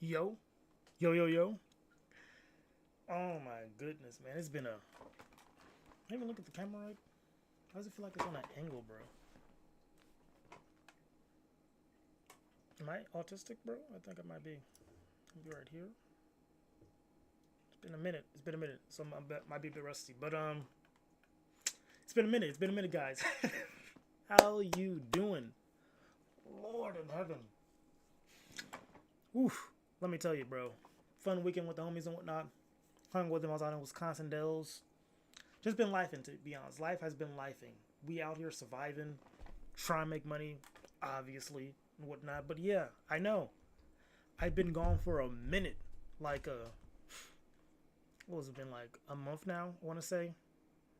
Yo, yo, yo, yo. Oh my goodness, man. It's been a. Let me even look at the camera right. How does it feel like it's on an angle, bro? Am I autistic, bro? I think I might be. I'll be right here. It's been a minute. It's been a minute. So might be a bit rusty. But it's been a minute. It's been a minute, guys. How you doing? Lord in heaven. Oof. Let me tell you, bro. Fun weekend with the homies and whatnot. Hung with them. I was out in Wisconsin Dells. Just been lifing, to be honest. Life has been lifing. We out here surviving, trying to make money, obviously, and whatnot. But yeah, I know. I've been gone for a minute. Like, what has it been, like a month now, I want to say.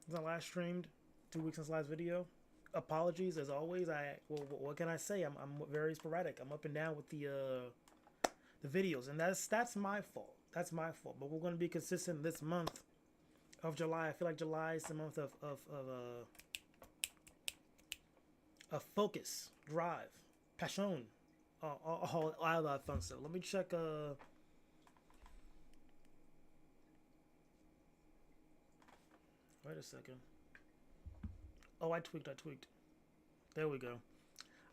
Since I last streamed, 2 weeks since last video. Apologies, as always. Well, what can I say? I'm very sporadic. I'm up and down with the videos, and that's my fault. That's my fault. But we're going to be consistent this month of July. I feel like July is the month of focus, drive, passion, all that fun stuff. Let me check. Wait a second. Oh, I tweaked. I tweaked. There we go.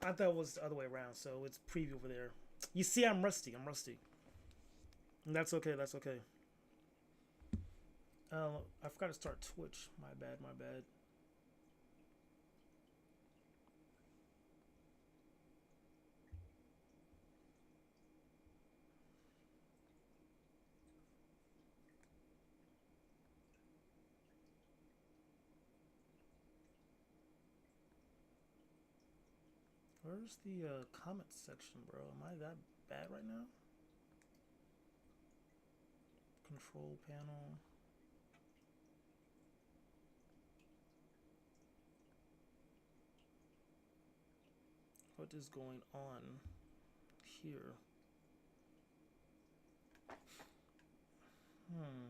I thought it was the other way around. So it's preview over there. You see, I'm rusty. I'm rusty. And that's okay. That's okay. I forgot to start Twitch. My bad. My bad. Where's the comment section, bro? Am I that bad right now? Control panel. What is going on here? Hmm.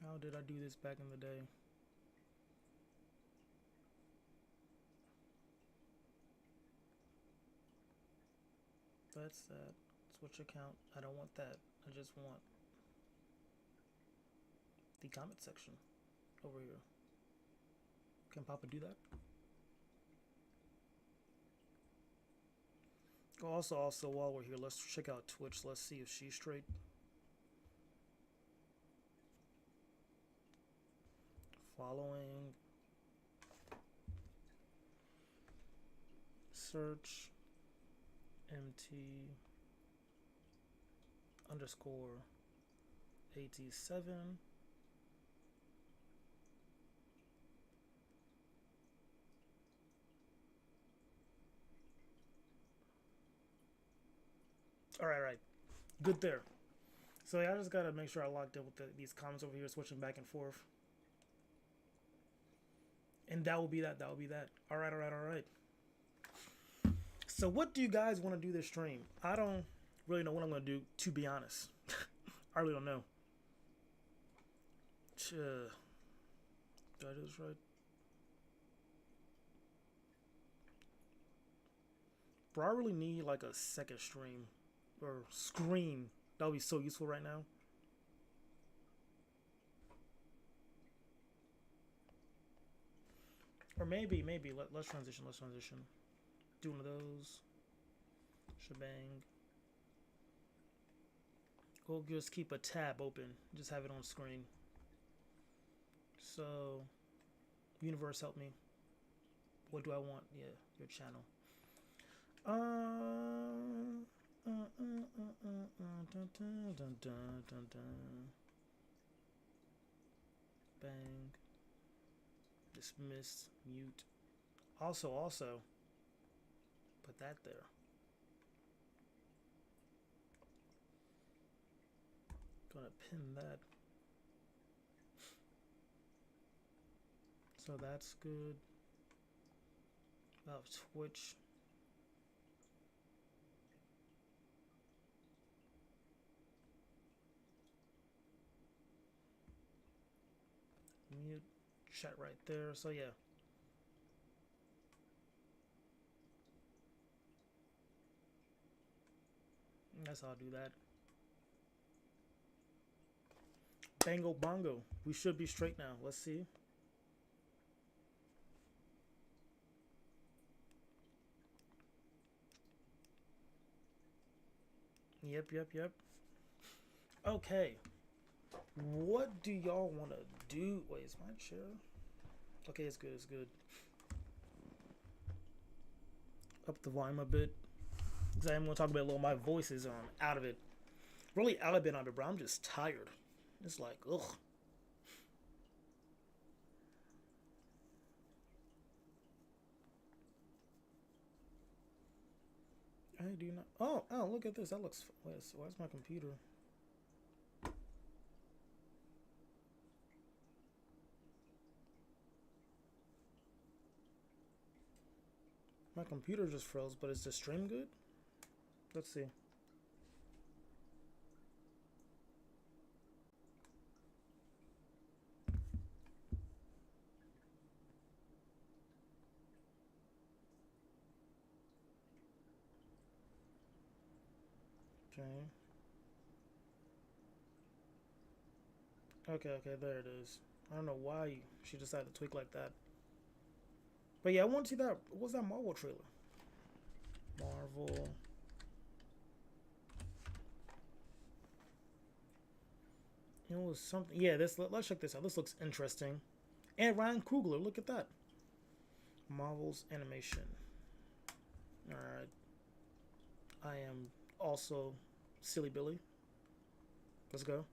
How did I do this back in the day? That's that. Switch account. I don't want that. I just want the comment section over here. Can Papa do that? Also, while we're here, let's check out Twitch. Let's see if she's straight. Following. Search. MT underscore 87. All right. Good there. So yeah, I just gotta make sure I locked in with these comments over here, switching back and forth. And that will be that. That will be that. All right. So what do you guys want to do this stream? I don't really know what I'm gonna do, to be honest. I really don't know. Did I do this right? Bro, I really need like a second stream or screen. That would be so useful right now. Or maybe let's transition. Let's transition. Do one of those. Shebang. We'll just keep a tab open. Just have it on screen. So, universe, help me. What do I want? Yeah, your channel. Bang. Dismiss. Mute. Also, put that there. Gonna pin that. So that's good. About Twitch. Mute chat right there. So yeah. That's how I'll do that. Bango bongo. We should be straight now. Let's see. Yep. Okay. What do y'all want to do? Wait, is my chair? Okay, it's good. Up the volume a bit. Because I'm going to talk about a little. My voice is out of it. Really out of it, bro. I'm just tired. It's like, ugh. Hey, do you not? Oh, look at this. That looks. Where's my computer? My computer just froze, but is the stream good? Let's see. Okay, there it is. I don't know why she decided to tweak like that. But yeah, I want to see that. What was that Marvel trailer? Marvel. It was something. Yeah, let's check this out. This looks interesting. And Ryan Coogler, look at that. Marvel's animation. Alright. I am also Silly Billy. Let's go.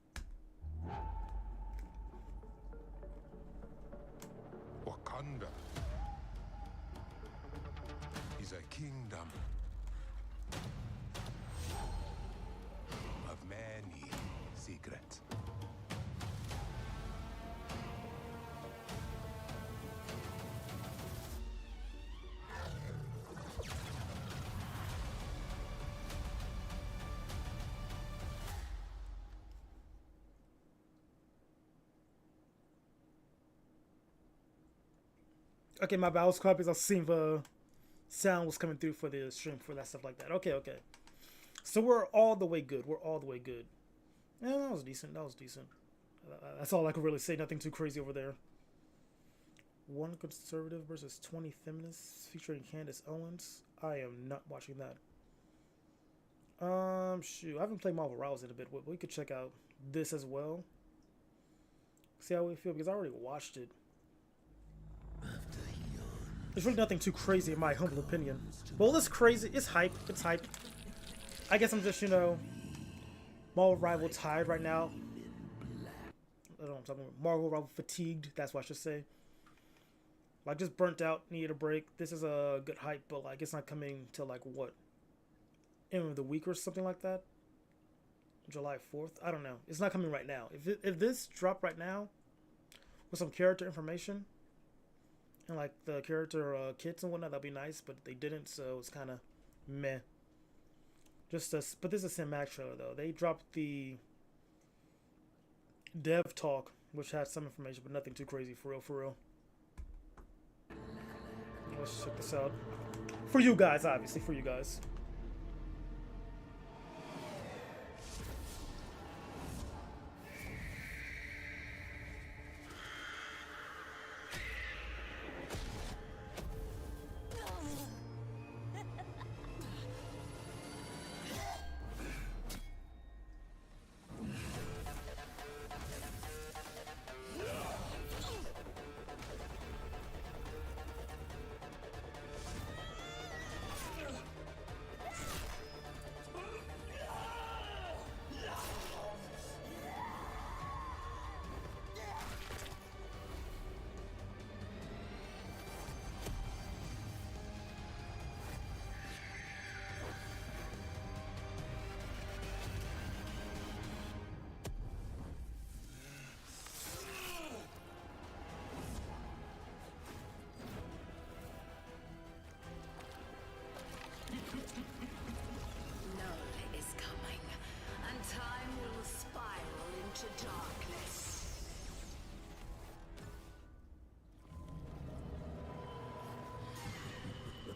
Wakanda is a kingdom of many secrets. Okay, my bad. I was caught because I seen the sound was coming through for the stream for that stuff like that. Okay. So we're all the way good. Yeah, that was decent. That's all I could really say. Nothing too crazy over there. One conservative versus 20 feminists featuring Candace Owens. I am not watching that. Shoot. I haven't played Marvel Rivals in a bit. We could check out this as well. See how we feel because I already watched it. There's really nothing too crazy in my humble opinion. Well, it's crazy. It's hype. I guess I'm just, Marvel Rival tired right now. I don't know what I'm talking about. Marvel Rival fatigued. That's what I should say. Like, just burnt out. Needed a break. This is a good hype, but, like, it's not coming till, like, what? End of the week or something like that? July 4th? I don't know. It's not coming right now. If this dropped right now with some character information and like the character kits and whatnot, that'd be nice, but they didn't, so it's kind of meh. But this is a cinematic trailer though. They dropped the dev talk, which had some information, but nothing too crazy for real. Let's check this out for you guys, obviously for you guys.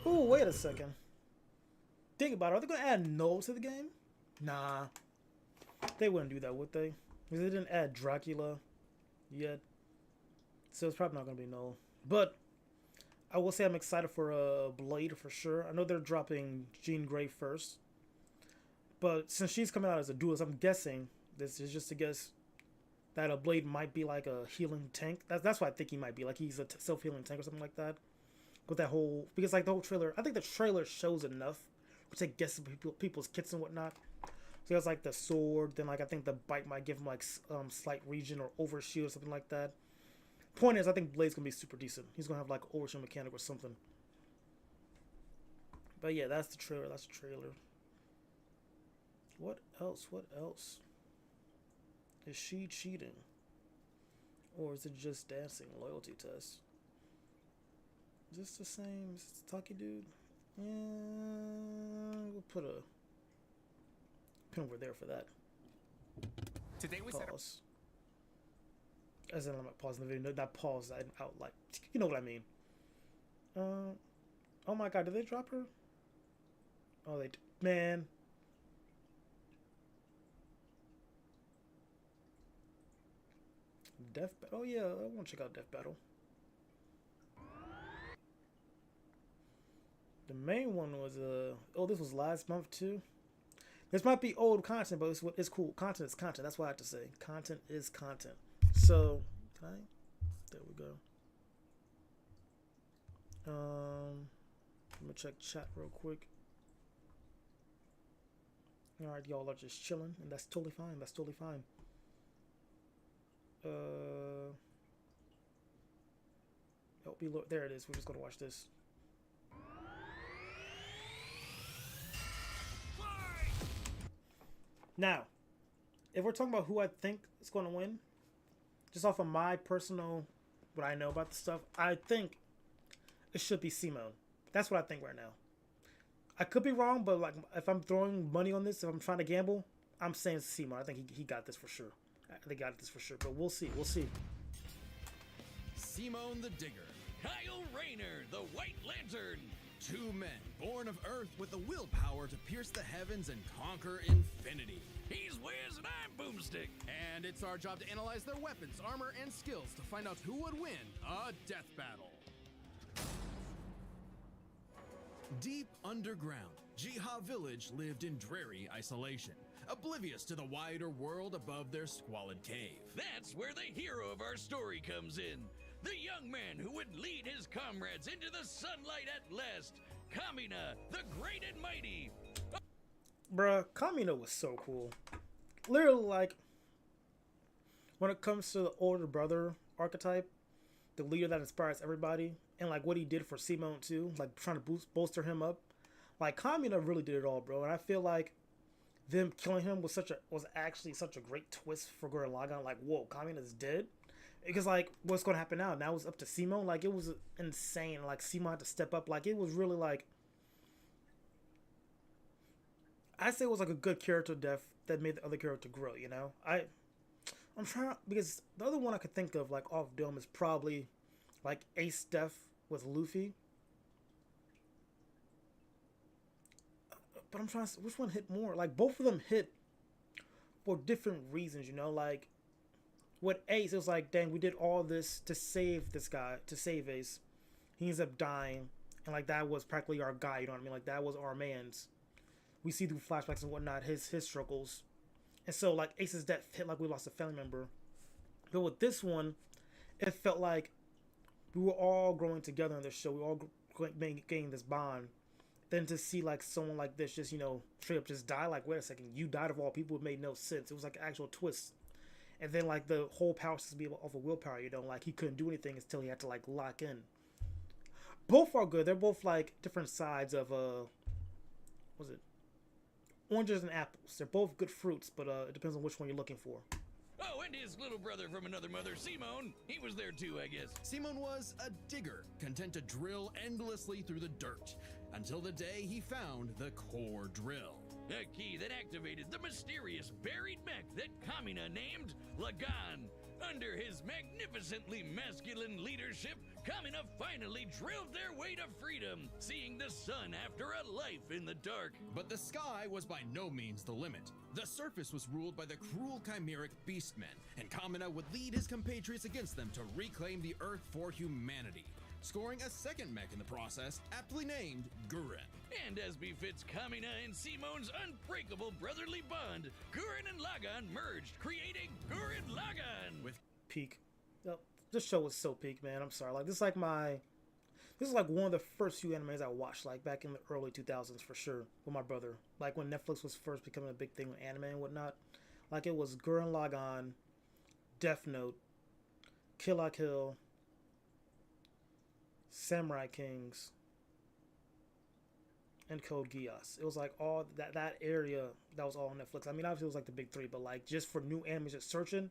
Ooh, wait a second. Think about it. Are they going to add Null to the game? Nah, they wouldn't do that, would they? Because they didn't add Dracula yet, so it's probably not gonna be no. But I will say I'm excited for Blade for sure. I know they're dropping Jean Grey first, but since she's coming out as a duelist, I'm guessing this is just a guess that a Blade might be like a healing tank. That's what I think he might be. Like he's a self-healing tank or something like that. With that whole, because like the whole trailer, I think the trailer shows enough to guess people's kits and whatnot. So he has like the sword, then like I think the bite might give him like slight region or overshield or something like that. Point is, I think Blade's gonna be super decent. He's gonna have like overshield mechanic or something. But yeah, that's the trailer. That's the trailer. What else? What else? Is she cheating? Or is it just dancing? Loyalty test. Is this the same? Is this the Taki dude? Yeah, we'll put a pin over there for that. Today we set up. Pause. As in, I'm not pausing the video, not pause out like, you know what I mean. Oh my god, did they drop her? Oh, they, man. Death Battle. Oh yeah, I want to check out Death Battle. The main one was oh, this was last month too. This might be old content, but it's cool. Content is content. That's what I have to say. Content is content. So, can I? There we go. Let me check chat real quick. All right, y'all are just chilling, and that's totally fine. That's totally fine. Oh, there it is. We're just gonna watch this. Now, if we're talking about who I think is going to win, just off of my personal, what I know about the stuff, I think it should be Simone. That's what I think right now. I could be wrong, but like if I'm throwing money on this, if I'm trying to gamble, I'm saying Simone. I think he got this for sure. They got this for sure, but we'll see. We'll see. Simone the Digger. Kyle Rayner, the White Lantern. Two men born of Earth with the willpower to pierce the heavens and conquer infinity. He's Wiz and I'm Boomstick. And it's our job to analyze their weapons, armor, and skills to find out who would win a death battle. Deep underground, Jiha Village lived in dreary isolation, oblivious to the wider world above their squalid cave. That's where the hero of our story comes in. The young man who would lead his comrades into the sunlight at last. Kamina, the great and mighty. Bruh, Kamina was so cool. Literally, like, when it comes to the older brother archetype, the leader that inspires everybody, and like what he did for Simone too, like trying to bolster him up. Like Kamina really did it all, bro. And I feel like them killing him was actually such a great twist for Gurren Lagann. Like, whoa, Kamina's dead. Because, like, what's going to happen now? Now it's up to Simone. Like, it was insane. Like, Simone had to step up. Like, it was really, like... I'd say it was, like, a good character death that made the other character grow, you know? I'm trying... Because the other one I could think of, like, off Dome is probably, like, Ace death with Luffy. But I'm trying to... Which one hit more? Like, both of them hit for different reasons, you know? Like... With Ace, it was like, dang, we did all this to save this guy, to save Ace. He ends up dying, and like that was practically our guy, you know what I mean? Like that was our man's. We see through flashbacks and whatnot his struggles, and so like Ace's death hit like we lost a family member. But with this one, it felt like we were all growing together in this show. We were all getting this bond. Then to see like someone like this just, you know, straight up just die, like, wait a second, you died of all people, it made no sense. It was like an actual twist. And then, like, the whole power system be off of willpower, you know? Like, he couldn't do anything until he had to, like, lock in. Both are good. They're both, like, different sides of, what's it? Oranges and apples. They're both good fruits, but, it depends on which one you're looking for. Oh, and his little brother from another mother, Simone. He was there too, I guess. Simone was a digger, content to drill endlessly through the dirt, until the day he found the core drill. A key that activated the mysterious buried mech that Kamina named Lagann. Under his magnificently masculine leadership, Kamina finally drilled their way to freedom, seeing the sun after a life in the dark. But the sky was by no means the limit. The surface was ruled by the cruel chimeric beastmen, and Kamina would lead his compatriots against them to reclaim the Earth for humanity, scoring a second mech in the process, aptly named Gurren. And as befits Kamina and Simon's unbreakable brotherly bond, Gurren and Lagan merged, creating Gurren Lagan. With Peak. Yep. This show was so peak, man. I'm sorry. Like this is like one of the first few animes I watched, like back in the early 2000s for sure, with my brother. Like when Netflix was first becoming a big thing with anime and whatnot. Like it was Gurren Lagann, Death Note, Kill la Kill, Samurai Kings, and Code Geass. It was like all that area that was all on Netflix. I mean, obviously it was like the big three, but like just for new animes just searching,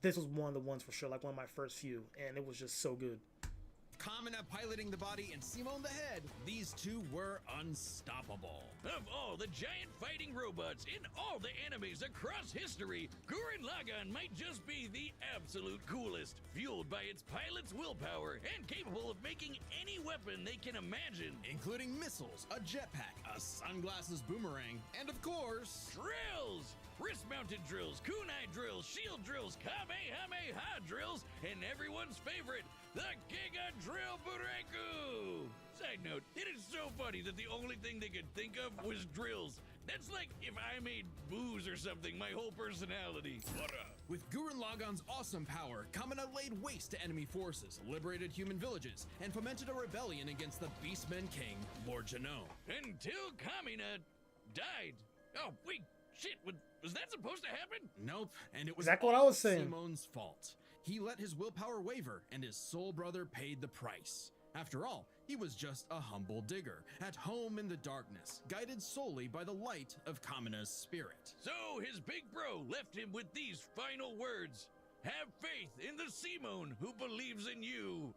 this was one of the ones for sure. Like one of my first few, and it was just so good. Kamina piloting the body and Simon the head, these two were unstoppable. Of all the giant fighting robots in all the animes across history, Gurren Lagann might just be the absolute coolest, fueled by its pilot's willpower and capable of making any weapon they can imagine. Including missiles, a jetpack, a sunglasses boomerang, and of course... Drills! Wrist-mounted drills, kunai drills, shield drills, kamehameha drills, and everyone's favorite, the Giga Drill Bureku! Side note, it is so funny that the only thing they could think of was drills. That's like if I made booze or something, my whole personality. What up? With Gurren Lagann's awesome power, Kamina laid waste to enemy forces, liberated human villages, and fomented a rebellion against the Beastmen King, Lord Genome. Until Kamina died. Oh, wait, shit, was that supposed to happen? Nope, and it was Exactly what I was saying. Simon's fault. He let his willpower waver, and his soul brother paid the price. After all, he was just a humble digger, at home in the darkness, guided solely by the light of Kamina's spirit. So his big bro left him with these final words. Have faith in the Simon who believes in you.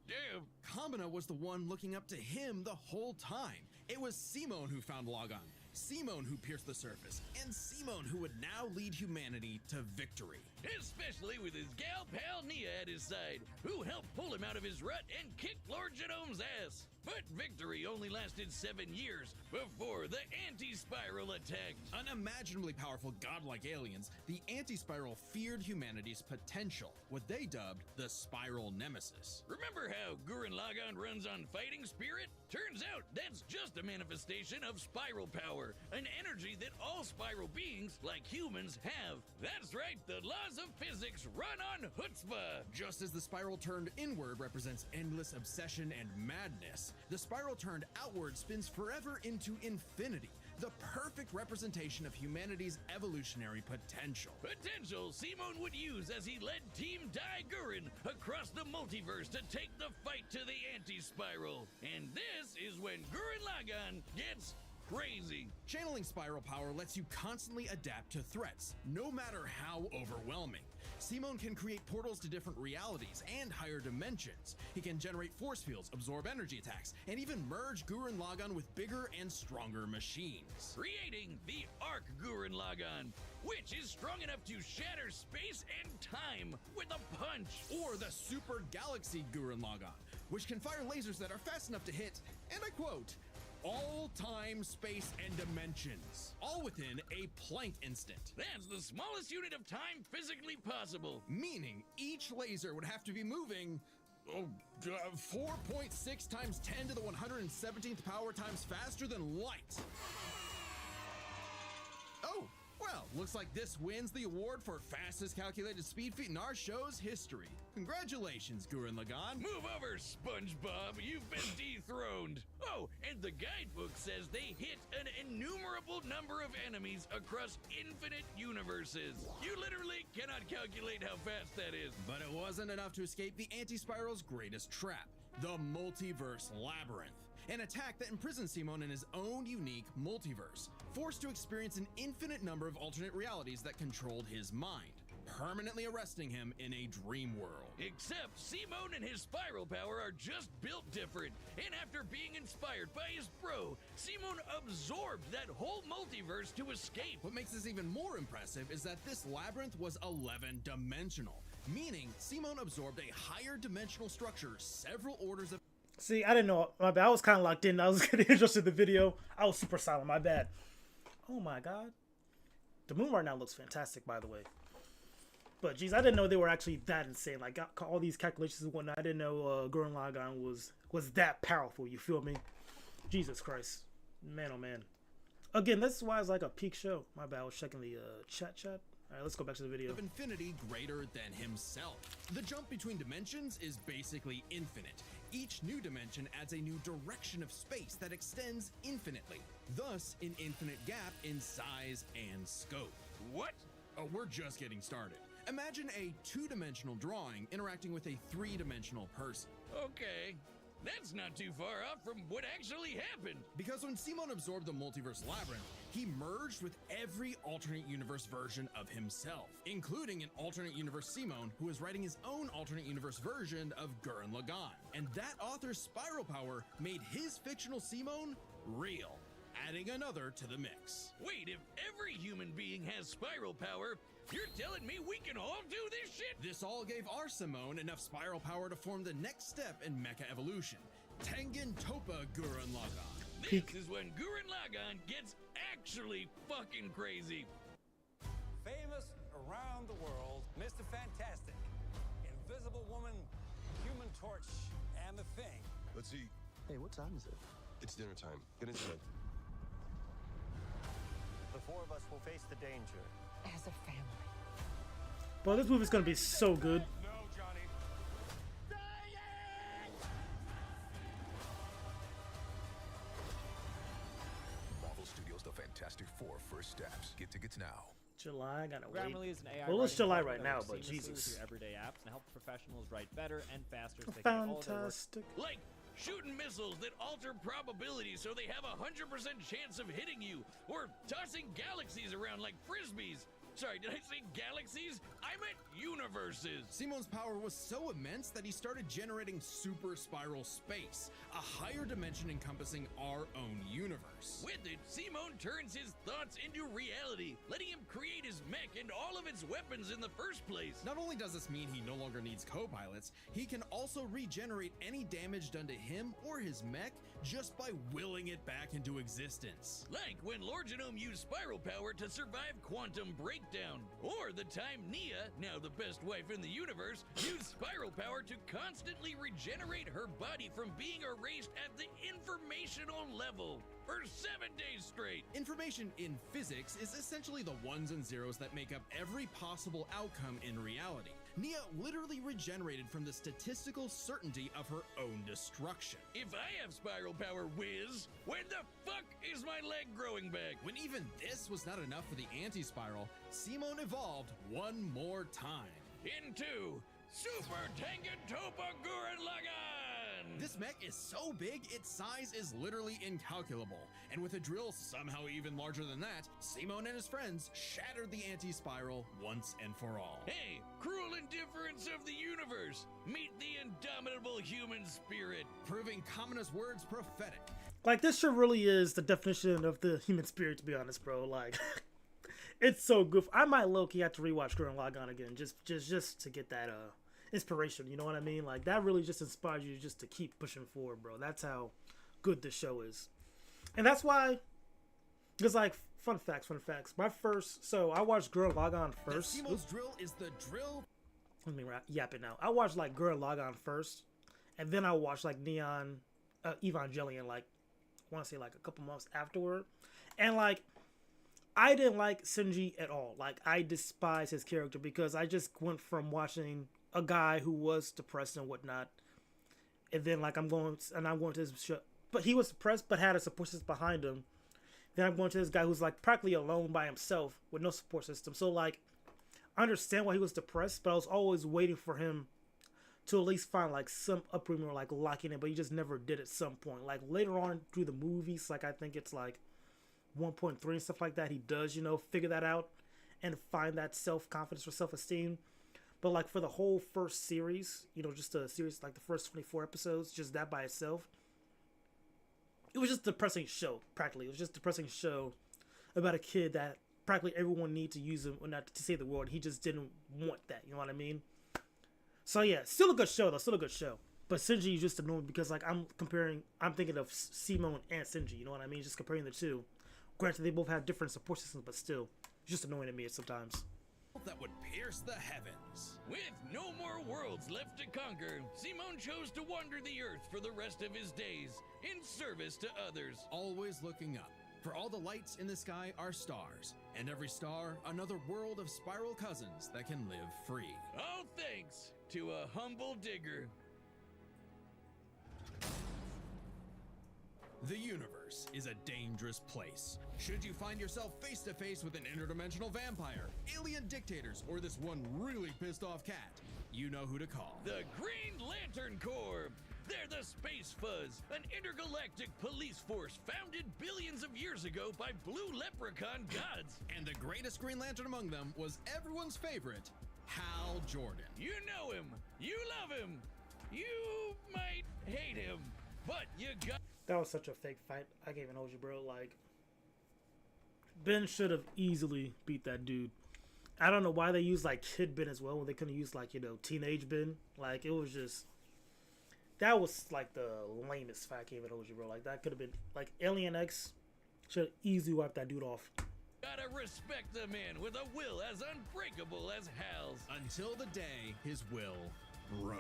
Damn. Kamina was the one looking up to him the whole time. It was Simon who found Lagann, Simon who pierced the surface, and Simon who would now lead humanity to victory. Especially with his gal pal Nia at his side, who helped pull him out of his rut and kick Lord Genome's ass. But victory only lasted 7 years before the anti-spiral attacked. Unimaginably powerful godlike aliens, the anti-spiral feared humanity's potential, what they dubbed the spiral nemesis. Remember how Gurren Lagann runs on fighting spirit? Turns out that's just a manifestation of spiral power, an energy that all spiral beings, like humans, have. That's right, the laws of physics run on chutzpah. Just as the spiral turned inward represents endless obsession and madness, the spiral turned outward spins forever into infinity, the perfect representation of humanity's evolutionary potential. Potential Simon would use as he led Team Dai Gurren across the multiverse to take the fight to the anti-spiral. And this is when Gurren Lagann gets crazy. Channeling spiral power lets you constantly adapt to threats, no matter how overwhelming. Simon can create portals to different realities and higher dimensions. He can generate force fields, absorb energy attacks, and even merge Gurren Lagann with bigger and stronger machines. Creating the Arc Gurren Lagann, which is strong enough to shatter space and time with a punch. Or the Super Galaxy Gurren Lagann, which can fire lasers that are fast enough to hit, and I quote, all time, space, and dimensions, all within a Planck instant. That's the smallest unit of time physically possible. Meaning each laser would have to be moving 4.6 times 10 to the 117th power times faster than light. Oh, well, looks like this wins the award for fastest calculated speed feat in our show's history. Congratulations, Gurren Lagann. Move over, SpongeBob. You've been dethroned. Oh, and the guidebook says they hit an innumerable number of enemies across infinite universes. You literally cannot calculate how fast that is. But it wasn't enough to escape the anti-spiral's greatest trap, the multiverse labyrinth. An attack that imprisons Simon in his own unique multiverse, forced to experience an infinite number of alternate realities that controlled his mind, permanently arresting him in a dream world. Except Simon and his spiral power are just built different, and after being inspired by his bro, Simon absorbed that whole multiverse to escape. What makes this even more impressive is that this labyrinth was 11-dimensional. meaning Simone absorbed a higher dimensional structure several orders of See, I didn't know. My bad. I was kind of locked in. I was getting interested in the video. I was super silent. My bad. Oh my god. The moon right now looks fantastic, by the way. But geez, I didn't know they were actually that insane. Like got all these calculations and whatnot. I didn't know Gurren Lagann was that powerful. You feel me? Jesus Christ, man, oh man. Again, this is why it's like a peak show. My bad. I was checking the chat. All right, let's go back to the video. Of infinity greater than himself. The jump between dimensions is basically infinite. Each new dimension adds a new direction of space that extends infinitely, thus an infinite gap in size and scope. What? Oh, we're just getting started. Imagine a two-dimensional drawing interacting with a three-dimensional person. Okay. That's not too far off from what actually happened. Because when Simon absorbed the multiverse labyrinth, he merged with every alternate universe version of himself, including an alternate universe Simon who is writing his own alternate universe version of Gurren Lagann. And that author's spiral power made his fictional Simon real, adding another to the mix. Wait, if every human being has spiral power, you're telling me we can all do this shit? This all gave our Simone enough spiral power to form the next step in mecha evolution, Tengen Toppa Gurren Lagann. This is when Gurren Lagann gets actually fucking crazy. Famous around the world, Mr. Fantastic, Invisible Woman, Human Torch, and The Thing. Let's eat. Hey, what time is it? It's dinner time. Get inside. The four of us will face the danger. As a family. Bro, this movie's gonna be so good. No, Johnny. Marvel Studios' The Fantastic Four First Steps. Get tickets now. July, I gotta Grammarly wait. is an AI Well, it's writing July program right that now, works but seamlessly Jesus. with your everyday apps and helps professionals write better and faster so they can get all of their work. Fantastic. Like shooting missiles that alter probabilities so they have a 100% chance of hitting you, or tossing galaxies around like frisbees. Sorry, did I say galaxies? I meant universes. Simon's power was so immense that he started generating super spiral space, a higher dimension encompassing our own universe. With it, Simon turns his thoughts into reality, letting him create his mech and all of its weapons in the first place. Not only does this mean he no longer needs co-pilots, he can also regenerate any damage done to him or his mech just by willing it back into existence. Like when Lord Genome used spiral power to survive quantum breakdown, or the time Nia, now the best wife in the universe, used spiral power to constantly regenerate her body from being erased at the informational level for 7 days straight. Information in physics is essentially the ones and zeros that make up every possible outcome in reality. Nia literally regenerated from the statistical certainty of her own destruction. If I have spiral power, whiz, when the fuck is my leg growing back? When even this was not enough for the anti-spiral, Simon evolved one more time. Into Super Tengen Toppa Gurren Lagann! This mech is so big, its size is literally incalculable. And with a drill somehow even larger than that, Simon and his friends shattered the anti-spiral once and for all. Hey, cruel indifference of the universe! Meet the indomitable human spirit! Proving Kamina's words prophetic. Like, this shit really is the definition of the human spirit, to be honest, bro. Like, it's so good. I might low-key have to rewatch Gurren Lagann again, just to get that inspiration. You know what I mean? Like, that really just inspires you just to keep pushing forward, bro. That's how good this show is, and that's why. Because, like, fun facts. So I watched Gurren Lagann first. Simon's drill is the drill. Let me yap it now. I watched like Gurren Lagann first, and then I watched like Neon Evangelion, like I want to say like a couple months afterward, and like I didn't like Shinji at all. Like, I despise his character because I just went from watching a guy who was depressed and whatnot, and then like I'm going to his show, but he was depressed but had a support system behind him. Then I'm going to this guy who's like practically alone by himself with no support system. So like, I understand why he was depressed, but I was always waiting for him to at least find like some upbringing or like locking it, but he just never did at some point. Like later on through the movies, like I think it's like 1.3 and stuff like that, he does, you know, figure that out and find that self-confidence or self-esteem. But like for the whole first series, you know, just a series like the first 24 episodes, just that by itself, it was just a depressing show. Practically, it was just a depressing show about a kid that practically everyone needs to use him to save the world. He just didn't want that. You know what I mean? So yeah, still a good show though. Still a good show. But Shinji is just annoying because like I'm thinking of Simone and Shinji. You know what I mean? Just comparing the two. Granted, they both have different support systems, but still, it's just annoying to me sometimes. That would pierce the heavens. With no more worlds left to conquer, Simon chose to wander the earth for the rest of his days, in service to others. Always looking up. For all the lights in the sky are stars, and every star another world of spiral cousins that can live free. All thanks to a humble digger. The universe is a dangerous place. Should you find yourself face to face with an interdimensional vampire, alien dictators, or this one really pissed off cat, you know who to call. The Green Lantern Corps. They're the Space Fuzz, an intergalactic police force founded billions of years ago by blue leprechaun gods. And the greatest Green Lantern among them was everyone's favorite, Hal Jordan. You know him. You love him. You might hate him, but you got... That was such a fake fight. I can't even hold you, bro. Like, Ben should have easily beat that dude. I don't know why they used, like, Kid Ben as well when they couldn't use, like, you know, Teenage Ben. Like, it was just... That was, like, the lamest fight. I can't even hold you, bro. Like, that could have been... Like, Alien X should have easily wiped that dude off. Gotta respect the man with a will as unbreakable as Hal's. Until the day his will broke.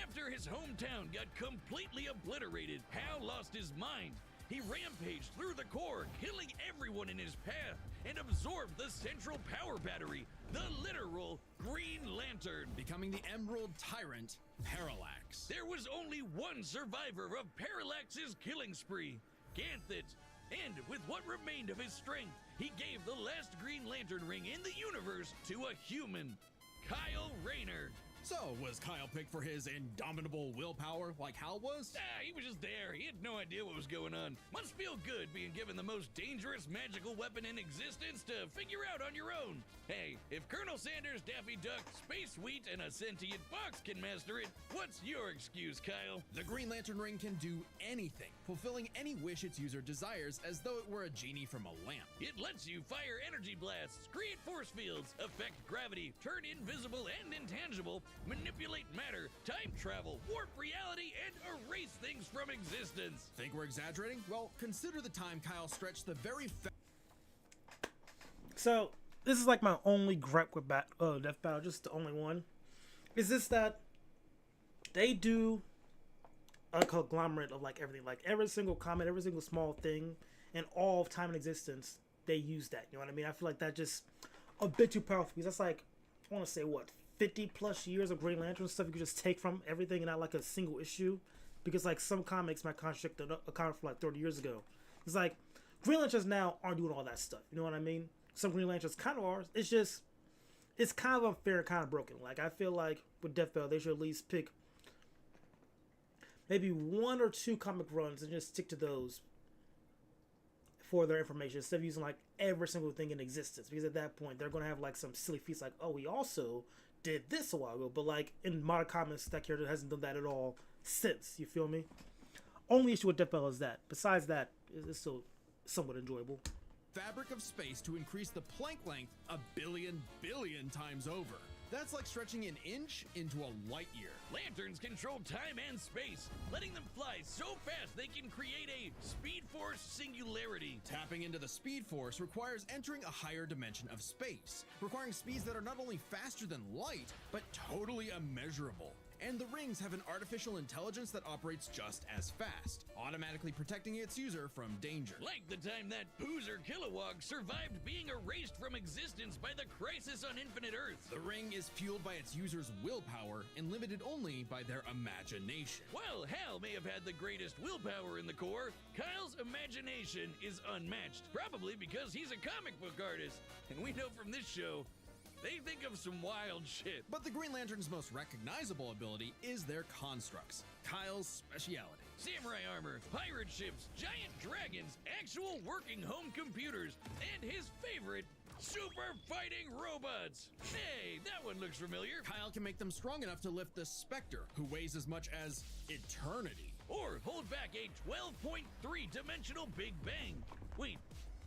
After his hometown got completely obliterated, Hal lost his mind. He rampaged through the core, killing everyone in his path, and absorbed the central power battery, the literal Green Lantern. Becoming the Emerald Tyrant, Parallax. There was only one survivor of Parallax's killing spree, Ganthet. And with what remained of his strength, he gave the last Green Lantern ring in the universe to a human, Kyle Rayner. So, was Kyle picked for his indomitable willpower like Hal was? He was just there. He had no idea what was going on. Must feel good being given the most dangerous magical weapon in existence to figure out on your own. Hey, if Colonel Sanders, Daffy Duck, Space Wheat, and a sentient fox can master it, what's your excuse, Kyle? The Green Lantern ring can do anything, fulfilling any wish its user desires as though it were a genie from a lamp. It lets you fire energy blasts, create force fields, affect gravity, turn invisible and intangible, manipulate matter, time travel, warp reality, and erase things from existence. Think we're exaggerating? Well, consider the time Kyle stretched the very So, this is like my only gripe with Death Battle, just the only one. Is this that they do a conglomerate of like everything. Like every single comment, every single small thing, and all of time and existence, they use that. You know what I mean? I feel like that just a bit too powerful because that's like, I want to say what, 50 plus years of Green Lantern stuff you could just take from everything and not like a single issue. Because like some comics might contradict a comic from like 30 years ago. It's like Green Lanterns now aren't doing all that stuff. You know what I mean? Some Green Lanterns kind of are. It's just, it's kind of unfair and kind of broken. Like I feel like with Death Battle, they should at least pick maybe 1 or 2 comic runs and just stick to those for their information instead of using like every single thing in existence. Because at that point, they're going to have like some silly feats like, oh, we also did this a while ago. But like in modern comics, that character hasn't done that at all since. You feel me? Only issue with Death Battle is that. Besides that, it's still somewhat enjoyable. Fabric of space to increase the Planck length a billion times over. That's like stretching an inch into a light year. Lanterns control time and space, letting them fly so fast they can create a Speed Force singularity. Tapping into the Speed Force requires entering a higher dimension of space, requiring speeds that are not only faster than light, but totally immeasurable. And the rings have an artificial intelligence that operates just as fast, automatically protecting its user from danger. Like the time that Boozer Kilowog survived being erased from existence by the crisis on Infinite Earth. The ring is fueled by its user's willpower and limited only by their imagination. While Hal may have had the greatest willpower in the Corps, Kyle's imagination is unmatched, probably because he's a comic book artist. And we know from this show, they think of some wild shit. But the Green Lantern's most recognizable ability is their constructs, Kyle's speciality. Samurai armor, pirate ships, giant dragons, actual working home computers, and his favorite, super fighting robots. Hey, that one looks familiar. Kyle can make them strong enough to lift the Spectre, who weighs as much as eternity. Or hold back a 12.3 dimensional Big Bang. Wait,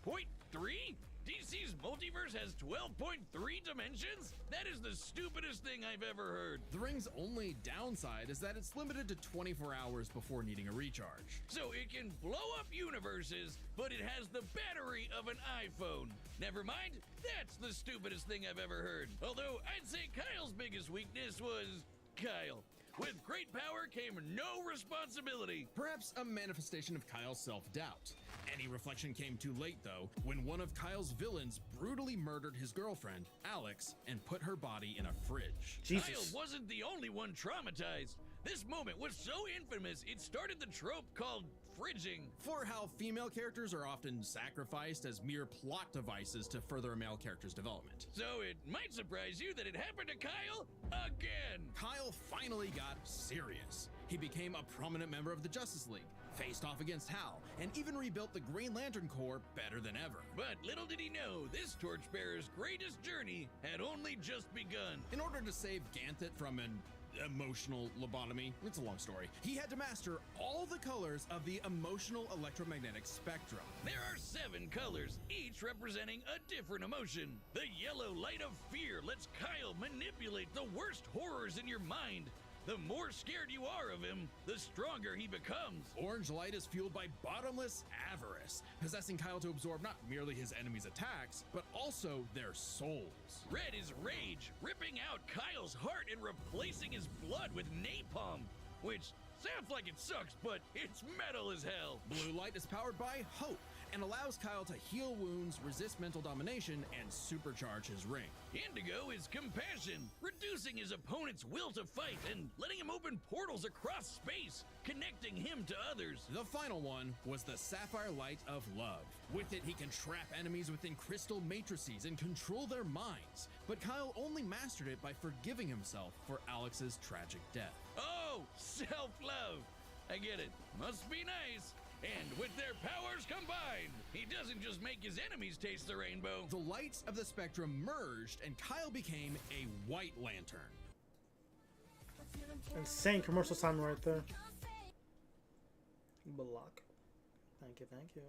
0.3? DC's multiverse has 12.3 dimensions? That is the stupidest thing I've ever heard. The ring's only downside is that it's limited to 24 hours before needing a recharge. So it can blow up universes, but it has the battery of an iPhone. Never mind, that's the stupidest thing I've ever heard. Although I'd say Kyle's biggest weakness was Kyle. With great power came no responsibility. Perhaps a manifestation of Kyle's self-doubt. Any reflection came too late, though, when one of Kyle's villains brutally murdered his girlfriend, Alex, and put her body in a fridge. Jesus. Kyle wasn't the only one traumatized. This moment was so infamous, it started the trope called fridging. For how female characters are often sacrificed as mere plot devices to further a male character's development. So it might surprise you that it happened to Kyle again. Kyle finally got serious. He became a prominent member of the Justice League, faced off against Hal, and even rebuilt the Green Lantern Corps better than ever. But little did he know, this torchbearer's greatest journey had only just begun. In order to save Ganthet from an emotional lobotomy, it's a long story, he had to master all the colors of the emotional electromagnetic spectrum. There are 7 colors, each representing a different emotion. The yellow light of fear lets Kyle manipulate the worst horrors in your mind. The more scared you are of him, the stronger he becomes. Orange light is fueled by bottomless avarice, possessing Kyle to absorb not merely his enemies' attacks, but also their souls. Red is rage, ripping out Kyle's heart and replacing his blood with napalm, which sounds like it sucks, but it's metal as hell. Blue light is powered by hope and allows Kyle to heal wounds, resist mental domination, and supercharge his ring. Indigo is compassion, reducing his opponent's will to fight and letting him open portals across space, connecting him to others. The final one was the sapphire light of love. With it, he can trap enemies within crystal matrices and control their minds. But Kyle only mastered it by forgiving himself for Alex's tragic death. Oh, self-love. I get it. Must be nice. And with their powers combined, he doesn't just make his enemies taste the rainbow. The lights of the spectrum merged, and Kyle became a White Lantern. Insane commercial time right there. Block. Thank you, thank you.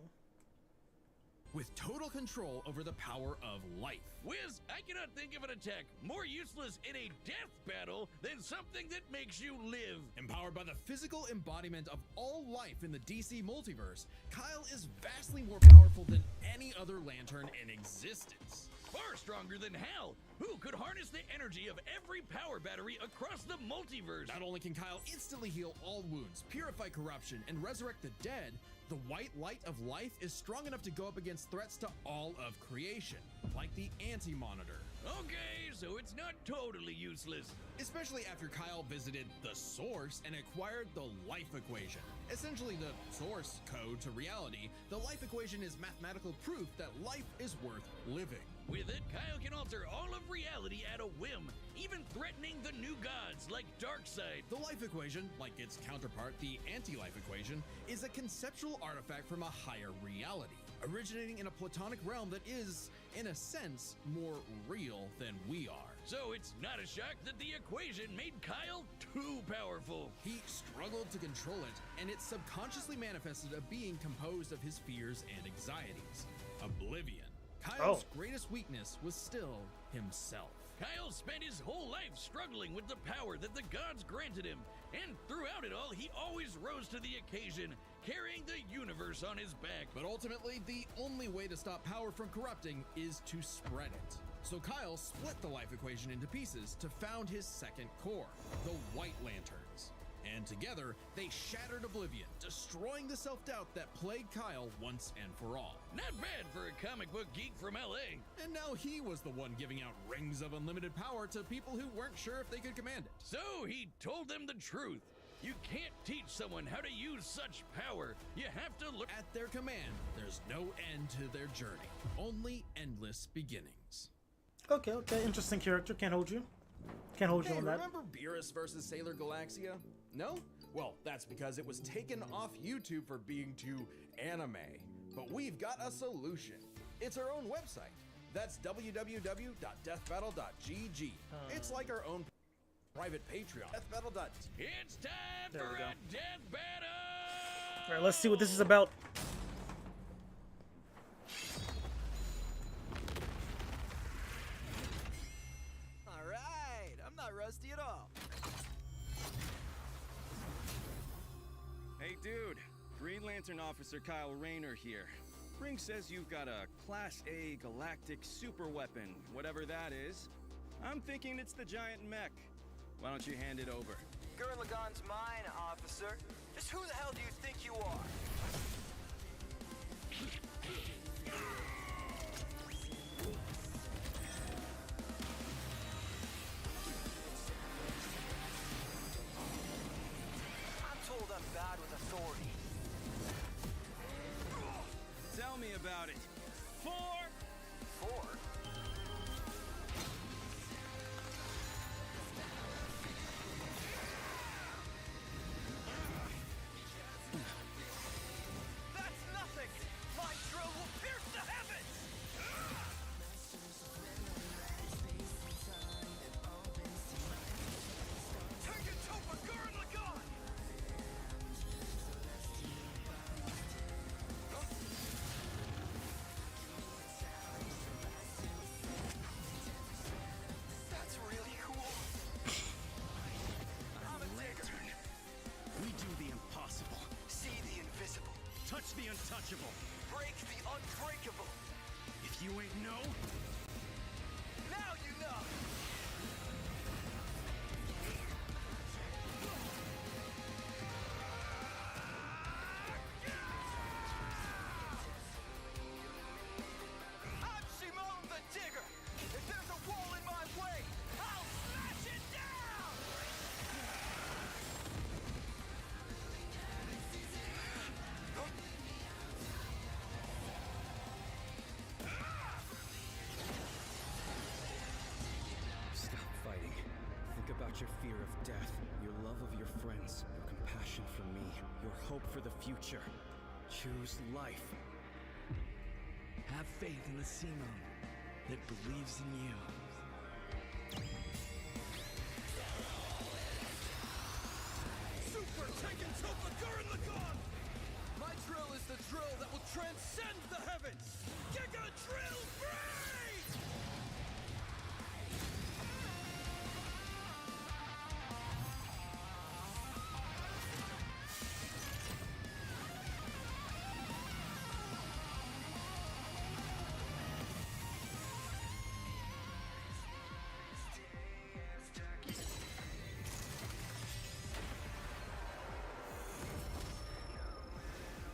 With total control over the power of life. Wiz, I cannot think of an attack more useless in a death battle than something that makes you live. Empowered by the physical embodiment of all life in the DC multiverse, Kyle is vastly more powerful than any other lantern in existence. Far stronger than Hal, who could harness the energy of every power battery across the multiverse. Not only can Kyle instantly heal all wounds, purify corruption, and resurrect the dead, the white light of life is strong enough to go up against threats to all of creation, like the Anti-Monitor. Okay, so it's not totally useless. Especially after Kyle visited the Source and acquired the life equation. Essentially the source code to reality, the life equation is mathematical proof that life is worth living. With it, Kyle can alter all of reality at a whim, even threatening the new gods like Darkseid. The life equation, like its counterpart, the anti-life equation, is a conceptual artifact from a higher reality, originating in a platonic realm that is, in a sense, more real than we are. So it's not a shock that the equation made Kyle too powerful. He struggled to control it, and it subconsciously manifested a being composed of his fears and anxieties. Oblivion. Kyle's greatest weakness was still himself. Kyle spent his whole life struggling with the power that the gods granted him, and throughout it all, he always rose to the occasion, carrying the universe on his back. But ultimately, the only way to stop power from corrupting is to spread it. So Kyle split the life equation into pieces to found his second core, the White Lanterns. And together, they shattered Oblivion, destroying the self-doubt that plagued Kyle once and for all. Not bad for a comic book geek from LA. And now he was the one giving out rings of unlimited power to people who weren't sure if they could command it. So he told them the truth. You can't teach someone how to use such power. You have to look at their command. There's no end to their journey, only endless beginnings. Okay, interesting character. Can't hold you. Can't hold you on that. Remember Beerus versus Sailor Galaxia? No? Well, that's because it was taken off YouTube for being too anime. But we've got a solution. It's our own website. That's www.deathbattle.gg. It's like our own private Patreon. Deathbattle. It's time There for we go. a death battle! All right, let's see what this is about. nasty at all. Hey dude, Green Lantern Officer Kyle Rayner here. Ring says you've got a Class A galactic super weapon, whatever that is. I'm thinking it's the giant mech. Why don't you hand it over? Gurren Lagann's mine, officer. Just who the hell do you think you are? I'm told I'm bad with authority. Tell me about it. 4! 4? That's nothing! My drill will pierce the heavens! Take it, Topa, Gurren Lagann! That's really cool. I'm a lantern. We do the impossible. See the invisible. Touch the untouchable. Break the unbreakable. If you ain't know, Now you know. I'm Simone the Digger. If there's a wall in my way, I'll smash it down. stop fighting. Think about your fear of death, your love of your friends, your compassion for me, your hope for the future. Choose life. Have faith in the Simone that believes in you. Super Tekken Topa Gurren Lagann! My drill is the drill that will transcend the heavens! Giga Drill Break!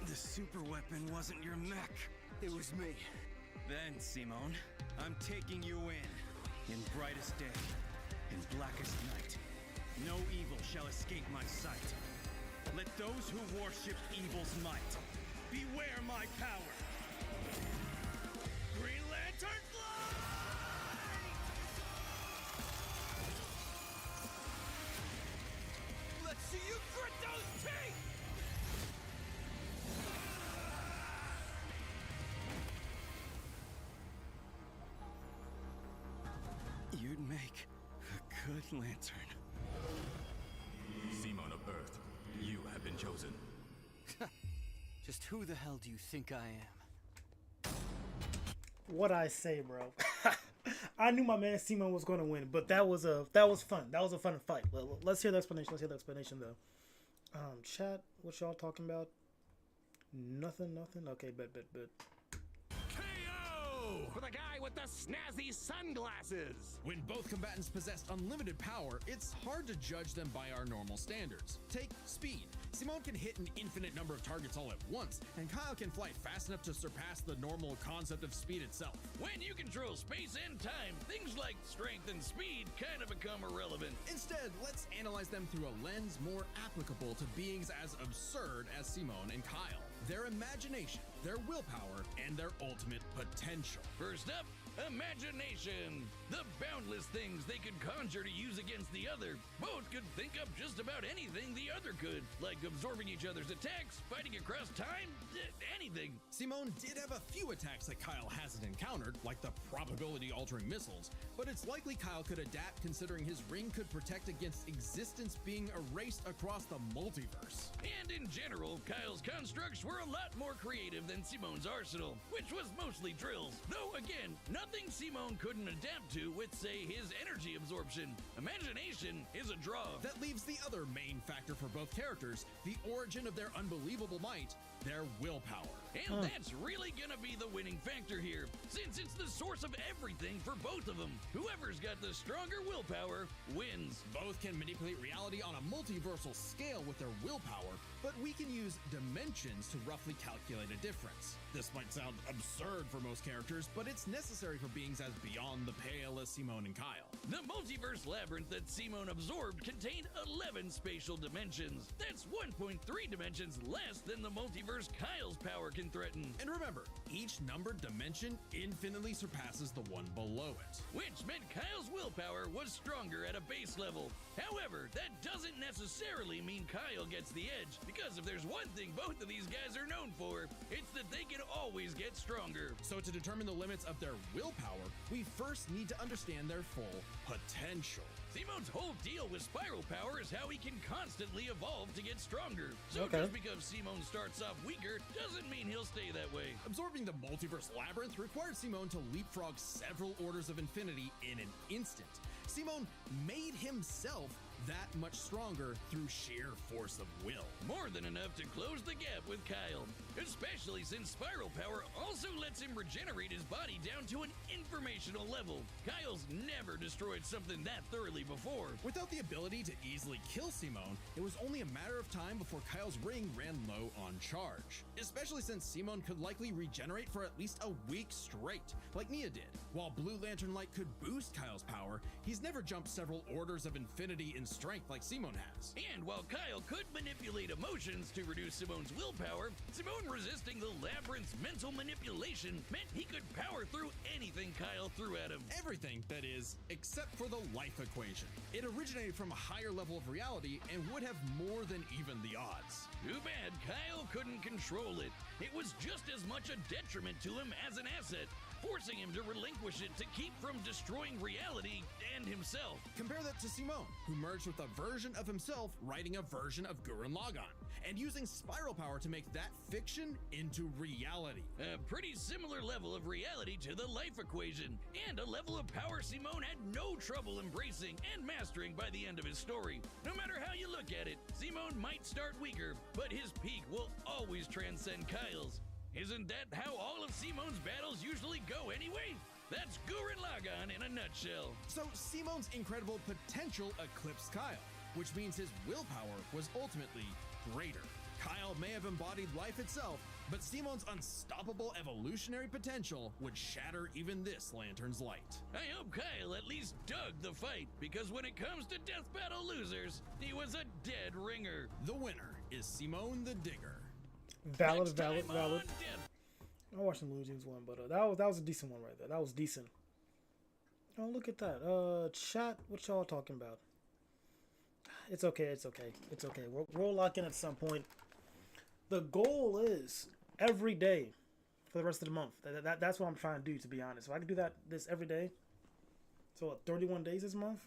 The super weapon wasn't your mech. It was me. Then, Simone, I'm taking you in brightest day, in blackest night. No evil shall escape my sight. Let those who worship evil's might beware my power. Green Lantern fly! Let's see you grit those teeth! You'd make a good lantern. Simon of Earth, you have been chosen. Just who the hell do you think I am? What I say, bro. I knew my man Simon was going to win, but that was fun. That was a fun fight. Let's hear the explanation. Let's hear the explanation though. Chat, what y'all talking about? Nothing. Okay, bet. KO! For the guy with the snazzy sunglasses! When both combatants possess unlimited power, it's hard to judge them by our normal standards. Take speed. Simone can hit an infinite number of targets all at once, and Kyle can fly fast enough to surpass the normal concept of speed itself. When you control space and time, things like strength and speed kind of become irrelevant. Instead, let's analyze them through a lens more applicable to beings as absurd as Simone and Kyle. Their imagination, their willpower, and their ultimate potential. First up, imagination. The boundless things they could conjure to use against the other. Both could think up just about anything the other could, like absorbing each other's attacks, fighting across time, anything. Simone did have a few attacks that Kyle hasn't encountered, like the probability-altering missiles, but it's likely Kyle could adapt considering his ring could protect against existence being erased across the multiverse. And in general, Kyle's constructs were a lot more creative than Simone's arsenal, which was mostly drills. Though again, nothing Nothing Simone couldn't adapt to with, say, his energy absorption. Imagination is a draw. That leaves the other main factor for both characters, the origin of their unbelievable might, their willpower. And that's really gonna be the winning factor here, since it's the source of everything for both of them. Whoever's got the stronger willpower wins. Both can manipulate reality on a multiversal scale with their willpower, but we can use dimensions to roughly calculate a difference. This might sound absurd for most characters, but it's necessary for beings as beyond the pale as Simone and Kyle. The multiverse labyrinth that Simone absorbed contained 11 spatial dimensions. That's 1.3 dimensions less than the multiverse Kyle's power can threaten. And remember, each numbered dimension infinitely surpasses the one below it. Which meant Kyle's willpower was stronger at a base level. However, that doesn't necessarily mean Kyle gets the edge, because if there's one thing both of these guys are known for, it's that they can always get stronger. So to determine the limits of their willpower, we first need to understand their full potential. Simone's whole deal with spiral power is how he can constantly evolve to get stronger. So Okay. just because Simone starts off weaker doesn't mean he'll stay that way. Absorbing the multiverse labyrinth required Simone to leapfrog several orders of infinity in an instant. Simone made himself that much stronger through sheer force of will. More than enough to close the gap with Kyle, especially since spiral power also lets him regenerate his body down to an informational level. Kyle's never destroyed something that thoroughly before. Without the ability to easily kill Simone, it was only a matter of time before Kyle's ring ran low on charge. Especially since Simone could likely regenerate for at least a week straight, like Nia did. While Blue Lantern Light could boost Kyle's power, he's never jumped several orders of infinity in strength like Simone has. And while Kyle could manipulate emotions to reduce Simone's willpower, Simone resisting the labyrinth's mental manipulation meant he could power through anything Kyle threw at him. Everything, that is, except for the life equation. It originated from a higher level of reality and would have more than even the odds. Too bad Kyle couldn't control it. It was just as much a detriment to him as an asset, forcing him to relinquish it to keep from destroying reality and himself. Compare that to Simone, who merged with a version of himself writing a version of Gurren Lagann, and using spiral power to make that fiction into reality. A pretty similar level of reality to the life equation, and a level of power Simone had no trouble embracing and mastering by the end of his story. No matter how you look at it, Simone might start weaker, but his peak will always transcend Kyle's. Isn't that how all of Simone's battles usually go anyway? That's Gurren Lagann in a nutshell. So Simone's incredible potential eclipsed Kyle, which means his willpower was ultimately greater. Kyle may have embodied life itself, but Simone's unstoppable evolutionary potential would shatter even this lantern's light. I hope Kyle at least dug the fight, because when it comes to death battle losers, he was a dead ringer. The winner is Simone the Digger. Valid, Next valid, time valid. on Death- I watched the Blue Jeans one, but that was a decent one right there. That was decent. Oh, look at that. Chat, what y'all talking about? It's okay, it's okay, it's okay. We'll lock in at some point. The goal is every day for the rest of the month. That's what I'm trying to do, to be honest. If I can do this every day, so what, 31 days this month?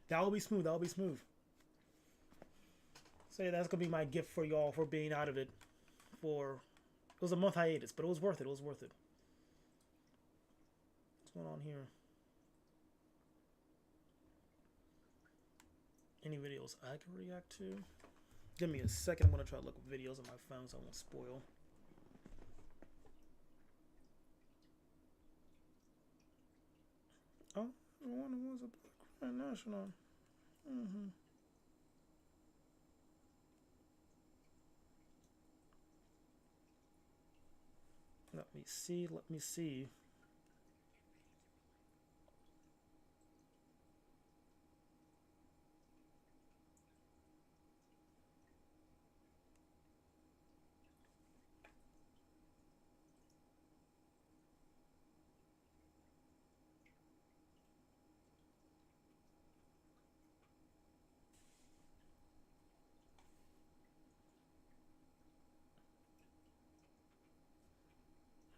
That will be smooth, that will be smooth. So yeah, that's gonna be my gift for y'all for being out of it. It was a month hiatus, but it was worth it. It was worth it. What's going on here? Any videos I can react to? Give me a second. I'm gonna try to look at videos on my phone so I won't spoil. Oh, one was a Black Grand National. Let me see. Let me see.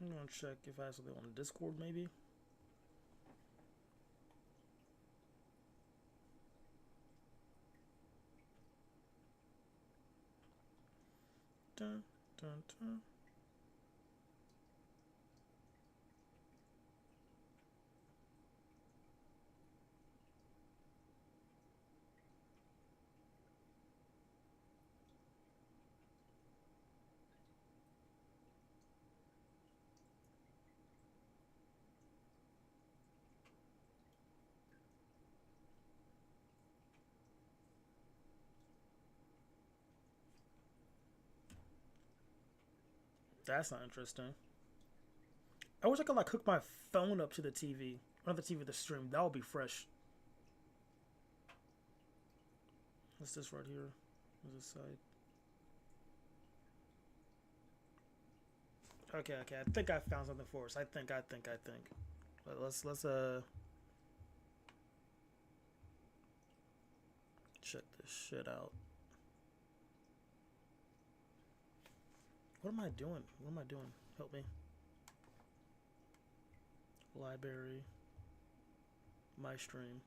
I'm gonna check if I have something on Discord, maybe. Dun, dun, dun. That's not interesting. I wish I could like hook my phone up to the TV, or not the TV, the stream. That would be fresh. What's this right here? What's this side? Okay. I think I found something for us. I think. But let's check this shit out. What am I doing? Help me. Library. My stream.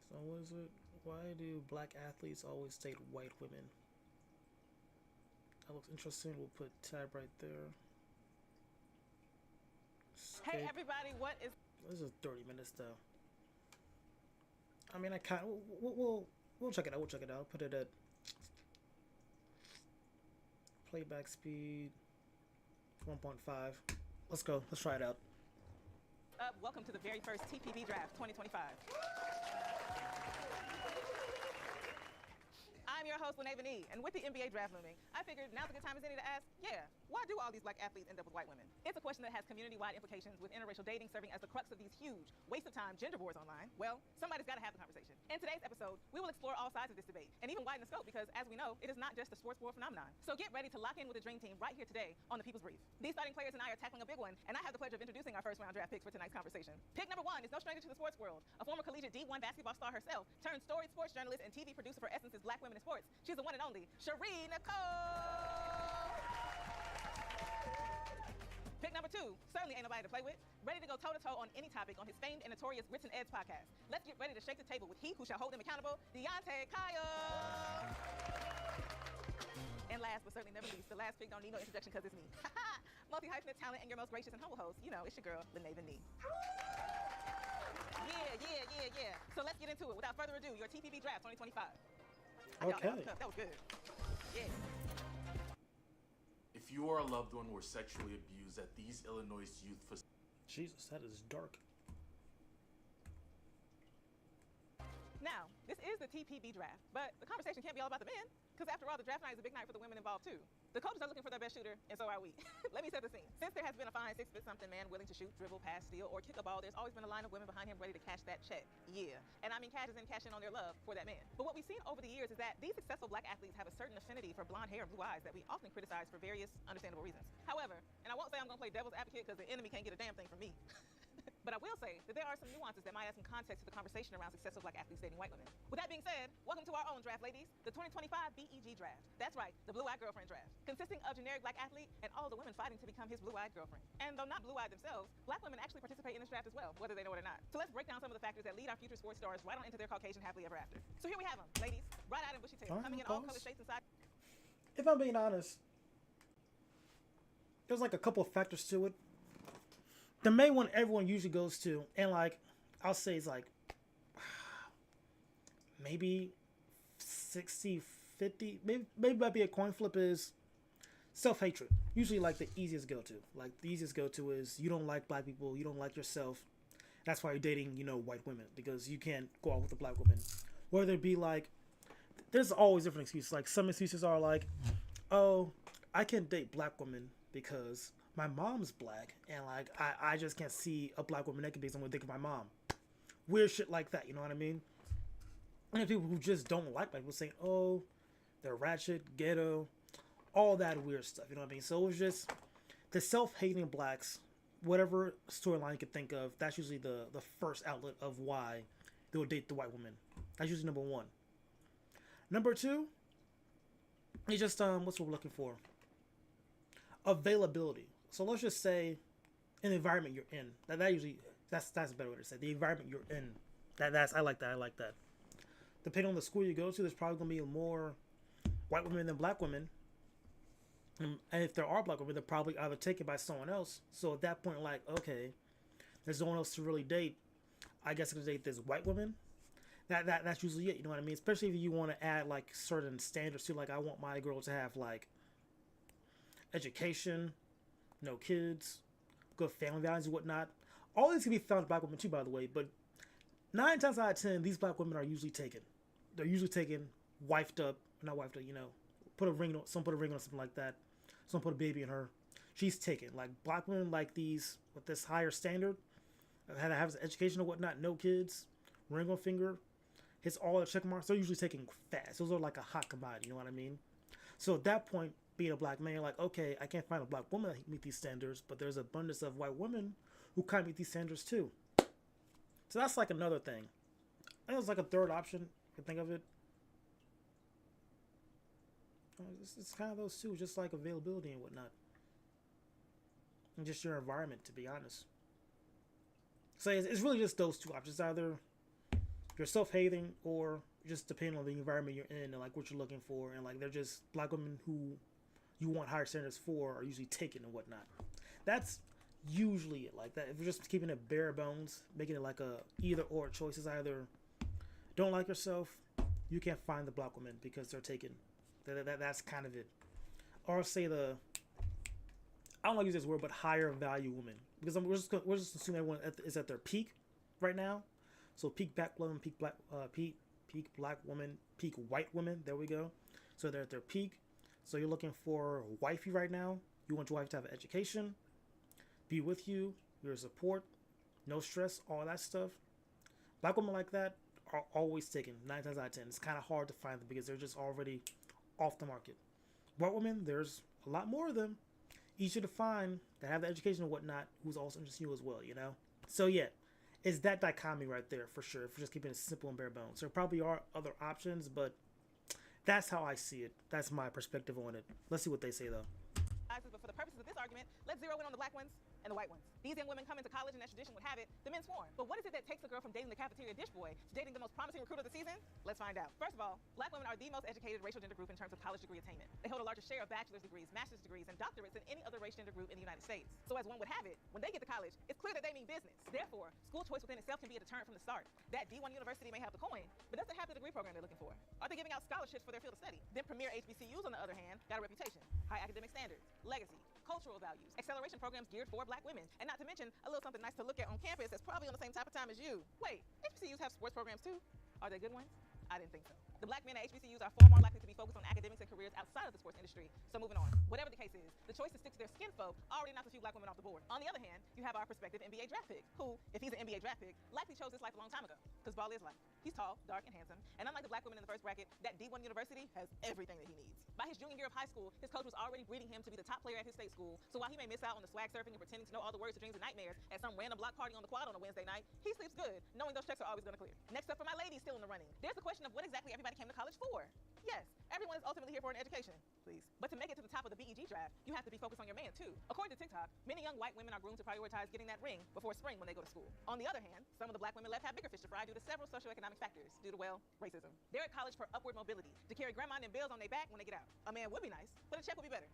So what is it? Why do black athletes always date white women? That looks interesting. We'll put tab right there. Escape. Hey everybody, what is... This is 30 minutes though. I mean, I can't. We'll check it out. We'll check it out. Put it at playback speed 1.5. Let's go. Let's try it out. Welcome to the very first TPB Draft 2025. I'm your host, Lene Vanie, and with the NBA draft looming, I figured now's a good time as any to ask, why do all these black athletes end up with white women? It's a question that has community-wide implications, with interracial dating serving as the crux of these huge, waste-of-time gender wars online. Well, somebody's got to have the conversation. In today's episode, we will explore all sides of this debate, and even widen the scope, because as we know, it is not just a sports war phenomenon. So get ready to lock in with the Dream Team right here today on The People's Brief. These starting players and I are tackling a big one, and I have the pleasure of introducing our first-round draft picks for tonight's conversation. Pick number 1 is no stranger to the sports world. A former collegiate D1 basketball star herself, turned storied sports journalist and TV producer for Essence's Black Women in Sports. She's the one and only Cherie Nicole. Pick number 2, certainly ain't nobody to play with. Ready to go toe-to-toe on any topic on his famed and notorious Grits and Eds podcast. Let's get ready to shake the table with he who shall hold him accountable, Deontay Kyle. And last but certainly never least, the last pick don't need no introduction because it's me. Multi-hyphenate talent and your most gracious and humble host, you know, it's your girl, Lene Vanie. Yeah. So let's get into it. Without further ado, your TPB Draft 2025. Okay. That was good. Yeah. If you or a loved one were sexually abused at these Illinois youth facilities... Jesus, that is dark. Now, this is the TPB draft, but the conversation can't be all about the men, because after all, the draft night is a big night for the women involved too. The coaches are looking for their best shooter, and so are we. Let me set the scene. Since there has been a fine 6-foot-something man willing to shoot, dribble, pass, steal, or kick a ball, there's always been a line of women behind him ready to cash that check. Yeah. And I mean cash as in cash in on their love for that man. But what we've seen over the years is that these successful black athletes have a certain affinity for blonde hair and blue eyes that we often criticize for various understandable reasons. However, and I won't say I'm going to play devil's advocate because the enemy can't get a damn thing from me. But I will say that there are some nuances that might add some context to the conversation around successful black athletes dating white women. With that being said, welcome to our own draft, ladies. The 2025 BEG draft. That's right, the Blue-Eyed Girlfriend draft. Consisting of generic black athlete and all the women fighting to become his blue-eyed girlfriend. And though not blue-eyed themselves, black women actually participate in this draft as well, whether they know it or not. So let's break down some of the factors that lead our future sports stars right on into their Caucasian happily ever after. So here we have them, ladies. Bright-eyed and bushy-tailed, coming in all color shapes and sizes. If I'm being honest, there's like a couple of factors to it. The main one everyone usually goes to, and like, I'll say it's like, maybe 60-50, maybe might be a coin flip, is self-hatred. Usually like the easiest go-to. Like the easiest go-to is you don't like black people, you don't like yourself. That's why you're dating, white women, because you can't go out with a black woman. Whether it be like, there's always different excuses. Like some excuses are like, oh, I can't date black women because my mom's black, and like I just can't see a black woman naked because I'm gonna think of my mom. Weird shit like that, you know what I mean? And people who just don't like black people saying, oh, they're ratchet, ghetto, all that weird stuff, you know what I mean? So it's just the self-hating blacks, whatever storyline you could think of, that's usually the first outlet of why they would date the white woman. That's usually number 1. Number 2 is just what's what we're looking for? Availability. So let's just say in the environment you're in. That usually that's a better way to say it. The environment you're in. I like that. Depending on the school you go to, there's probably gonna be more white women than black women. And if there are black women, they're probably either taken by someone else. So at that point, like, okay, there's no one else to really date. I guess I could date this white woman. That's usually it. You know what I mean? Especially if you want to add like certain standards to, like, I want my girl to have like education, no kids, good family values and whatnot. All these can be found in black women too, by the way. But 9 times out of 10, these black women are usually taken. They're usually taken, wifed up, not wifed up, you know, put a ring on, some put a ring on something like that. Some put a baby in her. She's taken. Like black women like these with this higher standard, had to have education or whatnot, no kids, ring on finger, hits all the check marks. They're usually taken fast. Those are like a hot commodity. You know what I mean? So at that point, being a black man, you're like, okay, I can't find a black woman that meet these standards, but there's abundance of white women who kind of meet these standards too. So that's like another thing. I think it's like a third option. If you think of it. It's kind of those two, just like availability and whatnot. And just your environment, to be honest. So it's really just those two options. Either you're self-hating or just depending on the environment you're in and like what you're looking for. And like they're just black women who you want higher standards for are usually taken and whatnot. That's usually it like that. If you're just keeping it bare bones, making it like a either or choice, is either don't like yourself, you can't find the black women because they're taken. That's kind of it. Or say I don't like to use this word, but higher value women, because we're just assuming everyone is at their peak right now. So peak black woman, peak black woman, peak white women. There we go. So they're at their peak. So you're looking for a wifey right now. You want your wife to have an education, be with you, your support, no stress, all that stuff. Black women like that are always taken 9 times out of 10. It's kind of hard to find them because they're just already off the market. White women, there's a lot more of them, easier to find, that have the education and whatnot, who's also interested in you as well, you know? So yeah, it's that dichotomy right there for sure, if we're just keeping it simple and bare bones. There probably are other options, but that's how I see it. That's my perspective on it. Let's see what they say though. But for the purposes of this argument, let's zero in on the black ones and the white ones. These young women come into college and as tradition would have it, the men swarm. But what is it that takes a girl from dating the cafeteria dish boy to dating the most promising recruit of the season? Let's find out. First of all, black women are the most educated racial gender group in terms of college degree attainment. They hold a larger share of bachelor's degrees, master's degrees, and doctorates than any other race gender group in the United States. So as one would have it, when they get to college, it's clear that they mean business. Therefore, school choice within itself can be a deterrent from the start. That D1 university may have the coin, but doesn't have the degree program they're looking for. Are they giving out scholarships for their field of study? Then premier HBCUs, on the other hand, got a reputation, high academic standards, legacy, cultural values, acceleration programs geared for black women, and not to mention a little something nice to look at on campus that's probably on the same type of time as you. Wait, HBCUs have sports programs too? Are they good ones? I didn't think so. The black men at HBCUs are far more likely to be focused on academics and careers outside of the sports industry. So moving on. Whatever the case is, the choice to stick to their skin folk already knocks a few black women off the board. On the other hand, you have our prospective NBA draft pick, who, if he's an NBA draft pick, likely chose this life a long time ago. Because ball is life. He's tall, dark, and handsome. And unlike the black women in the first bracket, that D1 university has everything that he needs. By his junior year of high school, his coach was already breeding him to be the top player at his state school. So while he may miss out on the swag surfing and pretending to know all the words to dreams and nightmares at some random block party on the quad on a Wednesday night, he sleeps good, knowing those checks are always going to clear. Next up for my ladies still in the running, there's the question of what exactly everybody came to college for. Yes, everyone is ultimately here for an education, please. But to make it to the top of the BEG draft, you have to be focused on your man too. According to TikTok, many young white women are groomed to prioritize getting that ring before spring when they go to school. On the other hand, some of the black women left have bigger fish to fry due to several socioeconomic factors, due to, well, racism. They're at college for upward mobility, to carry grandma and bills on their back when they get out. A man would be nice, but a check would be better.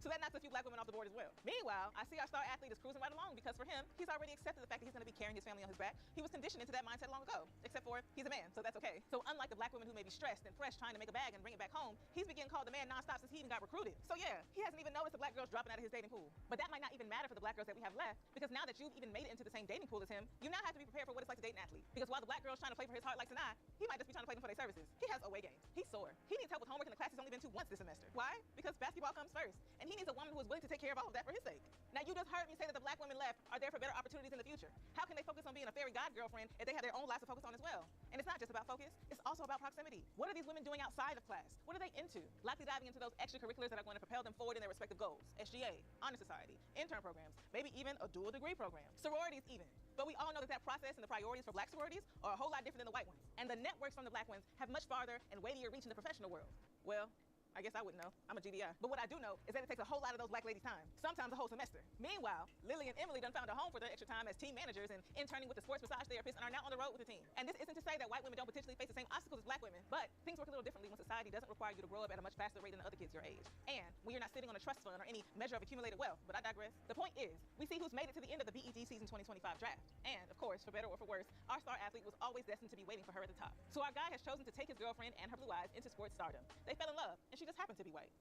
So that knocks a few black women off the board as well. Meanwhile, I see our star athlete is cruising right along because for him, he's already accepted the fact that he's going to be carrying his family on his back. He was conditioned into that mindset long ago, except for he's a man, so that's okay. So unlike the black women who may be stressed and fresh trying to make a bag and bring it back home, he's been getting called the man nonstop since he even got recruited. So yeah, he hasn't even noticed the black girls dropping out of his dating pool. But that might not even matter for the black girls that we have left, because now that you've even made it into the same dating pool as him, you now have to be prepared for what it's like to date an athlete. Because while the black girl's trying to play for his heart like Sinai, he might just be trying to play them for their services. He has away games. He's sore. He needs help with homework and the class he's only been to once this semester. Why? Because basketball comes first, and he needs a woman who is willing to take care of all of that for his sake. Now you just heard me say that the black women left are there for better opportunities in the future. How can they focus on being a fairy god girlfriend if they have their own lives to focus on as well? And it's not just about focus, it's also about proximity. What are these women doing outside of class? What are they into? Likely diving into those extracurriculars that are going to propel them forward in their respective goals. SGA, honor society, intern programs, maybe even a dual degree program. Sororities even. But we all know that that process and the priorities for black sororities are a whole lot different than the white ones. And the networks from the black ones have much farther and weightier reach in the professional world. Well, I guess I wouldn't know. I'm a GDI. But what I do know is that it takes a whole lot of those black ladies' time, sometimes a whole semester. Meanwhile, Lily and Emily done found a home for their extra time as team managers and interning with the sports massage therapists and are now on the road with the team. And this isn't to say that white women don't potentially face the same obstacles as black women, but things work a little differently when society doesn't require you to grow up at a much faster rate than the other kids your age. And when you're not sitting on a trust fund or any measure of accumulated wealth. But I digress. The point is, we see who's made it to the end of the BEG season 2025 draft. And of course, for better or for worse, our star athlete was always destined to be waiting for her at the top. So our guy has chosen to take his girlfriend and her blue eyes into sports stardom. They fell in love, and she just happened to be white.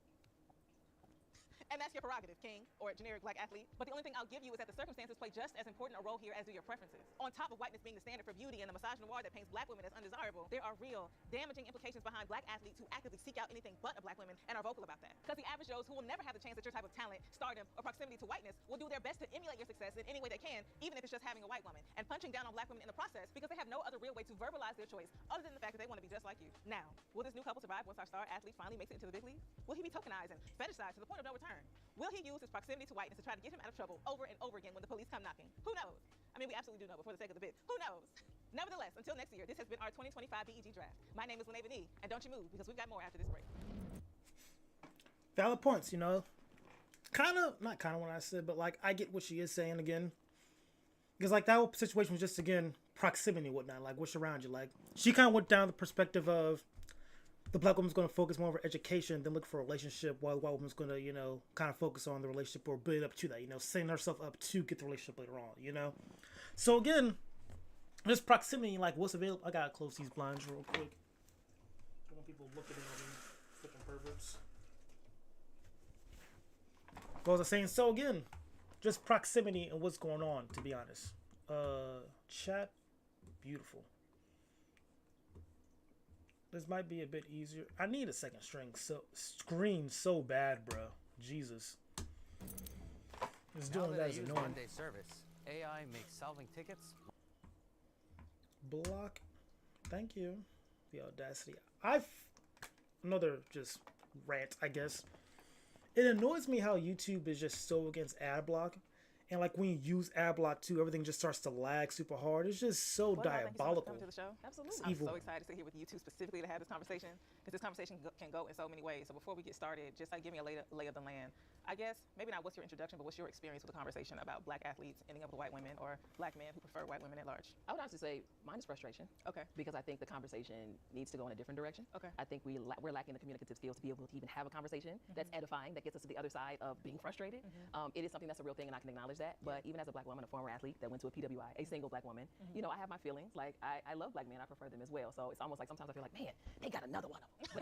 And that's your prerogative, king, or generic black athlete. But the only thing I'll give you is that the circumstances play just as important a role here as do your preferences. On top of whiteness being the standard for beauty and the misogynoir that paints black women as undesirable, there are real, damaging implications behind black athletes who actively seek out anything but a black woman and are vocal about that. Because the average Joes who will never have the chance at your type of talent, stardom, or proximity to whiteness will do their best to emulate your success in any way they can, even if it's just having a white woman, and punching down on black women in the process because they have no other real way to verbalize their choice other than the fact that they want to be just like you. Now, will this new couple survive once our star athlete finally makes it into the big leagues? Will he be tokenized and fetishized to the point of no return? Will he use his proximity to whiteness to try to get him out of trouble over and over again when the police come knocking? Who knows? I mean, we absolutely do know, but for the sake of the bit, who knows? Nevertheless, until next year, this has been our 2025 BEG draft. My name is Lene Beni, and don't you move because we've got more after this break. Valid points, you know. Not kind of what I said, but like I get what she is saying again. Because like that whole situation was just again proximity and whatnot, like what's around you. Like she kind of went down the perspective of the black woman's going to focus more on her education than look for a relationship, while the white woman's going to, you know, kind of focus on the relationship or build up to that, you know, setting herself up to get the relationship later on, you know. So again, just proximity, like what's available. I gotta close these blinds real quick. I don't want people looking at me, freaking perverts. What was I saying? So again, just proximity and what's going on, to be honest. Chat, beautiful. This might be a bit easier. I need a second screen so bad, bro. Jesus. It's doing that as annoying. One-day service. AI makes solving tickets. Block. Thank you. The audacity. Another just rant, I guess. It annoys me how YouTube is just so against ad block. And like when you use ad block too, everything just starts to lag super hard. It's just so diabolical. Thank you so much for coming to the show. Absolutely. It's I'm evil. so excited to sit here with you two specifically to have this conversation, because this conversation can go in so many ways. So before we get started, just like give me a lay of the land. I guess maybe not what's your introduction, but what's your experience with the conversation about black athletes ending up with white women or black men who prefer white women at large? I would honestly say mine is frustration. Okay. Because I think the conversation needs to go in a different direction. Okay. I think we're lacking the communicative skills to be able to even have a conversation that's edifying, that gets us to the other side of being frustrated. It is something that's a real thing, and I can acknowledge that. But even as a black woman, a former athlete that went to a PWI, a single black woman, you know, I have my feelings. Like I love black men, I prefer them as well. So it's almost like sometimes I feel like, man, they got another one of them. But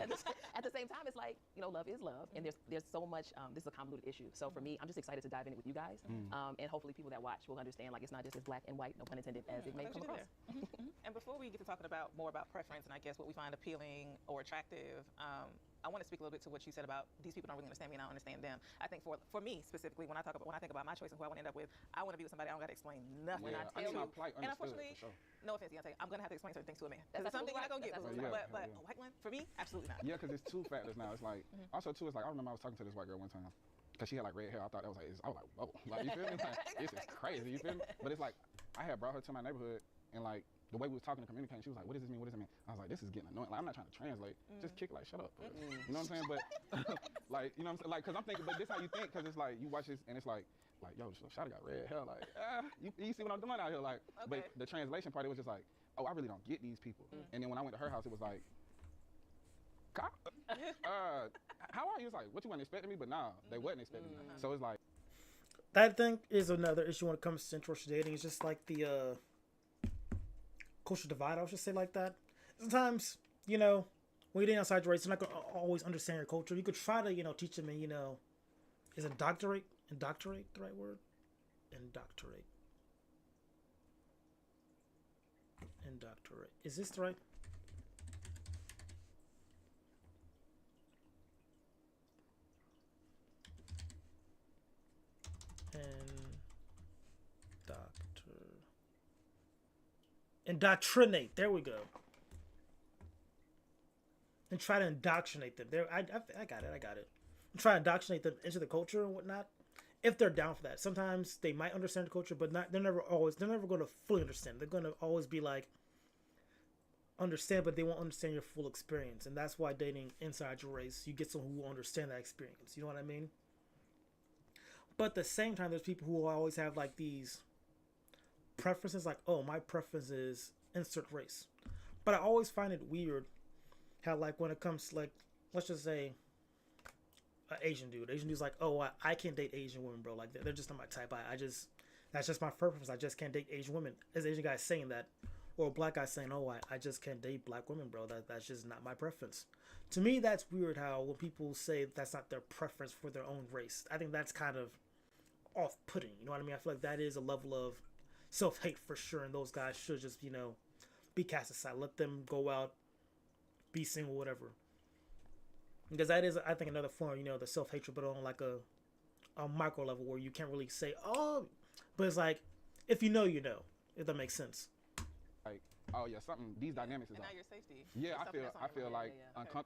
at the same time, it's like, you know, love is love, and there's so much. This is a convoluted issue. So for me, I'm just excited to dive in it with you guys, and hopefully people that watch will understand, like, it's not just as black and white, no pun intended, as it may come across. And before we get to talking about more about preference and I guess what we find appealing or attractive, I want to speak a little bit to what you said about these people don't really understand me and I don't understand them. I think for me specifically, when I think about my choice and who I want to end up with, I want to be with somebody I don't got to explain nothing. Yeah, I tell you. And unfortunately, no offense, Deontay, I'm gonna have to explain certain things to a man. Because some things you're not gonna get. But a white one, for me, absolutely not. Yeah, because it's two factors now. It's like also too. It's like I remember I was talking to this white girl one time. Cause she had like red hair. I thought that was like, I was like, whoa, like you feel me? Like, this is crazy, you feel me? But it's like, I had brought her to my neighborhood, and like the way we was talking and communicating, she was like, what does this mean? What does it mean? I was like, this is getting annoying. Like I'm not trying to translate. Just kick it, like shut up. You know what I'm saying? But like, you know what I'm saying? Like, cause I'm thinking, but this how you think? Cause it's like you watch this and it's like yo, Shawty got red hair. Like, you see what I'm doing out here? Like, but the translation part, it was just like, oh, I really don't get these people. And then when I went to her house, it was like, how are you? It's like, what you weren't expecting me? But nah, they wasn't expecting me. So it's like, that thing is another issue when it comes to interracial dating. It's just like the cultural divide, I would just say like that. Sometimes, you know, when you're dating outside your race, you're not going to always understand your culture. You could try to, you know, teach them and, you know, is indoctrinate the right word? Indoctrinate. Is this the right? Indoctrinate. There we go. And try to indoctrinate them. There, I got it. And try to indoctrinate them into the culture and whatnot. If they're down for that, sometimes they might understand the culture, but they're never going to fully understand. They're going to always be like understand, but they won't understand your full experience. And that's why dating inside your race, you get someone who will understand that experience. You know what I mean? But at the same time, there's people who always have like these preferences, like, oh, my preference is insert race. But I always find it weird how, like, when it comes to, like, let's just say an Asian dude's like, oh, I can't date Asian women, bro. Like, they're just not my type. That's just my preference. I just can't date Asian women. As Asian guys saying that, or a black guy saying, oh, I just can't date black women, bro. That's just not my preference. To me, that's weird how when people say that's not their preference for their own race. I think that's kind of off-putting. You know what I mean? I feel like that is a level of self-hate for sure, and those guys should just, be cast aside. Let them go out, be single, whatever. Because that is, I think, another form, the self-hatred, but on like a micro level where you can't really say, oh, but it's like, if you know, if that makes sense. Like, oh yeah, these dynamics is and off. now your safety. Yeah, I feel like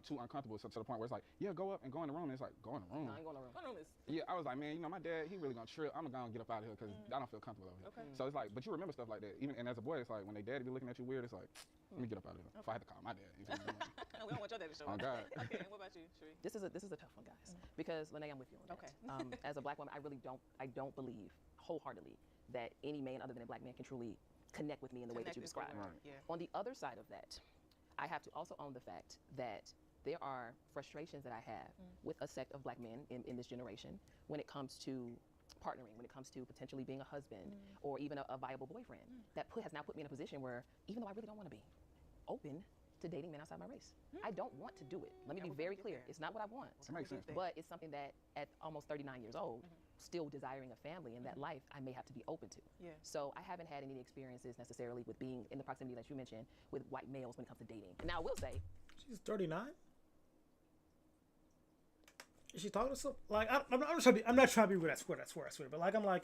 too uncomfortable to the point where it's like, yeah, go up and go in the room. And it's like, go in the room. No, I ain't going in the room. Go in the room is. Yeah, I was like, man, my dad, he really gonna trip. I'm gonna get up out of here because I don't feel comfortable over here. Okay. So it's like, but you remember stuff like that. And as a boy, it's like when they daddy be looking at you weird, it's like, let me get up out of here. If I had to call my dad. You feel me? We don't want your dad to show Oh up. God. Okay, and what about you, Sheree? This is a tough one, guys, because Lene, I'm with you on that. Okay. As a black woman, I don't believe wholeheartedly that any man other than a black man can truly connect with me in the way that you described. Right. Yeah. On the other side of that, I have to also own the fact that there are frustrations that I have with a sect of black men in this generation when it comes to partnering, when it comes to potentially being a husband or even a viable boyfriend. That has now put me in a position where, even though I really don't want to be open to dating men outside my race, I don't want to do it. Let me be very clear. It's not what I want. That makes sense. But it's something that at almost 39 years old, still desiring a family in that life, I may have to be open to. Yeah. So I haven't had any experiences necessarily with being in the proximity that you mentioned with white males when it comes to dating. Now I will say, she's 39. Is she talking to some like I'm not trying to be rude. I swear. But like I'm like,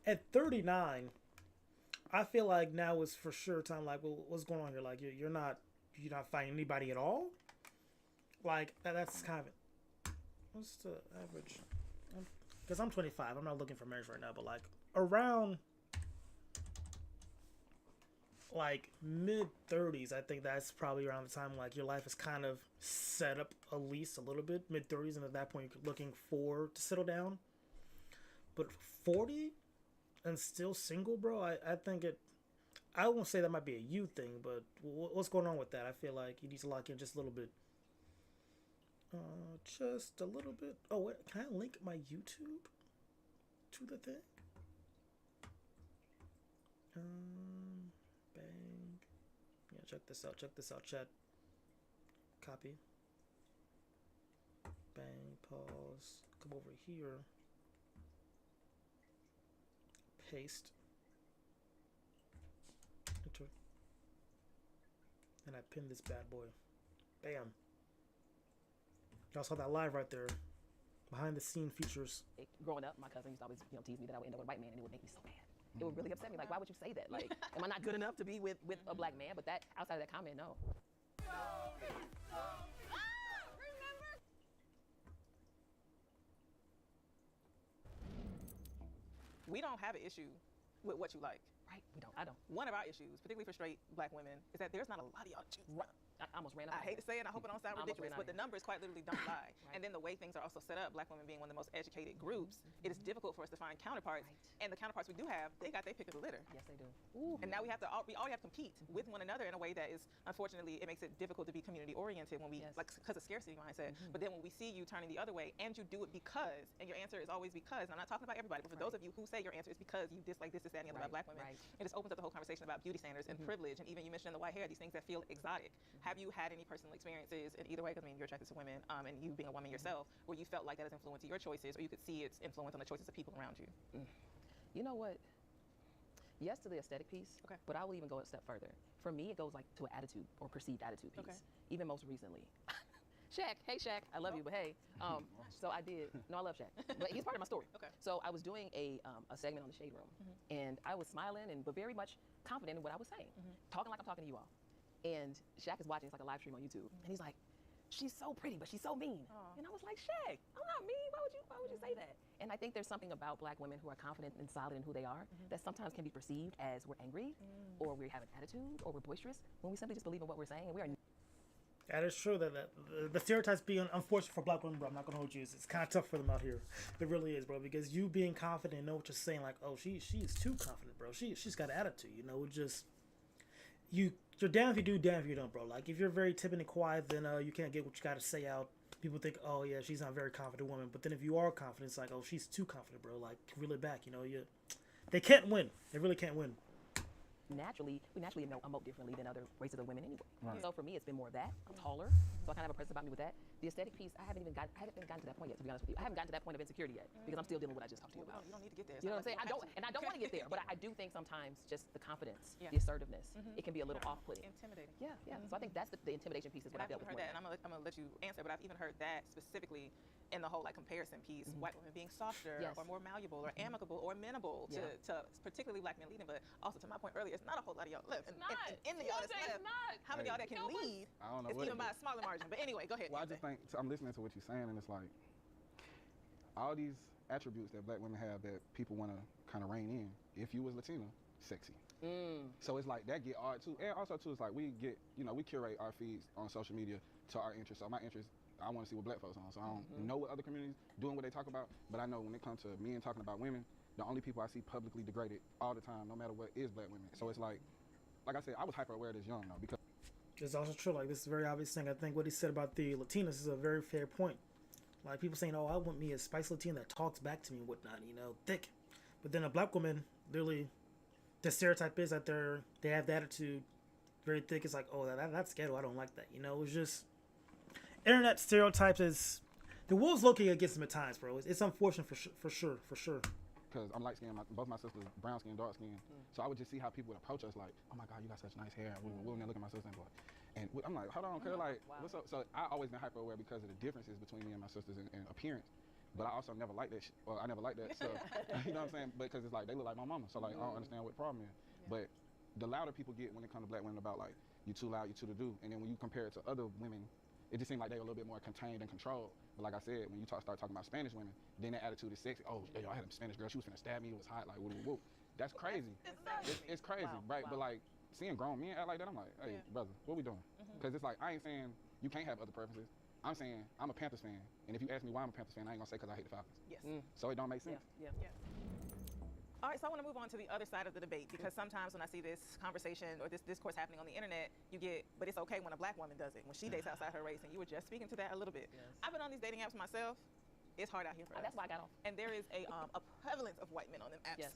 at 39, I feel like now is for sure time. Like, well, what's going on here? Like you're not finding anybody at all. Like that's kind of what's the average? Because I'm 25. I'm not looking for marriage right now, but like around like mid 30s, I think that's probably around the time like your life is kind of set up at least a little bit. Mid 30s, and at that point you're looking forward to settle down. But 40 and still single, bro, I think I won't say that might be a you thing, but what's going on with that? I feel like you need to lock in just a little bit. Just a little bit. Oh, wait, can I link my YouTube to the thing? Bang. Yeah, check this out, chat. Copy. Bang, pause. Come over here. Paste. Enter. And I pin this bad boy. Bam. Y'all saw that live right there. Behind the scene features. Growing up, my cousin used to always tease me that I would end up with a white man, and it would make me so mad. It would really upset me. Like, why would you say that? Like, am I not good enough to be with a black man? But that, outside of that comment, no. We don't have an issue with what you like. Right? We don't. I don't. One of our issues, particularly for straight black women, is that there's not a lot of y'all to choose from. I almost ran up. I hate to say it, and I hope it don't sound ridiculous, but the numbers quite literally don't lie. Right. And then the way things are also set up, black women being one of the most educated groups, it is difficult for us to find counterparts. Right. And the counterparts we do have, they got their pick of the litter. Yes, they do. Ooh. And now we all have to compete with one another in a way that is, unfortunately, it makes it difficult to be community oriented when we, like, because of scarcity mindset. But then when we see you turning the other way and you do it because, and your answer is always because, and I'm not talking about everybody, but for those of you who say your answer is because you dislike this, that, and the other about black women, it just opens up the whole conversation about beauty standards and privilege, and even you mentioned the white hair, these things that feel exotic. Have you had any personal experiences in either way, because I mean you're attracted to women, and you being a woman yourself, where you felt like that has influenced your choices, or you could see its influence on the choices of people around you? You know what? Yes to the aesthetic piece, but I will even go a step further. For me, it goes like to an attitude or perceived attitude piece. Even most recently. Shaq, hey Shaq, I love you, but hey, so I love Shaq, but he's part of my story. So I was doing a segment on the Shade Room, and I was smiling but very much confident in what I was saying, talking like I'm talking to you all. And Shaq is watching, it's like a live stream on YouTube, and he's like, she's so pretty, but she's so mean. And I was like, Shaq, I'm not mean. Why would you say that? And I think there's something about black women who are confident and solid in who they are that sometimes can be perceived as we're angry, or we have an attitude, or we're boisterous, when we simply just believe in what we're saying, and we are. That is true. That the stereotypes being unfortunate for black women, bro. I'm not gonna hold you. It's kind of tough for them out here. It really is, bro. Because you being confident and know what you're saying, like, oh, she's too confident, bro. She's got an attitude, just you're damn if you do, damn if you don't, bro. Like if you're very timid and quiet, then you can't get what you got to say out. People think, oh yeah, she's not a very confident woman. But then if you are confident, it's like, oh, she's too confident, bro. Like reel it back, they can't win. They really can't win. naturally emote differently than other races of women anyway. Right. So for me, it's been more of that. I'm taller, so I kind of have a presence about me with that. The aesthetic piece, I haven't gotten to that point yet, to be honest with you. I haven't gotten to that point of insecurity yet because I'm still dealing with what I just talked to you about. You don't need to get there. You know what I'm saying? I don't want to get there, but I do think sometimes just the confidence, Yeah. the assertiveness, it can be a little off-putting. Intimidating. Yeah. So I think that's the intimidation piece is what And I I've dealt even with. heard that, and I'm gonna let you answer, but I've even heard that specifically in the whole like comparison piece, white women being softer Yes. or more malleable or amicable or amenable Yeah. to particularly black men leading, but also to my point earlier, it's not a whole lot of y'all left. It's not. In the y'all that's It's left, not. how many y'all that can lead? I don't know It's what even it by is. a smaller margin. But anyway, go ahead. Well, I Deontay. just think I'm listening to what you're saying, and it's like all these attributes that black women have that people want to kind of rein in. If you was Latina, sexy. So it's like that get odd too, and also too, it's like we get, we curate our feeds on social media to our interests. So my interest, I want to see what black folks on. So I don't know what other communities doing what they talk about, but I know when it comes to men talking about women, the only people I see publicly degraded all the time, no matter what, is black women. So it's like I said, I was hyper aware of this young though, because It's also true. Like, this is a very obvious thing. I think what he said about the Latinas is a very fair point. Like, people saying, "Oh, I want me a spicy Latina that talks back to me and whatnot," thick. But then a black woman, literally, the stereotype is that they have the attitude very thick. It's like, "Oh, that's ghetto. I don't like that." It's just internet stereotypes is the wolves looking against them at times, bro. It's unfortunate for sure. because I'm light skinned, both my sisters brown skin, dark skin. So I would just see how people would approach us like, "Oh my God, you got such nice hair." We'll look at my sister and be like, and I'm like, "Hold on, cuz what's up?" So I always been hyper aware because of the differences between me and my sisters in appearance. But I also never liked that shit. Or I never liked that stuff. You know what I'm saying? Because it's like they look like my mama. So like I don't understand what the problem is. But the louder people get when it comes to black women about like you too loud, you too to do, and then when you compare it to other women, it just seems like they're a little bit more contained and controlled. But like I said, when you start talking about Spanish women, then that attitude is sexy. Oh, yo, I had a Spanish girl, she was finna stab me, it was hot, like woo woo woo. That's crazy. It's crazy, right? But like seeing grown men act like that, I'm like, hey, brother, what we doing? Because it's like I ain't saying you can't have other preferences. I'm saying I'm a Panthers fan, and if you ask me why I'm a Panthers fan, I ain't gonna say because I hate the Falcons. Yes. So it don't make sense. Yeah. All right, so I want to move on to the other side of the debate because sometimes when I see this conversation or this discourse happening on the internet, you get, but it's okay when a black woman does it, when she dates outside her race, and you were just speaking to that a little bit. Yes. I've been on these dating apps myself. It's hard out here for us. That's why I got off. And there is a prevalence of white men on them apps. Yes.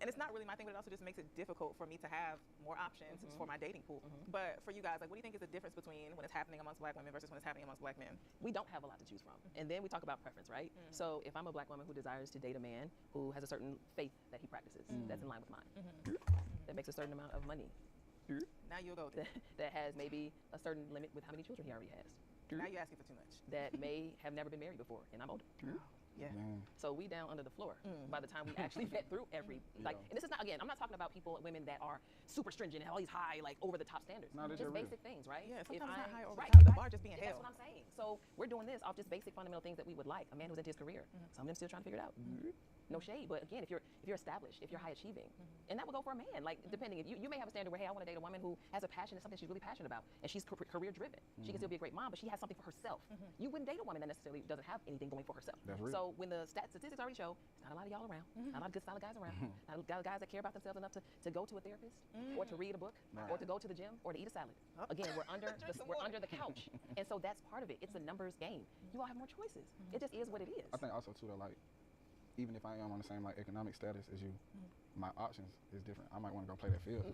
And it's not really my thing, but it also just makes it difficult for me to have more options for my dating pool. But for you guys, like, what do you think is the difference between when it's happening amongst black women versus when it's happening amongst black men? We don't have a lot to choose from. And then we talk about preference, right? So if I'm a black woman who desires to date a man who has a certain faith that he practices, that's in line with mine, that makes a certain amount of money, Now you'll go there. that has maybe a certain limit with how many children he already has, Now you're asking for too much. that may have never been married before, and I'm older. Yeah. So we down under the floor by the time we actually vet through every, like, and this is not, again, I'm not talking about people, women that are super stringent and all these high, like, over the top standards. No, just basic things, right? Yeah, sometimes not high over right, the top. The bar just being held. That's what I'm saying. So we're doing this off just basic fundamental things that we would like. A man who's into his career. Some of them still trying to figure it out. No shade, but again, if you're established, if you're high achieving, and that would go for a man. Like, depending, if you may have a standard where, hey, I want to date a woman who has a passion, it's something she's really passionate about, and she's career driven. She can still be a great mom, but she has something for herself. You wouldn't date a woman that necessarily doesn't have anything going for herself. That's real. So when the statistics already show, it's not a lot of y'all around, not a lot of good solid guys around, not a lot of guys that care about themselves enough to go to a therapist, or to read a book, or to go to the gym, or to eat a salad. Again, we're under the couch, and so that's part of it. It's a numbers game. You all have more choices. It just is what it is. I think also too that like, even if I am on the same like economic status as you, my options is different. I might want to go play that field.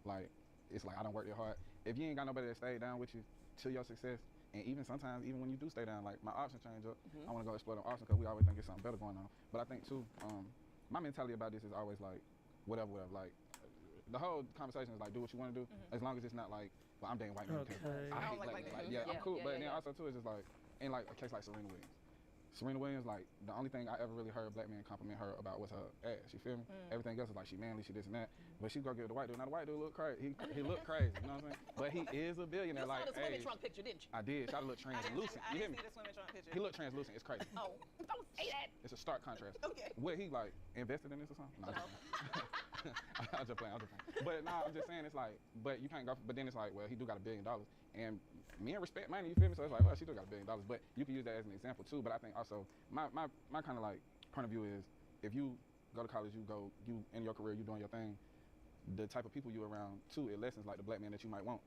Like, it's like I don't work that hard. If you ain't got nobody that stay down with you to your success, and even sometimes even when you do stay down, like my options change up. I want to go explore them options because we always think there's something better going on. But I think too, my mentality about this is always like, whatever. Like, the whole conversation is like, do what you want to do, as long as it's not like, well, I'm dating white men. I hate like yeah, I'm cool. But then also too, it's just like, in like a case like Serena Williams. Serena Williams, like, the only thing I ever really heard a black man compliment her about was her ass. You feel me? Everything else is like she manly, she this and that. But she go get the white dude. Now the white dude look crazy. He look crazy. You know what I'm saying? But he is a billionaire. You like, saw the swimming trunk picture, didn't you? I did. Shot look translucent. You hear me? I didn't see the swimming trunk picture. He look translucent. It's crazy. Oh, don't say that. It's a stark contrast. Okay. What he like invested in this or something? No, I'm just playing. But nah, I'm just saying it's like, but you can't go. But then it's like, well, he do got $1 billion, and men respect money. You feel me? So it's like, well, she do got $1 billion, but you can use that as an example too. But I think also my kind of like point of view is if you go to college, you in your career, you doing your thing. The type of people you around too, it lessens like the black man that you might want.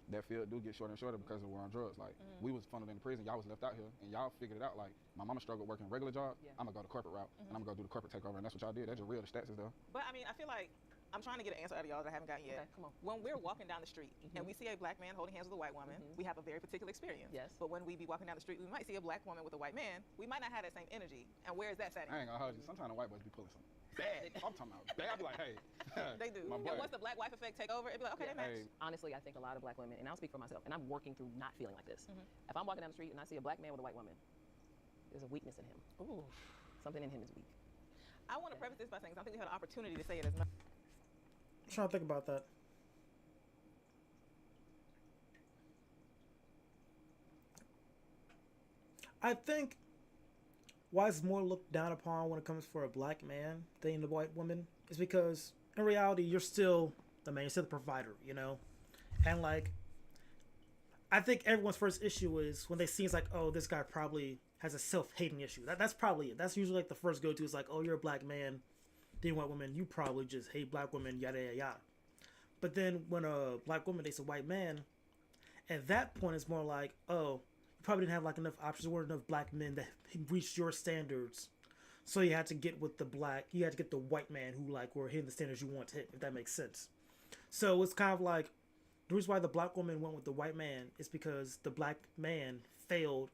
That field do get shorter and shorter because of war on drugs. Like we was funneled into prison, y'all was left out here, and y'all figured it out. Like my mama struggled working regular jobs. I'm gonna go the corporate route, and I'm gonna go do the corporate takeover, and that's what y'all did. That's just real. The stats is though. But I mean, I feel like I'm trying to get an answer out of y'all that I haven't gotten yet. Okay, come on. When we're walking down the street and we see a black man holding hands with a white woman, we have a very particular experience. Yes. But when we be walking down the street, we might see a black woman with a white man. We might not have that same energy. And where is that setting? I ain't gonna hold you. Sometimes the white boys be pulling some bad. I'm talking about bad. I be like, hey. They do. My boy. And once the black wife effect take over, it be like, okay, they match. Honestly, I think a lot of black women, and I'll speak for myself, and I'm working through not feeling like this. If I'm walking down the street and I see a black man with a white woman, there's a weakness in him. Ooh. Something in him is weak. I want to preface this by saying, I don't think we had an opportunity to say it as much. I'm trying to think about that. I think why it's more looked down upon when it comes for a black man than a white woman is because in reality you're still the man, you're still the provider, you know? And like I think everyone's first issue is when they see it's like, oh, this guy probably has a self-hating issue. That's probably it. That's usually like the first go-to is like, oh, you're a black man, dating white women, you probably just hate black women, yada yada yada. But then when a black woman dates a white man, at that point it's more like, oh, you probably didn't have like enough options, there weren't enough black men that reached your standards. So you had to get with the white man who like were hitting the standards you want to hit, if that makes sense. So it's kind of like the reason why the black woman went with the white man is because the black man failed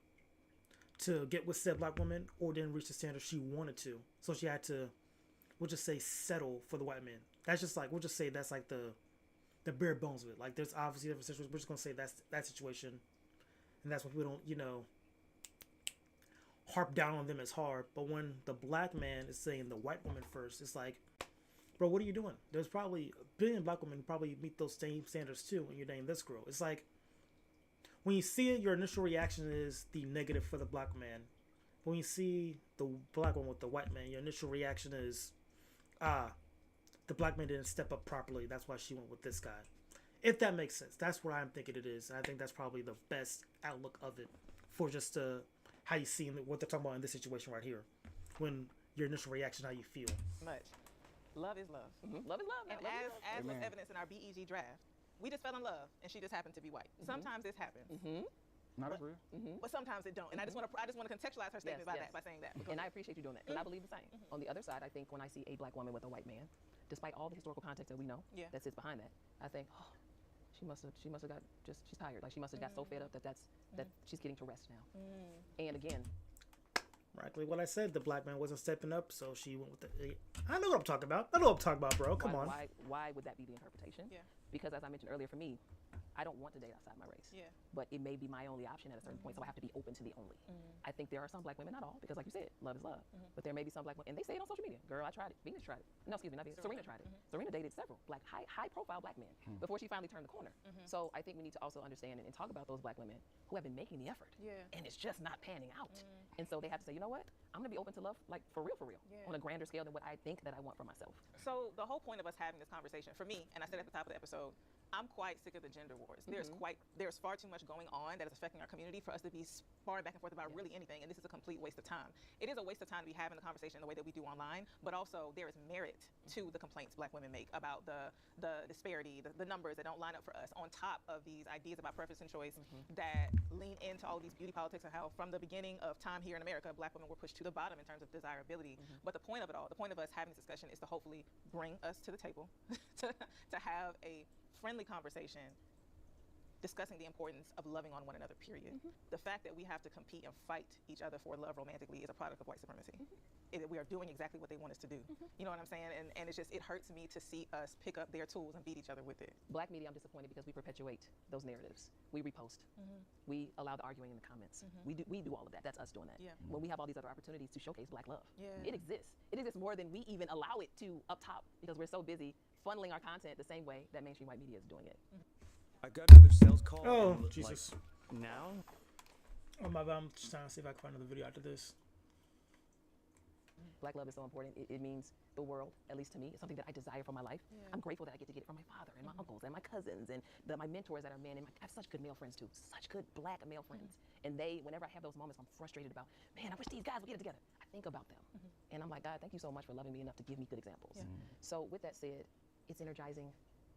to get with said black woman or didn't reach the standard she wanted to. So she had to, we'll just say, settle for the white man. That's just like, we'll just say that's like the bare bones of it. Like there's obviously different situations. We're just going to say that's that situation. And that's what we don't, you know, harp down on them as hard. But when the black man is saying the white woman first, it's like, bro, what are you doing? There's probably a billion black women who probably meet those same standards too when you're dating this girl. It's like, when you see it, your initial reaction is the negative for the black man. When you see the black one with the white man, your initial reaction is, the black man didn't step up properly. That's why she went with this guy. If that makes sense. That's what I'm thinking it is. And I think that's probably the best outlook of it for just how you see what they're talking about in this situation right here. When your initial reaction, how you feel. Much. Love is love. Love is love. And Love is as love. was evidence in our BEG draft, we just fell in love, and she just happened to be white. Sometimes this happens. No, that's real. But sometimes it don't. And I just want to contextualize her statement by saying that. And I appreciate you doing that because I believe the same. On the other side, I think when I see a black woman with a white man, despite all the historical context that we know that sits behind that, I think, oh, she must have got she's tired. Like she must have got so fed up that she's getting to rest now. And again, Exactly what I said. The black man wasn't stepping up, so she went with the. I know what I'm talking about. I know what I'm talking about, bro. Come on. Why would that be the interpretation? Yeah. Because as I mentioned earlier, for me, I don't want to date outside my race. Yeah. But it may be my only option at a certain point, so I have to be open to the only. I think there are some black women, not all, because like you said, love is love. But there may be some black women, and they say it on social media. Girl, I tried it. Venus tried it. No, excuse me, not Venus. Serena tried it. Serena dated several high profile black men before she finally turned the corner. So I think we need to also understand and talk about those black women who have been making the effort. Yeah. And it's just not panning out. And so they have to say, you know what? I'm gonna be open to love, like for real, on a grander scale than what I think that I want for myself. So the whole point of us having this conversation, for me, and I said at the top of the episode, I'm quite sick of the gender wars. There's far too much going on that is affecting our community for us to be sparring back and forth about really anything, and this is a complete waste of time. It is a waste of time to be having the conversation the way that we do online, but also there is merit to the complaints black women make about the disparity, the numbers that don't line up for us, on top of these ideas about preference and choice that lean into all these beauty politics and how from the beginning of time here in America, black women were pushed to the bottom in terms of desirability. But the point of it all, the point of us having this discussion is to hopefully bring us to the table to have a friendly conversation discussing the importance of loving on one another, period. The fact that we have to compete and fight each other for love romantically is a product of white supremacy. We are doing exactly what they want us to do. You know what I'm saying? And it's just, it hurts me to see us pick up their tools and beat each other with it. Black media, I'm disappointed because we perpetuate those narratives. We repost. We allow the arguing in the comments. We do all of that. That's us doing that. Yeah. When we have all these other opportunities to showcase black love. Yeah. It exists. It exists more than we even allow it to up top because we're so busy funneling our content the same way that mainstream white media is doing it. I got another sales call. Oh, and, Jesus. Like, now? Oh, my bad. I'm just trying to see if I can find another video after this. Black love is so important. It means the world, at least to me. It's something that I desire for my life. Yeah. I'm grateful that I get to get it from my father and my uncles and my cousins and my mentors that are men. And I have such good male friends too, such good black male friends. And they, whenever I have those moments, I'm frustrated about, man, I wish these guys would get it together. I think about them. And I'm like, God, thank you so much for loving me enough to give me good examples. So with that said, it's energizing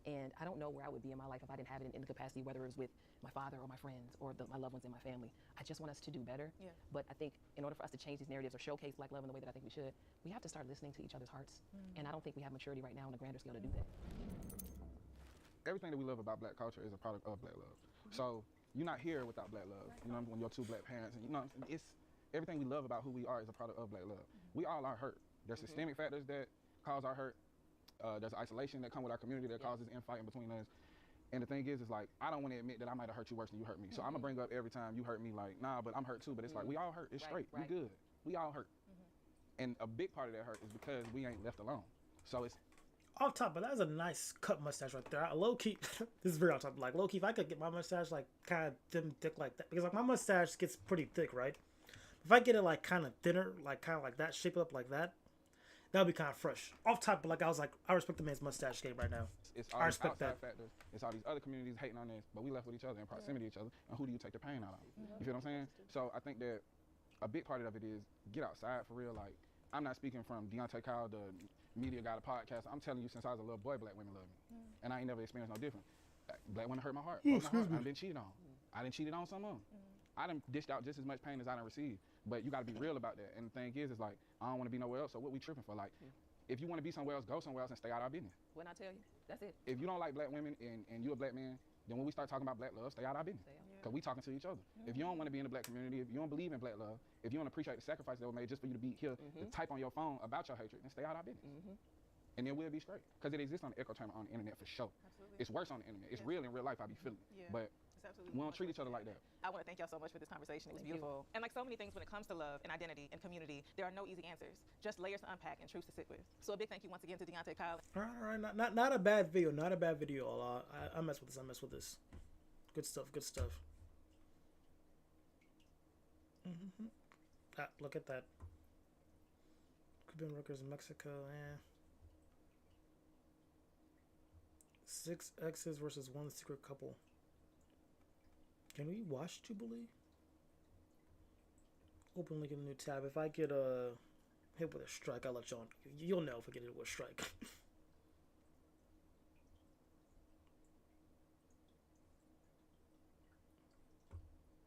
And I don't know where I would be in my life if I didn't have it in the capacity, whether it was with my father or my friends or my loved ones in my family. I just want us to do better. Yeah. But I think in order for us to change these narratives or showcase black love in the way that I think we should, we have to start listening to each other's hearts. And I don't think we have maturity right now on a grander scale to do that. Everything that we love about black culture is a product of black love. So you're not here without black love. You know, when your two black parents, and you know, it's everything we love about who we are is a product of black love. We all are hurt. There's systemic factors that cause our hurt. There's isolation that come with our community that causes infighting between us. And the thing is like, I don't want to admit that I might have hurt you worse than you hurt me. So I'm gonna bring up every time you hurt me, like, nah, but I'm hurt too. But it's like, we all hurt. It's straight. We good. We all hurt. And a big part of that hurt is because we ain't left alone. So it's off top, but that's a nice cut mustache right there. Low key, this is very off top. Like low key, if I could get my mustache like kind of thin, thick like that, because like my mustache gets pretty thick, right? If I get it like kind of thinner, like kind of like that, shape it up like that, that would be kind of fresh. Off top, but like I was like, I respect the man's mustache game right now. It's all these outside factors. It's all these other communities hating on this, but we left with each other in proximity to each other. And who do you take the pain out of? You feel what I'm saying? So I think that a big part of it is get outside for real. Like, I'm not speaking from Deontay Kyle, the media guy, the podcast. I'm telling you, since I was a little boy, black women love me. And I ain't never experienced no different. Black women hurt my heart. I've been cheated on. I done cheated on someone. I done dished out just as much pain as I done received. But you got to be real about that. And the thing is like, I don't want to be nowhere else. So what we tripping for? Like, if you want to be somewhere else, go somewhere else and stay out of our business. When I tell you, that's it. If you don't like black women and you a black man, then when we start talking about black love, stay out of our business. Because we talking to each other. If you don't want to be in the black community, if you don't believe in black love, if you don't appreciate the sacrifices that were made just for you to be here to type on your phone about your hatred, then stay out of our business. And then we'll be straight. Because it exists on the echo chamber on the internet for sure. Absolutely. It's worse on the internet. It's real in real life. I be feeling it. But we don't treat each other like that. I want to thank y'all so much for this conversation. It was beautiful. And like so many things when it comes to love and identity and community, there are no easy answers. Just layers to unpack and truths to sit with. So a big thank you once again to Deontay Kyle. All right. Not a bad video. Not a bad video. I mess with this. I mess with this. Good stuff. Good stuff. Look at that. Cuban workers in Mexico. 6 exes versus 1 secret couple. Can we watch Jubilee? Open link in a new tab. If I get hit with a strike, I'll let y'all. You'll know if I get hit with a strike.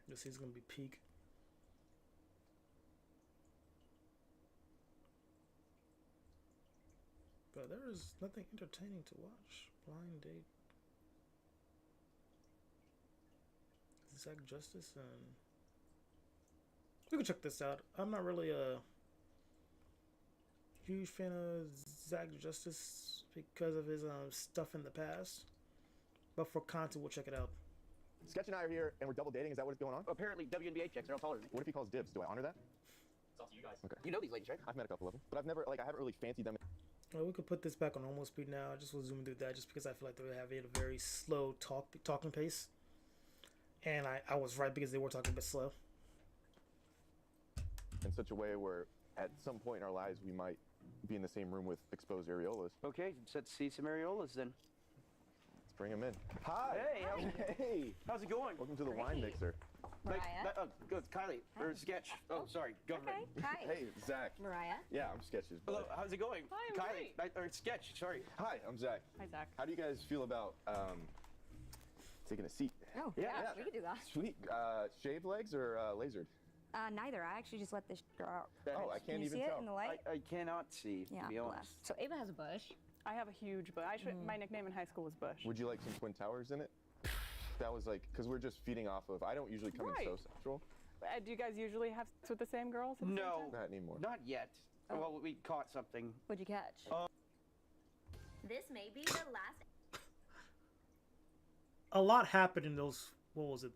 This is gonna be peak. But there is nothing entertaining to watch. Blind date. Zach Justice and we can check this out. I'm not really a huge fan of Zach Justice because of his stuff in the past, but for content, we'll check it out. Sketch and I are here, and we're double dating. Is that what's going on? Apparently, WNBA chicks are all taller than me. What if he calls dibs? Do I honor that? It's up to you guys. Okay. You know these ladies, right? I've met a couple of them, but I haven't really fancied them. Well, we could put this back on normal speed now. I just was zooming through that just because I feel like they have a very slow talking pace. And I was right because they were talking a bit slow. In such a way where at some point in our lives we might be in the same room with exposed areolas. Okay, set to see some areolas then. Let's bring them in. Hi! Hey, how's it going? Welcome to the wine mixer. Mariah. Good. Kylie, or Sketch. Oh, sorry. Go ahead. Hi. Hey, Zach. Mariah. Yeah, I'm Sketch's Hello, brother. how's it going? Hi, I'm Kylie, or Sketch, sorry. Hi, I'm Zach. Hi, Zach. How do you guys feel about taking a seat? Oh, yeah, we could do that. Sweet. Shaved legs or lasered? Neither. I actually just let this grow out. Oh, I can't Can you even see tell. it in the light? I cannot see, Yeah, to be honest. So Ava has a bush. I have a huge bush. My nickname in high school was Bush. Would you like some Twin Towers in it? That was like, because we're just feeding off of, I don't usually come in so sexual. Do you guys usually have sex with the same girls? at the same No, time? Not anymore. not yet. Oh. Well, we caught something. What'd you catch? This may be the last. A lot happened in those, what was it,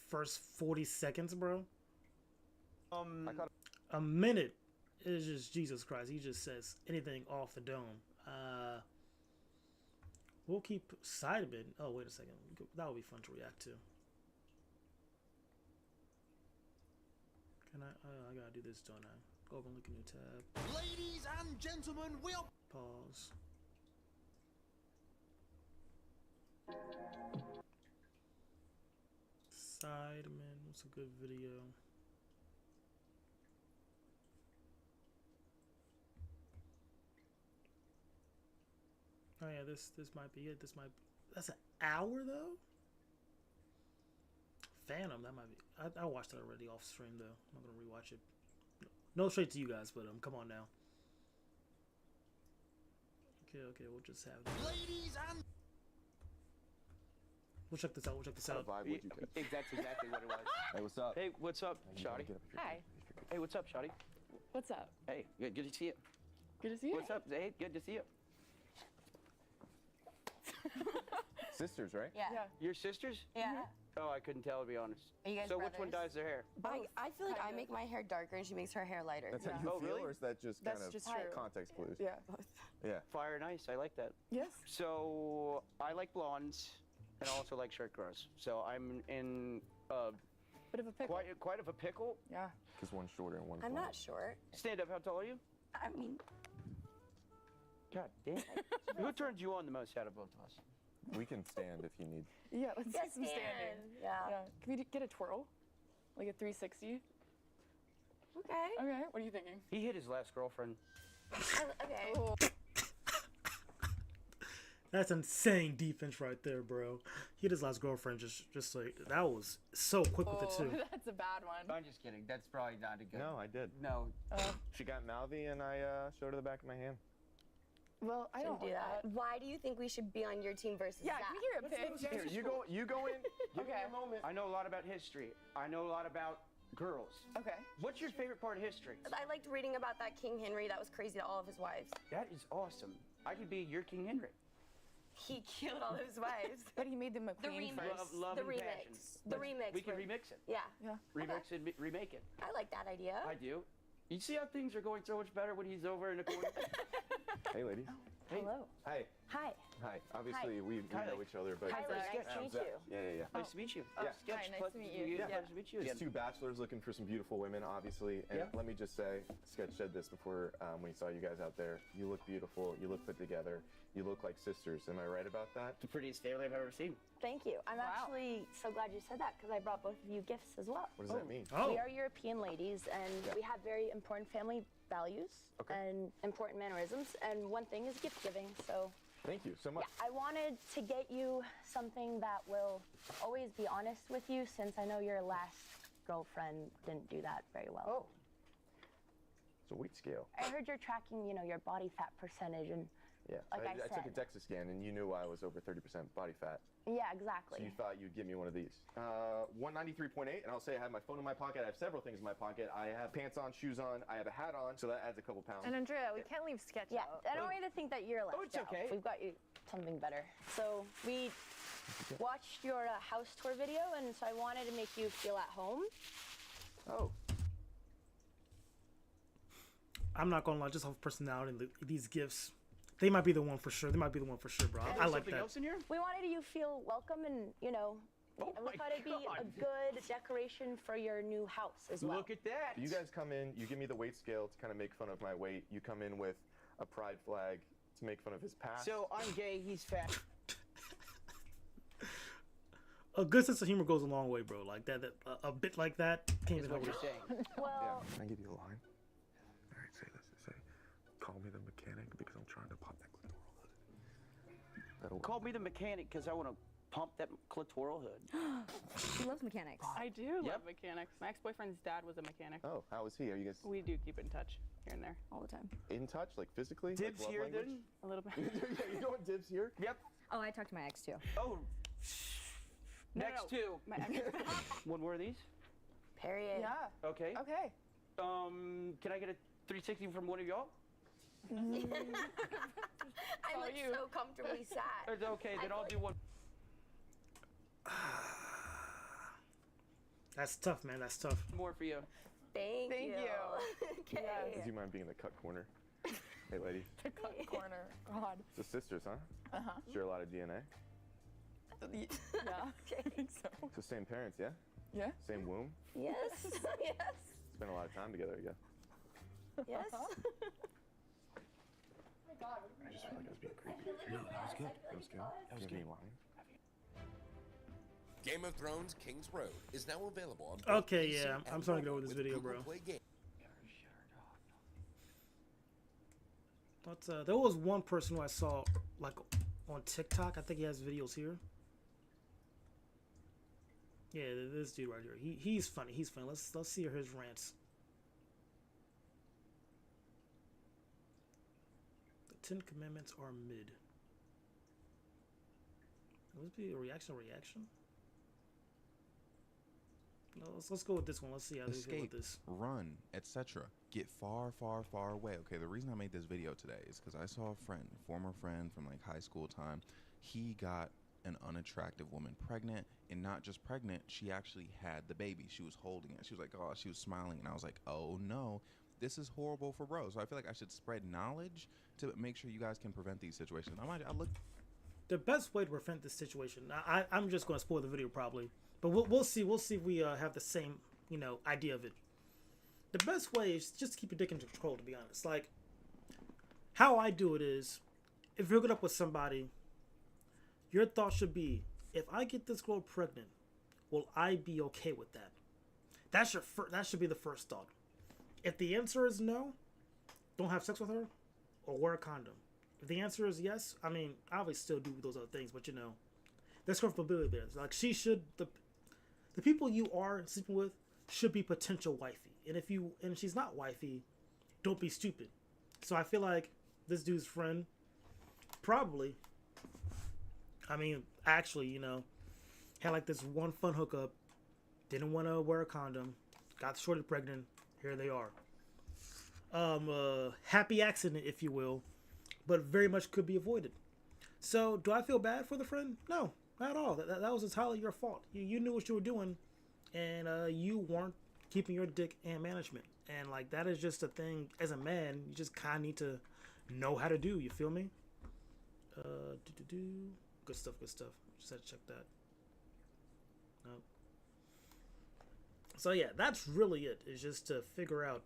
first 40 seconds, bro? A minute is just Jesus Christ. He just says anything off the dome. We'll keep Sidemen. Oh, wait a second. That would be fun to react to. Can I gotta do this, don't I? Go over and look at new tab. Ladies and gentlemen, we are... Pause. Sidemen. What's a good video? Oh yeah, this might be it. That's an hour though. Phantom, that might be. I watched that already off stream though. I'm not gonna rewatch it. No straight to you guys, but come on now. Okay, we'll just have this. Ladies and We'll check this out. Vibe would you get? That's exactly what it was. Hey, what's up? Hey, what's up, Shotty? Hi. Hey, what's up, Shotty? What's up? Hey, good to see you. Good to see you. What's up? Hey, good to see you. Sisters, right? Yeah. Your sisters? Yeah. Oh, I couldn't tell, to be honest. Are you guys so which one brothers? dyes their hair? I feel like I make my hair darker and she makes her hair lighter. That's how you Oh, feel, really? or is that just That's kind of just true. context clues? Yeah. Yeah. Fire and ice. I like that. Yes. So I like blondes, and I also like short girls. So I'm in Bit of a pickle. quite of a pickle. Yeah. Because one's shorter and one's I'm longer. not short. Stand up. How tall are you? I mean, God damn. Who turns you on the most out of both of us? We can stand if you need. yeah, let's do Yes, some standing. Dan. Yeah. Can we get a twirl? Like a 360? Okay. Okay, what are you thinking? He hit his last girlfriend. Okay. Oh. That's insane defense right there, bro. He had his last girlfriend just like that was so quick with it too. That's a bad one. I'm just kidding. That's probably not a good. No, I did. No. She got mouthy, and I showed her the back of my hand. Well, I don't do that. Why do you think we should be on your team versus Yeah, Zach? can we hear a pitch? Here, you go in. Give me Okay. a moment. I know a lot about history. I know a lot about girls. Okay. What's your favorite part of history? I liked reading about that King Henry that was crazy to all of his wives. That is awesome. I could be your King Henry. He killed all his wives. But he made them a The queen remix. first. Love the and remix. passion. The remix. We can for- remix it. Yeah. Yeah. Remix and remake it. I like that idea. I do. You see how things are going so much better when he's over in the corner? Hey, ladies. Hey. Hello. Hi. Hi. Hi. Obviously, we know each other, but Hi, Zach. Nice to meet you. Yeah. Nice to meet you. Yeah. Sketch. Hi, nice Pleasure to meet you. Yeah. Yeah. Pleasure to meet you Just again. two bachelors looking for some beautiful women, obviously. And Yeah. let me just say, Sketch said this before when he saw you guys out there. You look beautiful. You look put together. You look like sisters. Am I right about that? The prettiest family I've ever seen. Thank you. I'm Wow. actually so glad you said that because I brought both of you gifts as well. What does that mean? Oh. We are European ladies and Yeah. we have very important family values Okay. and important mannerisms. And one thing is gift giving. So Thank you so much. yeah, I wanted to get you something that will always be honest with you since I know your last girlfriend didn't do that very well. Oh. It's a weight scale. I heard you're tracking, your body fat percentage and Yeah. Like I I took a said. DEXA scan, and you knew I was over 30% body fat. yeah, So exactly. you thought you'd give me one of these. 193.8, and I'll say I have my phone in my pocket. I have several things in my pocket. I have pants on, shoes on. I have a hat on, so that adds a couple pounds. And Andrea, we can't leave Sketch Yeah, out. I don't want you to think that you're left it's out. okay. We've got you something better. So we watched your house tour video, and so I wanted to make you feel at home. Oh. I'm not gonna lie, just off personality, these gifts, they might be the one for sure. They might be the one for sure, bro. I like Something that. else in here? We wanted you to feel welcome, and we thought it'd be a good decoration for your new house as well. Look at that. You guys come in, you give me the weight scale to kind of make fun of my weight. You come in with a pride flag to make fun of his past. So I'm gay, he's fat. A good sense of humor goes a long way, bro. Like that, a bit like that can't Is even what help you're it. saying. Well, Can I give you a line? All right, say this. Say, call me the mechanic because I'm trying to pop that clitoral hood. That'll work. Call me the mechanic because I want to pump that clitoral hood. He loves mechanics. I do Yep. love mechanics. My ex-boyfriend's dad was a mechanic. Oh, how is he? Are you guys We do keep in touch here and there. All the time. in touch, like physically? Dibs like love here language? then? A little bit. Yeah, you going dibs here? Yep. Oh, I talked to my ex too. Oh. No, Next no. two. My ex. One more of these? period. Yeah. Okay. Okay. Can I get a 360 from one of y'all? I'm like you. so comfortably sat. It's okay, then I'll do one. That's tough, man. That's tough. More for you. Thank you. Okay. Would you mind being in the cut corner? Hey, ladies. The cut corner. God. It's the sisters, huh? Uh-huh. Share a lot of DNA. Yeah. I think so. So same parents, yeah? Yeah. Same womb? Yes. Yes. Spent a lot of time together, yeah. Yes. I just felt like I was being creepy. No, that was good. That was good. That was Give me good. a line. Game of Thrones King's Road is now available on both Okay, PC yeah, and I'm starting to go mobile with this with video, Google bro. Play Game. But there was one person who I saw like on TikTok. I think he has videos here. Yeah, this dude right here. He's funny. He's funny. Let's see his rants. The 10 Commandments are mid. Let's be a reaction. No, let's go with this one. Let's see how they feel with this. Run, etc. Get far, far, far away. Okay, the reason I made this video today is because I saw a friend, former friend from like high school time. He got an unattractive woman pregnant, and not just pregnant, she actually had the baby. She was holding it. She was like, oh, she was smiling, and I was like, oh no, this is horrible for bros. So I feel like I should spread knowledge to make sure you guys can prevent these situations. I look. The best way to prevent this situation. I'm just going to spoil the video probably, but we'll see. We'll see if we have the same idea of it. The best way is just keep your dick in control. To be honest, like how I do it is, if you're hooking up with somebody, your thought should be, if I get this girl pregnant, will I be okay with that? That's that should be the first thought. If the answer is no, don't have sex with her or wear a condom. If the answer is yes, I mean, I always still do those other things, but there's comfortability there. Like she should, the people you are sleeping with should be potential wifey. And she's not wifey, don't be stupid. So I feel like this dude's friend probably, actually, had like this one fun hookup, didn't want to wear a condom, got shorty pregnant, here they are. Happy accident, if you will, but very much could be avoided. So do I feel bad for the friend? No, not at all. That was entirely your fault. You knew what you were doing, and you weren't keeping your dick in management. And like that is just a thing as a man, you just kind of need to know how to do. You feel me? Good stuff. Just had to check that. Nope. So yeah, that's really it. Is just to figure out,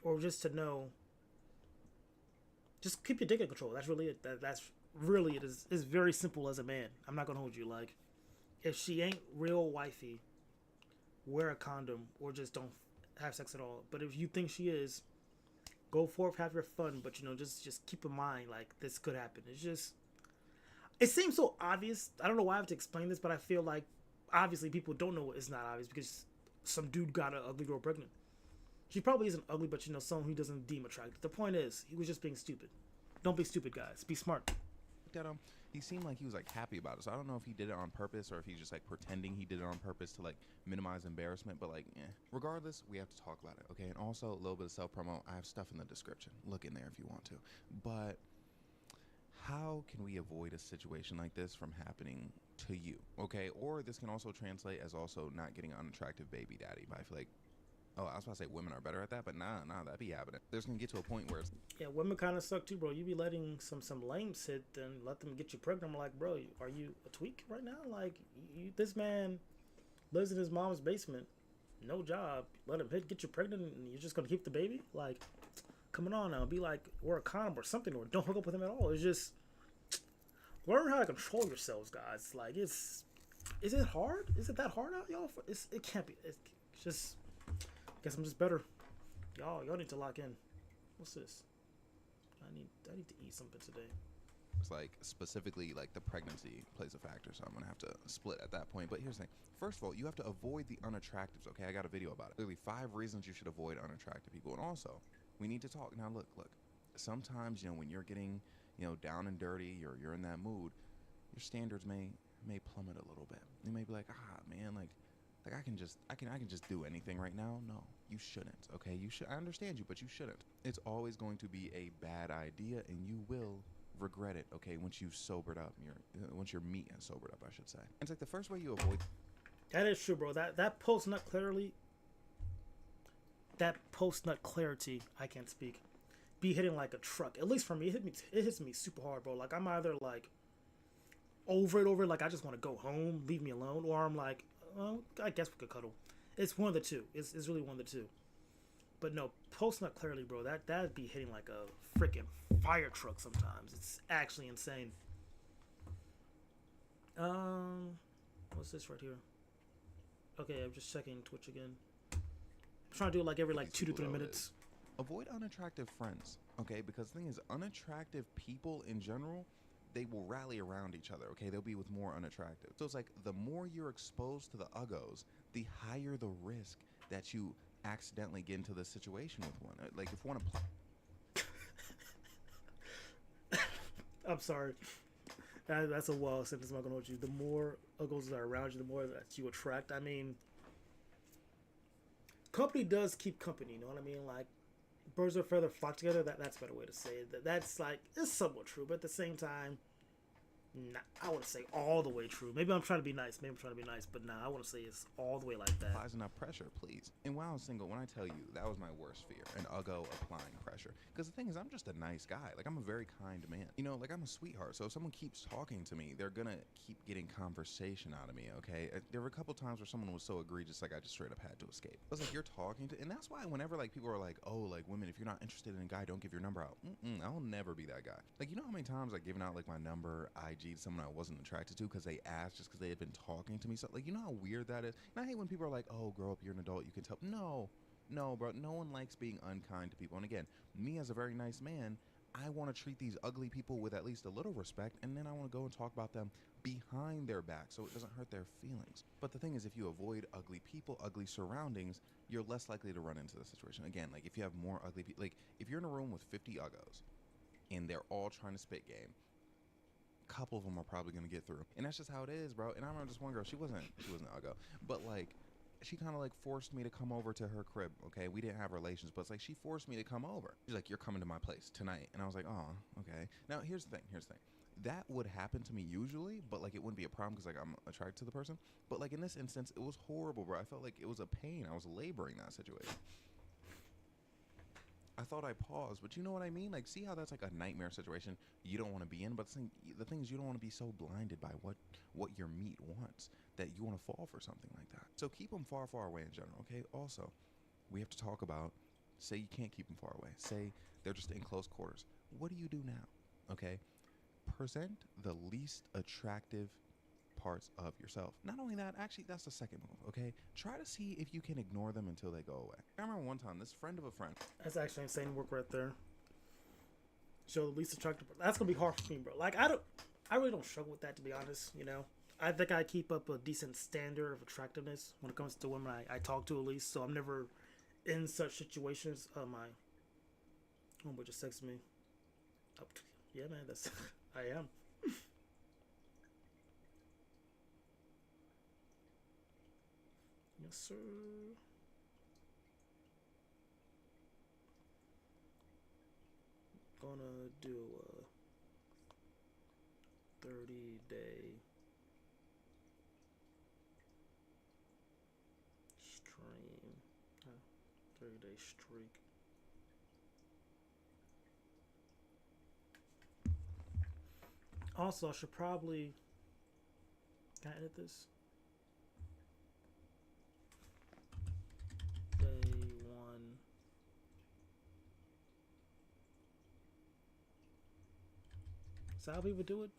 or just to know. Just keep your dick in control. That's really it. That's really it. Is very simple as a man. I'm not gonna hold you. Like, if she ain't real wifey, wear a condom or just don't have sex at all. But if you think she is, go forth, have your fun. But just keep in mind, like, this could happen. It seems so obvious. I don't know why I have to explain this, but I feel like obviously people don't know it's not obvious because some dude got an ugly girl pregnant. She probably isn't ugly, but someone who doesn't deem attractive. The point is, he was just being stupid. Don't be stupid, guys. Be smart. At him, he seemed like he was like happy about it. So I don't know if he did it on purpose or if he's just like pretending he did it on purpose to like minimize embarrassment. But like, regardless, we have to talk about it, okay? And also a little bit of self promo. I have stuff in the description. Look in there if you want to. But how can we avoid a situation like this from happening to you, okay? Or this can also translate as also not getting an unattractive baby daddy. But I feel like, oh, I was about to say women are better at that, but nah, that be happening. There's gonna get to a point where it's... Yeah, women kind of suck too, bro. You be letting some lames hit and let them get you pregnant. I'm like, bro, are you a tweak right now? Like, this man lives in his mom's basement, no job. Let him get you pregnant and you're just gonna keep the baby? Like, come on now. Be like, wear a condom or something, or don't hook up with him at all. It's just... learn how to control yourselves, guys. Like, is it hard? Is it that hard out, y'all? It can't be. It's just... guess I'm just better. Y'all need to lock in. What's this? I need to eat something today. It's like specifically like the pregnancy plays a factor, so I'm gonna have to split at that point. But here's the thing. First of all, you have to avoid the unattractives, okay? I got a video about it. Literally 5 reasons you should avoid unattractive people. And also, we need to talk. Now look. Sometimes, when you're getting, down and dirty, you're in that mood, your standards may plummet a little bit. You may be like, man, like I can just do anything right now. No, you shouldn't. Okay, I understand you, but you shouldn't. It's always going to be a bad idea, and you will regret it. Okay, once you've sobered up, once your meat has sobered up, I should say. It's like the first way you avoid. That is true, bro. That post nut clarity, I can't speak. Be hitting like a truck. At least for me, it hits me super hard, bro. Like, I'm either like over it, like I just want to go home, leave me alone, or I'm like, well, I guess we could cuddle. It's one of the two. It's really one of the two. But no, post nut clarity, bro. That'd be hitting like a freaking fire truck sometimes. It's actually insane. What's this right here? Okay, I'm just checking Twitch again. I'm trying to do it like every 2 to 3 minutes. Avoid unattractive friends. Okay, because the thing is, unattractive people in general, they will rally around each other. Okay, they'll be with more unattractive. So it's like the more you're exposed to the uggos, the higher the risk that you accidentally get into this situation with one. Like if one I'm sorry. That's a wild sentence. I'm not gonna hold you. The more uggos that are around you, the more that you attract. I mean, company does keep company. You know what I mean? Like birds of a feather flock together. That's a better way to say it. That's like it's somewhat true, but at the same time, nah, I wouldn't say all the way true. Maybe I'm trying to be nice. But nah, I wouldn't say it's all the way like that. applies enough pressure, please. And while I was single, when I tell you that was my worst fear, an uggo applying pressure. Because the thing is, I'm just a nice guy. Like I'm a very kind man. You know, like I'm a sweetheart. So if someone keeps talking to me, they're gonna keep getting conversation out of me. Okay. There were a couple times where someone was so egregious, like I just straight up had to escape. I was like, you're talking to, and that's why whenever like people are like, oh, like women, if you're not interested in a guy, don't give your number out. I'll never be that guy. Like you know how many times I've given out like my number, IG to someone I wasn't attracted to because they asked just because they had been talking to me. So like you know how weird that is. And I hate when people are like, oh, grow up, you're an adult, you can tell. No, bro, no one likes being unkind to people. And again, me as a very nice man, I want to treat these ugly people with at least a little respect, and then I want to go and talk about them behind their back so it doesn't hurt their feelings. But the thing is, if you avoid ugly people, ugly surroundings, you're less likely to run into the situation. Again, like if you have more ugly people, like if you're in a room with 50 uggos and they're all trying to spit game, couple of them are probably gonna get through, and that's just how it is, bro. And I remember this one girl, she wasn't uggo, but like she kind of like forced me to come over to her crib. Okay, we didn't have relations, but it's like she forced me to come over. She's like, you're coming to my place tonight, and I was like, oh, okay. Now here's the thing, that would happen to me usually, but like it wouldn't be a problem because like I'm attracted to the person. But like in this instance, it was horrible, bro. I felt like it was a pain. I was laboring that situation. I thought I paused, but you know what I mean? Like, see how that's like a nightmare situation you don't want to be in? But the thing is, you don't want to be so blinded by what your meat wants that you want to fall for something like that. So keep them far, far away in general, okay? Also, we have to talk about, say you can't keep them far away. Say they're just in close quarters. What do you do now, okay? Present the least attractive parts of yourself. Not only that, actually, that's the second move, okay? Try to see if you can ignore them until they go away. I remember one time, this friend of a friend. That's actually insane work right there. Show the least attractive. That's gonna be hard for me, bro. Like I really don't struggle with that, to be honest. You know, I think I keep up a decent standard of attractiveness when it comes to women I talk to, at least. So I'm never in such situations. My homeboy just texted me. Oh, yeah, man, that's I am. Yes, sir. Gonna do a 30-day stream. 30-day streak. Also, I should probably. Can I edit this? Is that how people do it?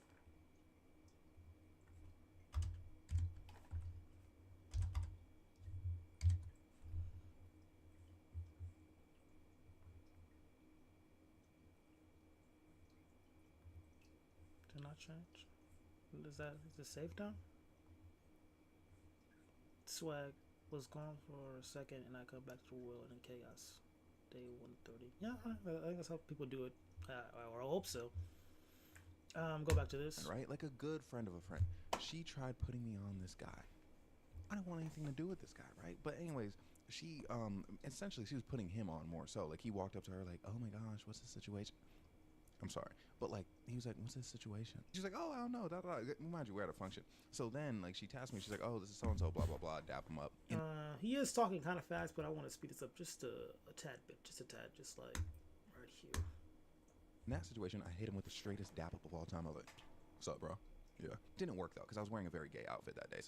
Did not change. Is it saved now? Swag was gone for a second and I come back to Will and Chaos. Day 130. Yeah, I think that's how people do it. Or I hope so. Go back to this. Right? Like a good friend of a friend. She tried putting me on this guy. I don't want anything to do with this guy, right? But anyways, she essentially she was putting him on more so. Like he walked up to her like, oh my gosh, what's the situation? I'm sorry. But like he was like, what's this situation? She's like, oh, I don't know. Mind you, we're at a function. So then like she tasked me, she's like, oh, this is so and so, blah blah blah, dap him up. And he is talking kind of fast, but I want to speed this up just a tad bit. Just like right here. In that situation, I hit him with the straightest dap up of all time. I was like, what's up, bro? Yeah. Didn't work though, because I was wearing a very gay outfit that day.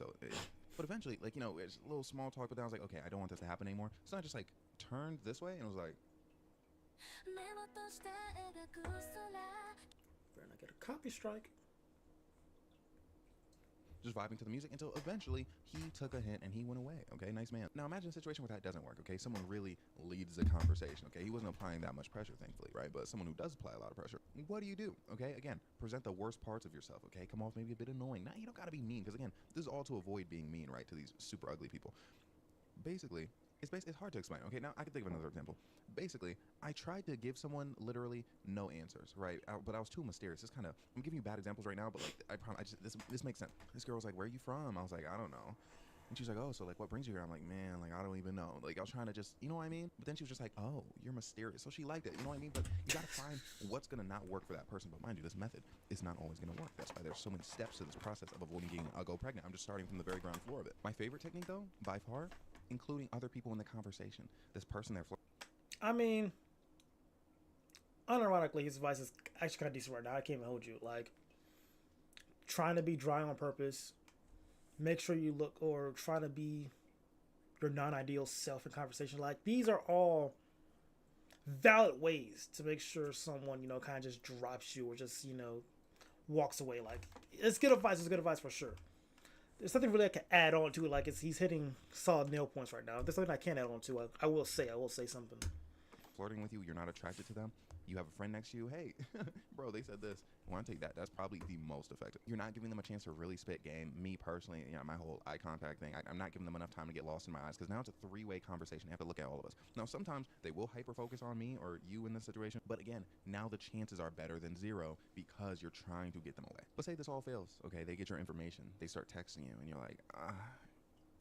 But eventually, like, you know, it's a little small talk, but then I was like, okay, I don't want this to happen anymore. So I just like turned this way and was like, better not get a copy strike. just vibing to the music until eventually he took a hint and he went away. Okay, nice man. Now imagine a situation where that doesn't work. Okay, someone really leads the conversation. Okay, he wasn't applying that much pressure, thankfully, right? But someone who does apply a lot of pressure, what do? Okay, again, present the worst parts of yourself. Okay, come off maybe a bit annoying. Now you don't gotta be mean, because again, this is all to avoid being mean, right, to these super ugly people. Basically, it's hard to explain. Okay, now I can think of another example. Basically, I tried to give someone literally no answers, right? But I was too mysterious. I'm giving you bad examples right now, but like I promise, this makes sense. This girl was like, "Where are you from?" I was like, "I don't know." And she was like, "Oh, so like what brings you here?" I'm like, "Man, like I don't even know." Like I was trying to just, you know what I mean? But then she was just like, "Oh, you're mysterious." So she liked it, you know what I mean? But you gotta find what's gonna not work for that person. But mind you, this method is not always gonna work. That's why there's so many steps to this process of avoiding getting a go pregnant. I'm just starting from the very ground floor of it. My favorite technique though, by far, including other people in the conversation. This person they're I mean, unironically, his advice is actually kind of decent right now. I can't even hold you. Like, trying to be dry on purpose. Make sure you look, or try to be your non-ideal self in conversation. Like, these are all valid ways to make sure someone, you know, kind of just drops you or just, you know, walks away. Like, it's good advice. It's good advice for sure. There's something really I can add on to it. Like, he's hitting solid nail points right now. If there's something I can add on to, I will say something. flirting with you, you're not attracted to them, you have a friend next to you, hey, bro, they said this. I want to take that. That's probably the most effective. You're not giving them a chance to really spit game. Me personally, you know, my whole eye contact thing, I'm not giving them enough time to get lost in my eyes, because now it's a three-way conversation. They have to look at all of us. Now, sometimes they will hyper-focus on me or you in this situation, but again, now the chances are better than zero because you're trying to get them away. But say this all fails, okay? They get your information. They start texting you, and you're like,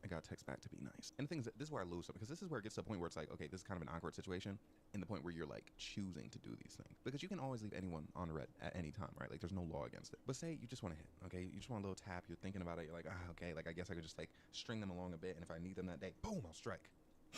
I got to text back to be nice. And the thing is, this is where I lose them, because this is where it gets to the point where it's like, okay, this is kind of an awkward situation, in the point where you're like choosing to do these things, because you can always leave anyone on red at any time, right? Like there's no law against it. But say you just want to hit, okay? You just want a little tap, you're thinking about it, you're like, okay, like I guess I could just like string them along a bit, and if I need them that day, boom, I'll strike.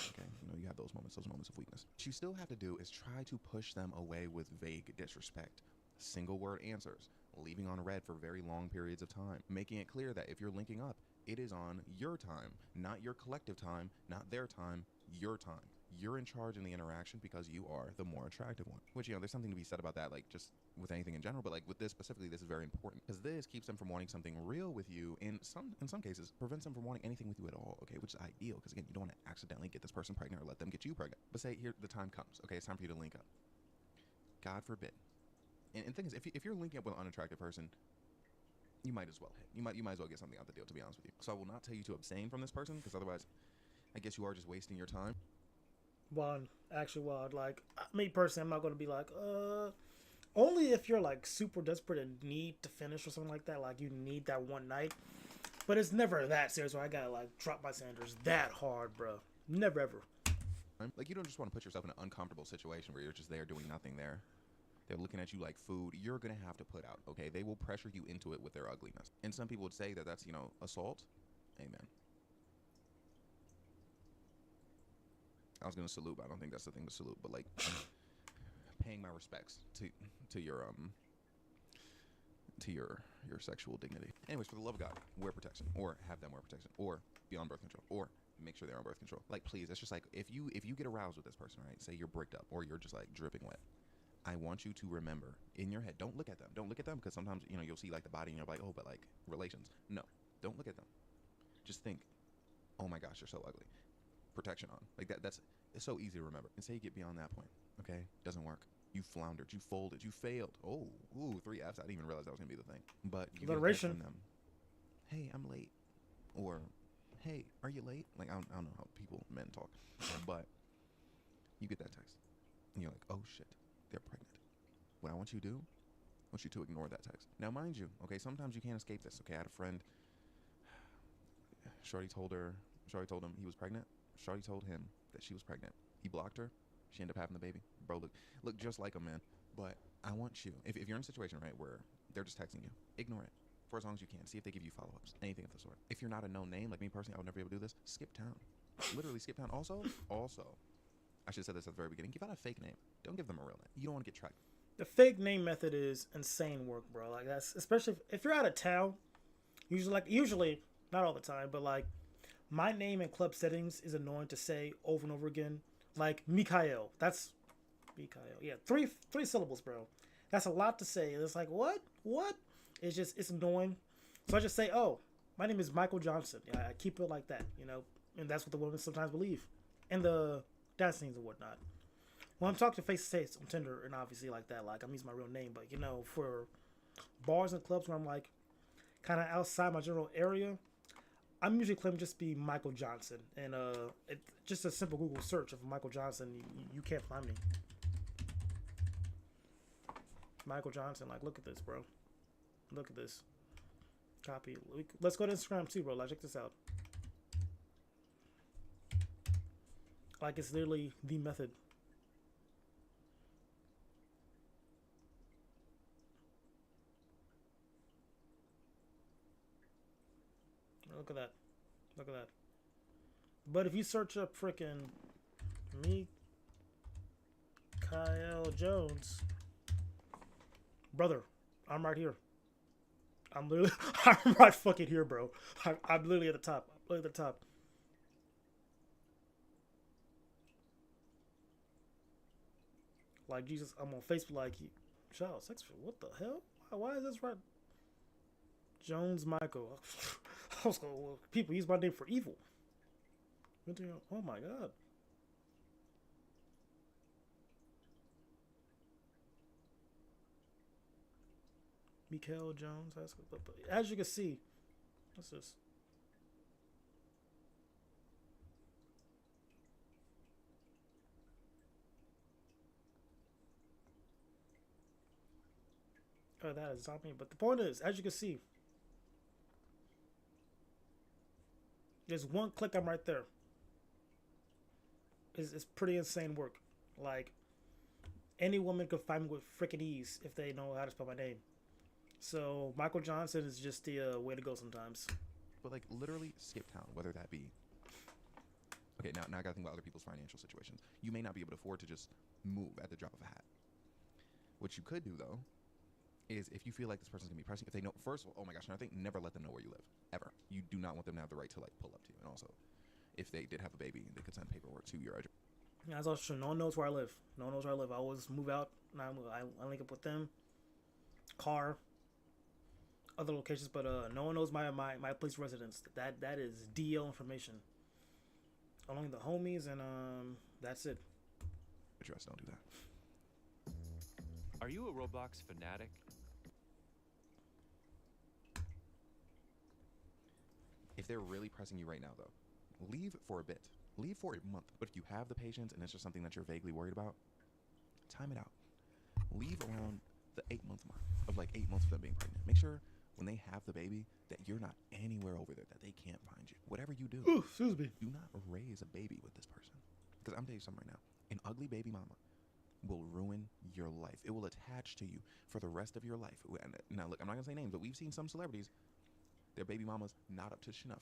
Okay, you know, you have those moments of weakness. What you still have to do is try to push them away with vague disrespect. Single word answers, leaving on red for very long periods of time, making it clear that if you're linking up, it is on your time, not your collective time, not their time, your time. You're in charge in the interaction because you are the more attractive one. Which, you know, there's something to be said about that, like just with anything in general, but like with this specifically, this is very important, because this keeps them from wanting something real with you. In some cases, prevents them from wanting anything with you at all, okay? Which is ideal, because again, you don't want to accidentally get this person pregnant or let them get you pregnant. But say here, the time comes, okay, it's time for you to link up. God forbid. And the thing is, if you're linking up with an unattractive person, you might as well hit. You might as well get something out the deal, to be honest with you. So I will not tell you to abstain from this person, because otherwise, I guess you are just wasting your time. Well, like me personally, I'm not gonna be like, only if you're like super desperate and need to finish or something like that. Like you need that one night, but it's never that serious where I gotta like drop my sanders that hard, bro. Never ever. Like you don't just want to put yourself in an uncomfortable situation where you're just there doing nothing there. They're looking at you like food you're going to have to put out, okay? They will pressure you into it with their ugliness. And some people would say that that's, you know, assault. Amen. I was going to salute, but I don't think that's the thing to salute. But, like, paying my respects to your sexual dignity. Anyways, for the love of God, wear protection, or have them wear protection, or be on birth control, or make sure they're on birth control. Like, please, it's just like, if you get aroused with this person, right? Say you're bricked up, or you're just, like, dripping wet. I want you to remember in your head, don't look at them. Don't look at them, because sometimes, you know, you'll see like the body and you're like, oh, but like relations. No, don't look at them. Just think, oh my gosh, you're so ugly. Protection on. Like it's so easy to remember. And say you get beyond that point, okay? Doesn't work. You floundered, you folded, you failed. Oh, ooh, 3 Fs. I didn't even realize that was gonna be the thing. But you get a text from them. Hey, I'm late. Or, hey, are you late? Like I don't know how men talk, but you get that text and you're like, oh shit. They're pregnant. What I want you to do, I want you to ignore that text. Now, mind you, okay, sometimes you can't escape this, okay? I had a friend, Shorty told him he was pregnant. Shorty told him that she was pregnant. He blocked her. She ended up having the baby. Bro, look just like a man. But I want you, if you're in a situation, right, where they're just texting you, ignore it for as long as you can. See if they give you follow-ups, anything of the sort. If you're not a known name, like me personally, I would never be able to do this. Skip town. Literally skip town. Also, I should have said this at the very beginning. Give out a fake name. Don't give them a real name. You don't want to get tracked. The fake name method is insane work, bro. Like that's especially if you're out of town. Usually, not all the time, but like my name in club settings is annoying to say over and over again. Like Mikhail. That's Mikhail. Yeah, three syllables, bro. That's a lot to say. It's like what? It's annoying. So I just say, oh, My name is Michael Johnson. I keep it like that, you know, and that's what the women sometimes believe, and the dance scenes and whatnot. When I'm talking face to face on Tinder and obviously like that, like I'm using my real name, but you know, for bars and clubs where I'm like kind of outside my general area, I'm usually claiming just be Michael Johnson, and just a simple Google search of Michael Johnson, you can't find me. Michael Johnson, like look at this, bro. Look at this. Copy. Let's go to Instagram too, bro. Like check this out. Like it's literally the method. Look at that. Look at that. But if you search up frickin' Kyle Jones, brother, I'm right here. I'm literally, I'm right fucking here, bro. I'm literally at the top. I'm literally at the top. Like Jesus, I'm on Facebook. Like, child sex. What the hell? Why is this right? Jones Michael. I was going, well, people use my name for evil. Oh my god. Mikael Jones. As you can see, what's this? Oh, that is not me. But the point is, as you can see, there's one click. I'm right there. It's pretty insane work. Like, any woman could find me with freaking ease if they know how to spell my name. So Michael Johnson is just the way to go sometimes. But like literally skip town, whether that be. Okay, now I gotta think about other people's financial situations. You may not be able to afford to just move at the drop of a hat. What you could do though, is if you feel like this person's gonna be pressing, if they know, first of all, oh my gosh, another thing, never let them know where you live, ever. You do not want them to have the right to like pull up to you. And also, if they did have a baby, they could send paperwork to your address. Yeah, that's also true. No one knows where I live. No one knows where I live. I always move out, and I link up with them. Car, other locations, but no one knows my place of residence. That is DL information. Only the homies, and that's it. Address, don't do that. Are you a Roblox fanatic? If they're really pressing you right now, though, leave for a bit. Leave for a month. But if you have the patience and it's just something that you're vaguely worried about, time it out. Leave around the 8-month mark of like 8 months of them being pregnant. Make sure when they have the baby that you're not anywhere over there, that they can't find you. Whatever you do, ooh, excuse me, do not raise a baby with this person. Because I'm telling you something right now. An ugly baby mama will ruin your life. It will attach to you for the rest of your life. And now, look, I'm not going to say names, but we've seen some celebrities, their baby mamas not up to snuff.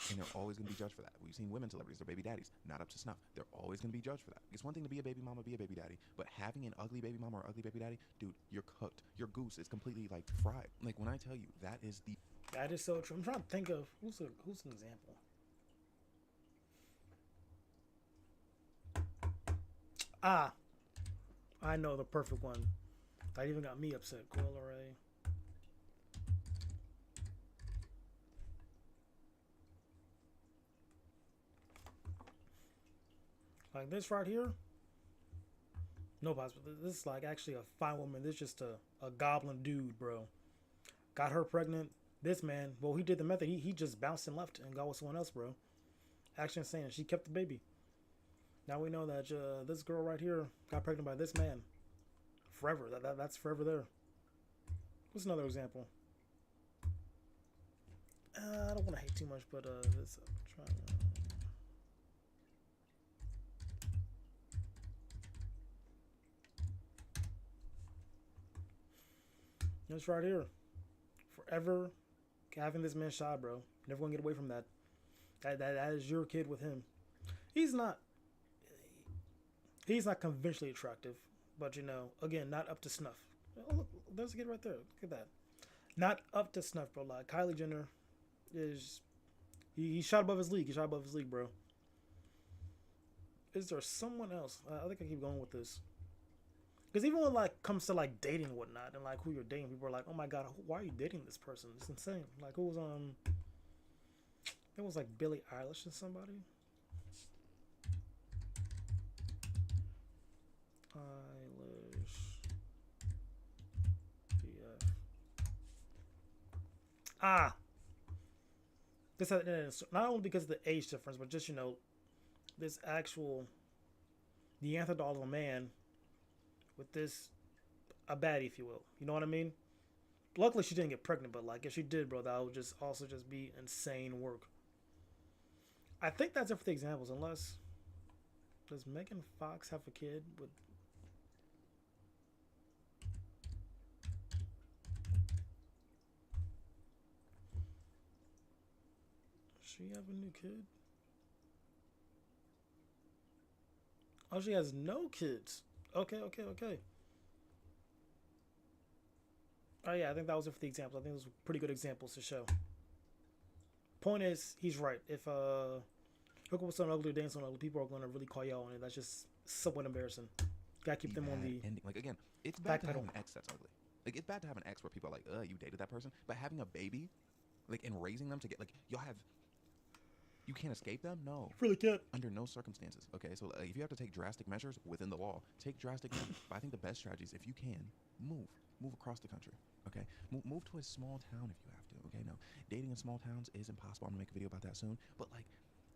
And they're always going to be judged for that. We've seen women celebrities, their baby daddies, not up to snuff. They're always going to be judged for that. It's one thing to be a baby mama, be a baby daddy, but having an ugly baby mama or ugly baby daddy, dude, you're cooked. Your goose is completely, like, fried. Like, when I tell you, that is the... That is so true. I'm trying to think of, who's an example? Ah, I know the perfect one. That even got me upset. Coil array. Like this right here. No possible. This is like actually a fine woman. This is just a goblin dude, bro. Got her pregnant. This man, well, he did the method. He just bounced and left and got with someone else, bro. Actually insane. She kept the baby. Now we know that this girl right here got pregnant by this man. Forever. That's forever there. What's another example? I don't want to hate too much, but this. Trying to... This right here. Forever having this man shot, bro. Never gonna get away from that. That is your kid with him. He's not conventionally attractive, but you know, again, not up to snuff. Oh, look, there's a kid right there. Look at that. Not up to snuff, bro. Like Kylie Jenner is he shot above his league. He shot above his league, bro. Is there someone else? I think I keep going with this. Because even when like comes to like dating and whatnot, and like who you're dating, people are like, "Oh my god, why are you dating this person? It's insane." Like who was It was like Billie Eilish and somebody. Eilish. Yeah. Ah. This has, not only because of the age difference, but just, you know, this actual Neanderthal of a man with this, a baddie, if you will. You know what I mean? Luckily, she didn't get pregnant, but like if she did, bro, that would just also just be insane work. I think that's it for the examples, unless does Megan Fox have a kid with? Does she have a new kid? Oh, she has no kids. Okay. Oh yeah, I think that was it for the examples. I think those were pretty good examples to show. Point is, he's right. If hook up with someone ugly or dance on ugly, people are going to really call you out on it. That's just somewhat embarrassing. Gotta keep them on the ending. Like again, it's bad to have backpedal. an ex that's ugly. Like it's bad to have an ex where people are like, you dated that person. But having a baby, like and raising them to get like you can't escape them. No, really can't. Under no circumstances. Okay, so if you have to take drastic measures within the law, take drastic measures. But I think the best strategy is if you can move across the country. Okay, move to a small town if you have to. Okay, no, dating in small towns is impossible. I'm gonna make a video about that soon. But like,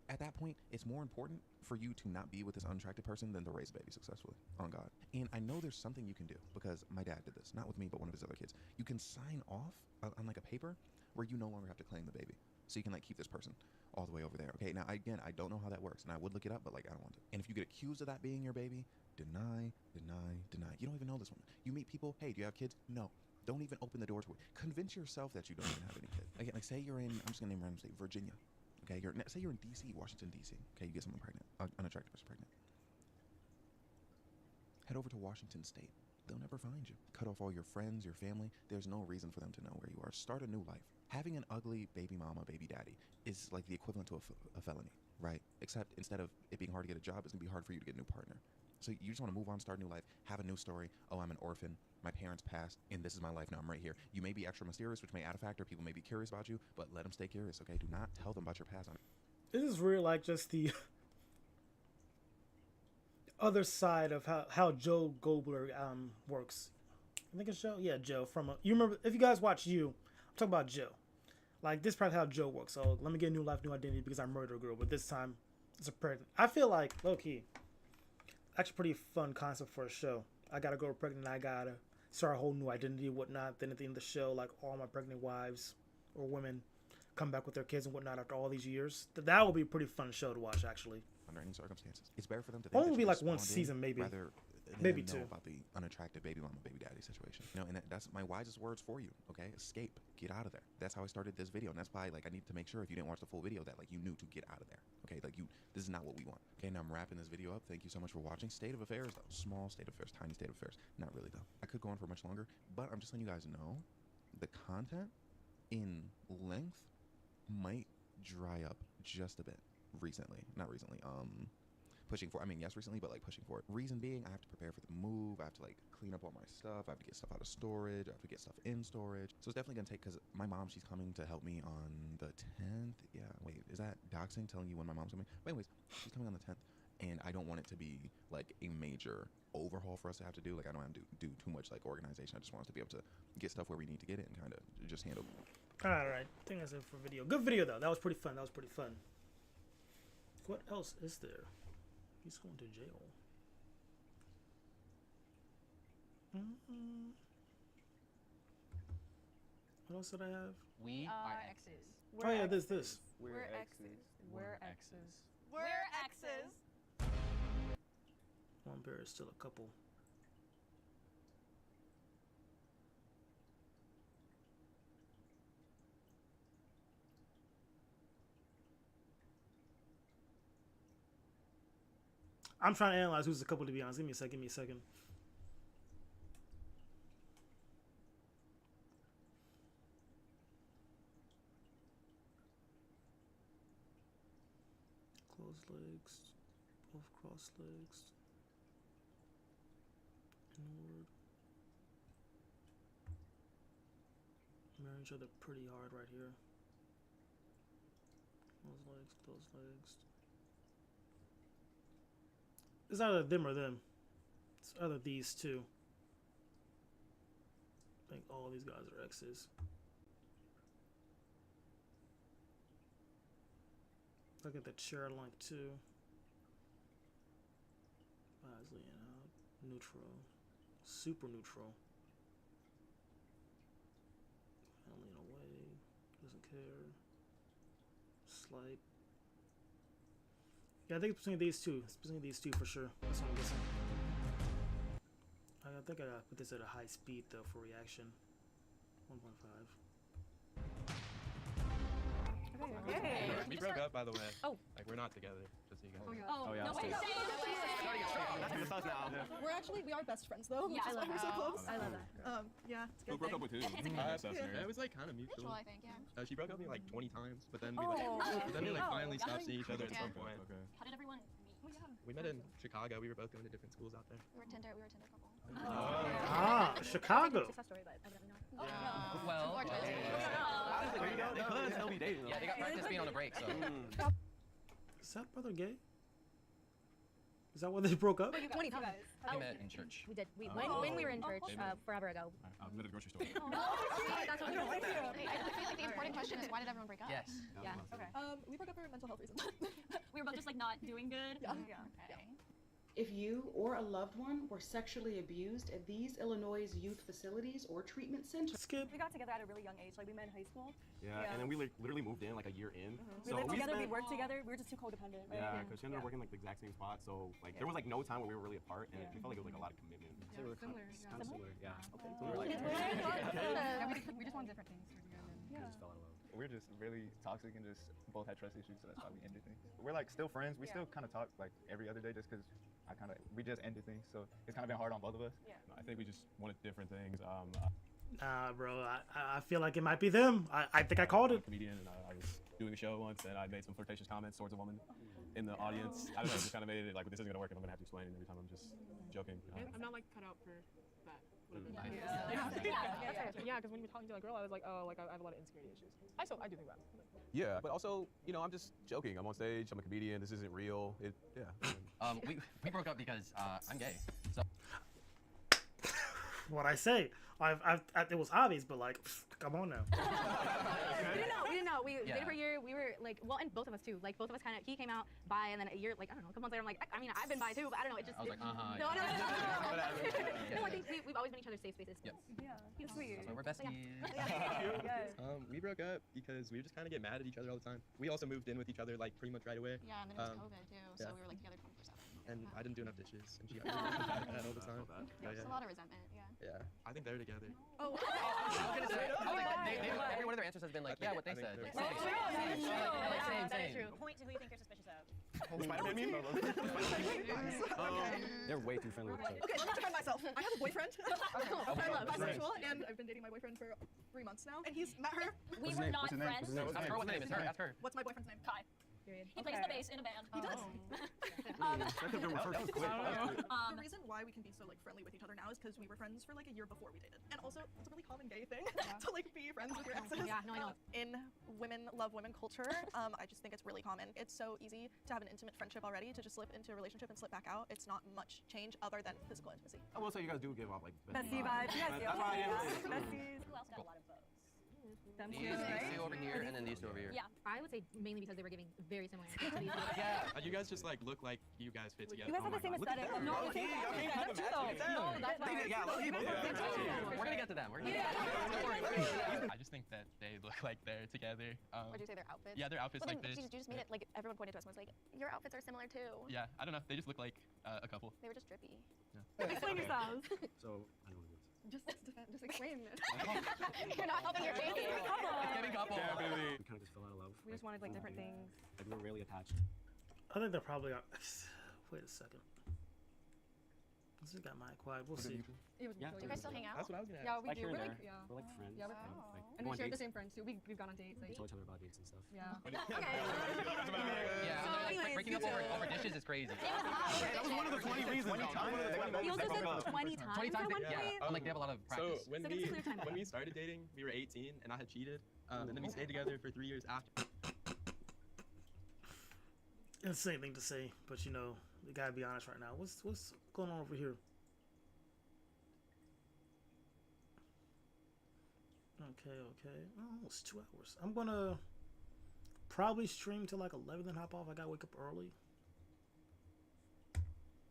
at that point, it's more important for you to not be with this unattractive person than to raise a baby successfully. On God. And I know there's something you can do because my dad did this, not with me, but one of his other kids. You can sign off on like a paper where you no longer have to claim the baby, so you can like keep this person all the way over there. Okay, now again, I don't know how that works, and I would look it up, but like I don't want to. And if you get accused of that being your baby, deny. You don't even know this woman. You meet people. Hey, do you have kids? No. Don't even open the door to it. Convince yourself that you don't even have any kids. Again, like say you're in, I'm just gonna name a random state, Virginia. Okay, say you're in DC, Washington DC. Okay, you get someone pregnant, unattractive person pregnant. Head over to Washington State. They'll never find you. Cut off all your friends, your family. There's no reason for them to know where you are. Start a new life. Having an ugly baby mama, baby daddy is like the equivalent to a felony, right? Except instead of it being hard to get a job, it's gonna be hard for you to get a new partner. So you just want to move on, start a new life, have a new story. Oh, I'm an orphan. My parents passed, and this is my life now. I'm right here. You may be extra mysterious, which may add a factor. People may be curious about you, but let them stay curious, okay? Do not tell them about your past. This is really like just the other side of how Joe Gobler works. I think it's Joe. Yeah, Joe from you remember if you guys watch You, I'm talking about Joe. Like this is probably how Joe works. So let me get a new life, new identity because I murdered a girl, but this time it's a pregnant. I feel like low key, actually pretty fun concept for a show. I gotta go pregnant. I gotta start a whole new identity and whatnot. Then at the end of the show, like all my pregnant wives or women come back with their kids and whatnot after all these years. That would be a pretty fun show to watch, actually. Under any circumstances, it's better for them to think only be like one season, maybe. Rather maybe know two. About the unattractive baby mama, baby daddy situation. You know, and that's my wisest words for you. Okay, escape, get out of there. That's how I started this video, and that's why like I need to make sure if you didn't watch the full video that like you knew to get out of there. Okay, like this is not what we want. Okay, now I'm wrapping this video up. Thank you so much for watching. State of affairs, though, small state of affairs, tiny state of affairs. Not really though. I could go on for much longer, but I'm just letting you guys know the content in length might dry up just a bit recently. Not recently. Pushing for, I mean, yes, recently, but like pushing for it. Reason being, I have to prepare for the move. I have to like clean up all my stuff. I have to get stuff out of storage. I have to get stuff in storage. So it's definitely gonna take, because my mom, she's coming to help me on the 10th. Yeah, wait, is that doxing telling you when my mom's coming? But anyways, she's coming on the 10th, and I don't want it to be like a major overhaul for us to have to do. Like I don't have to do too much like organization. I just want us to be able to get stuff where we need to get it and kind of just handle it. All right, I think that's it for video. Good video though. That was pretty fun. What else is there? He's going to jail. What else did I have? We are exes. Oh yeah, this. We're exes. We're exes. We're exes. One pair is still a couple. I'm trying to analyze who's a couple, to be honest. Give me a second. Closed legs, both crossed legs, inward. Marry each other pretty hard right here. Those legs, those legs. It's either them or them. It's either these two. I think all these guys are X's. Look at the chair link too. Wisely and out. Neutral. Super neutral. Family in a way. Doesn't care. Slight. Yeah, I think it's between these two. It's between these two for sure. That's what I'm guessing. I think I gotta put this at a high speed though for reaction. 1.5. Hey. We broke up, by the way. Oh. Like, we're not together, just so you guys know. Oh, yeah. no way. We are best friends though. Yeah, which is why we're so close. I love that. Yeah, it's a Who good broke up thing. with who? Yeah. It was like kind of mutual. Mutual, I think, yeah. She broke up with me like 20 times, but then Oh. we like Oh. finally stopped seeing each other at some point. How did everyone meet? We met in Chicago. We were both going to different schools out there. We were a Tinder couple. Ah, Chicago. Success story, but evidently not. Well, There you go. They could still be dating. Yeah, they got practice being on a break, so. Is that brother gay? Is that why they broke up? 20 times. We met in church. We did. When we were in church forever ago. I met at the grocery store. That's what I feel like the important question is, why did everyone break up? Yes. Yeah. Okay. We broke up for mental health reasons. We were both just like not doing good. Yeah. Okay. If you or a loved one were sexually abused at these Illinois youth facilities or treatment centers. Skip. We got together at a really young age. Like we met in high school. Yeah, and then we literally moved in like a year in. We lived together. We worked together. We were just too codependent. Right? Yeah, because she ended up working like the exact same spot. So like there was like no time where we were really apart, and we felt like it was like a lot of commitment. So we were kind of similar. Yeah. Okay. So we were like. We just want different things. We just fell in love. We're just really toxic and just both had trust issues, so that's why we ended things. We're like still friends. We still kind of talk like every other day just because we just ended things, so it's kind of been hard on both of us. Yeah. I think we just wanted different things. Bro, I feel like it might be them. I think I called it. Comedian, and I was doing a show once, and I made some flirtatious comments towards a woman in the audience. I don't know, it just kind of made it like, this isn't gonna work, and I'm gonna have to explain every time I'm just joking. I'm not like cut out for that. Yeah, because when you were talking to that girl, I was like, oh, like I have a lot of insecurity issues. I do think that. Yeah, but also, you know, I'm just joking. I'm on stage. I'm a comedian. This isn't real. We broke up because I'm gay. So. What I say? It was obvious, but like, come on now. We didn't know. We dated for a year. We were like, well, and both of us too. Like both of us kind of. He came out bi, and then a year, like I don't know, a couple months later, I'm like, I mean, I've been bi too, but I don't know. It just. I was like, No. No, I think we've always been each other's safe spaces. Yep. Yeah. He's sweet. So we're besties. We broke up because we would just kind of get mad at each other all the time. We also moved in with each other like pretty much right away. Yeah, and then it was COVID too, so we were like together 24/7. And I didn't do enough dishes, and she got really mad at that all the time. There's a lot of resentment. Yeah, I think they're together. Oh. I was gonna say, every one of their answers has been like, yeah, what they said. Like, same. That is true. Point to who you think you're suspicious of. Spider-Man meme? They're way too friendly with each other. Okay, I'm not to defend myself. I have a boyfriend. Bisexual, and I've been dating my boyfriend for 3 months now, and he's met her. We were not friends. Ask her what name is her. Ask her. What's my boyfriend's name? Kai. Period. He plays the bass in a band. He does. The reason why we can be so like friendly with each other now is because we were friends for like a year before we dated, and also it's a really common gay thing to like be friends with your exes. Yeah, no, I know. In women love women culture, I just think it's really common. It's so easy to have an intimate friendship already to just slip into a relationship and slip back out. It's not much change other than physical intimacy. I will say you guys do give off like bestie vibes. Yes, besties. Who else got a lot of votes? These two over here, and then these two over here. Yeah, I would say mainly because they were giving very similar answers to these. Yeah, you guys just like look like you guys fit together. You guys have the same aesthetic. No, that's true though. No, that's not. We're gonna get to them. I just think that they look like they're together. Would you say their outfits? Yeah, their outfits like this. You just made it like everyone pointed to us and was like, your outfits are similar too. Yeah, I don't know. They just look like a couple. They were just drippy. Yeah. Explain yourselves. So I don't know. Just explain it. You're not helping your case. Giving couple. We kind of just fell out of love. We just wanted like different things. Like we were really attached. I think they're probably. Wait a second. This has got my quiet. We'll see. It was Do you guys still hang out? That's what I was gonna ask. Yeah, we like do. We're like, we're like friends. Yeah, we're friends. And we share the same friends too. We've gone on dates. We tell each other about dates and stuff. Yeah. Yeah, breaking up over dishes is crazy. That was one of the 20 reasons. He also said 20 times. 20 times. Yeah. Like they have a lot of practice. So when we started dating, we were 18, and I had cheated, and then we stayed together for 3 years after. insane thing to say, but you know, we gotta be honest right now. What's going on over here? Okay. Oh, it's 2 hours. I'm gonna probably stream till like 11 and hop off. I gotta wake up early.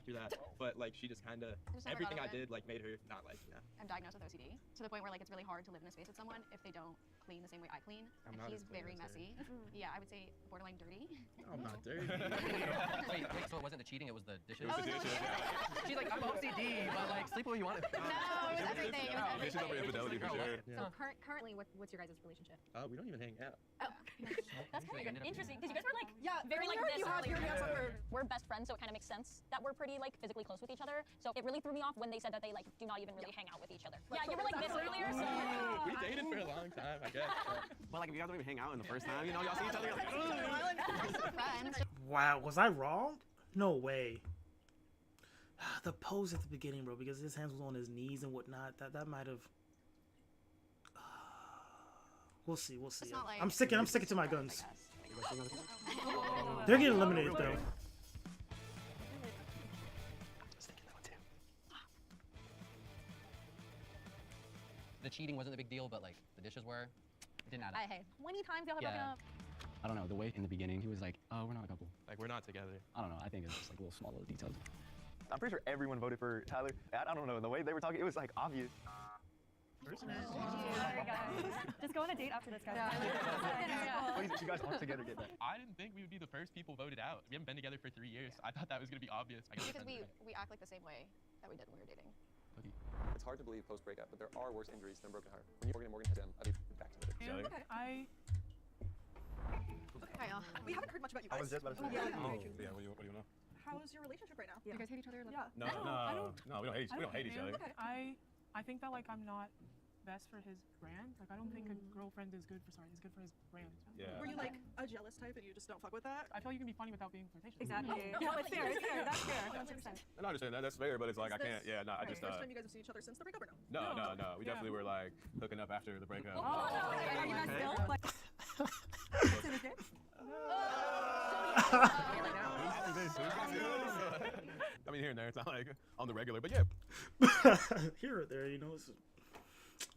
Do that, but like she just kind of just never everything got I over it. did like made her not like me. I'm diagnosed with OCD to the point where like it's really hard to live in a space with someone if they don't clean the same way I clean. I'm And not he's as clean very as her. messy. Yeah, I would say borderline dirty. I'm not dirty. wait, so it wasn't the cheating, it was the dishes? It was the dishes. She's like, I'm OCD, but like, sleep with who you want. No, it was everything. It was Dishes over everything. infidelity for sure. So currently, what's your guys' relationship? We don't even hang out. Oh, That's kind of interesting because you guys were like very like this this earlier. earlier. We're best friends, so it kind of makes sense that we're pretty like physically close with each other. So it really threw me off when they said that they like do not even really hang out with each other. Yeah, you were like this earlier. So We dated for a long time, I guess. But like, if you guys don't even hang out in the first time, you know, y'all see each other, you're like, friends. Wow, was I wrong? No way. The pose at the beginning, bro, because his hands was on his knees and whatnot. That might have. We'll see. It's not like- I'm sticking to my guns. They're getting eliminated though. The cheating wasn't a big deal, but like the dishes were. It didn't add up. Hey, 20 times y'all have broken up. I don't know, the way in the beginning he was like, oh, we're not a couple. Like we're not together. I don't know, I think it's just like little small little details. I'm pretty sure everyone voted for Tyler. I don't know, the way they were talking, it was like obvious. Just go on a date after this, guys. Please, you guys aren't together, get that. I didn't think we would be the first people voted out. We haven't been together for 3 years. I thought that was gonna be obvious. I guess Because we act like the same way that we did when we were dating. It's hard to believe post-breakup, but there are worse injuries than a broken heart. When Morgan has them, I'd be back to it. Okay. Hi, y'all. We haven't heard much about you I guys. was just about to say. Yeah. yeah, what do you know? How is your relationship right now? You guys hate each other? Yeah. No, we don't hate each other. I think that like I'm not best for his brand. Like I don't think a girlfriend is good for his brand. Yeah. Were you like a jealous type and you just don't fuck with that? I feel like you can be funny without being flirtatious. Exactly. No, it's fair. It's fair. That's fair. 100%. And I understand that. That's fair, but it's like I can't. Yeah, no, I just. First time you guys have seen each other since the breakup or no? No. We definitely were like hooking up after the breakup. Are you guys still? Like, I mean, here and there, it's not like on the regular, but yeah. Here or there, you know.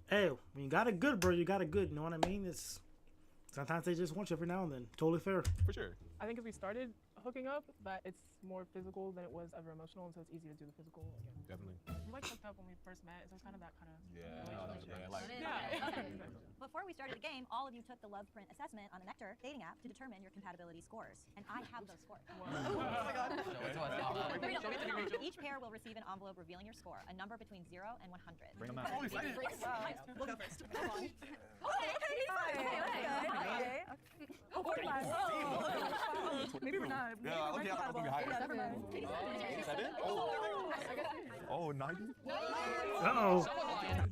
Hey, when you got it good, bro, you got it good. You know what I mean? It's sometimes they just want you every now and then. Totally fair. For sure. I think if we started hooking up, that it's more physical than it was ever emotional, and so it's easier to do the physical again. Definitely. We like hooked up when we first met, so it's kind of that kind of Before we started the game, all of you took the Love Print assessment on the Nectar dating app to determine your compatibility scores, and I have those scores. Oh my god. Each pair will receive an envelope revealing your score, a number between 0 and 100. Bring them out. We'll go first. Maybe we're not. Yeah, okay, I'll be higher. 7? Oh, 90? Uh-oh.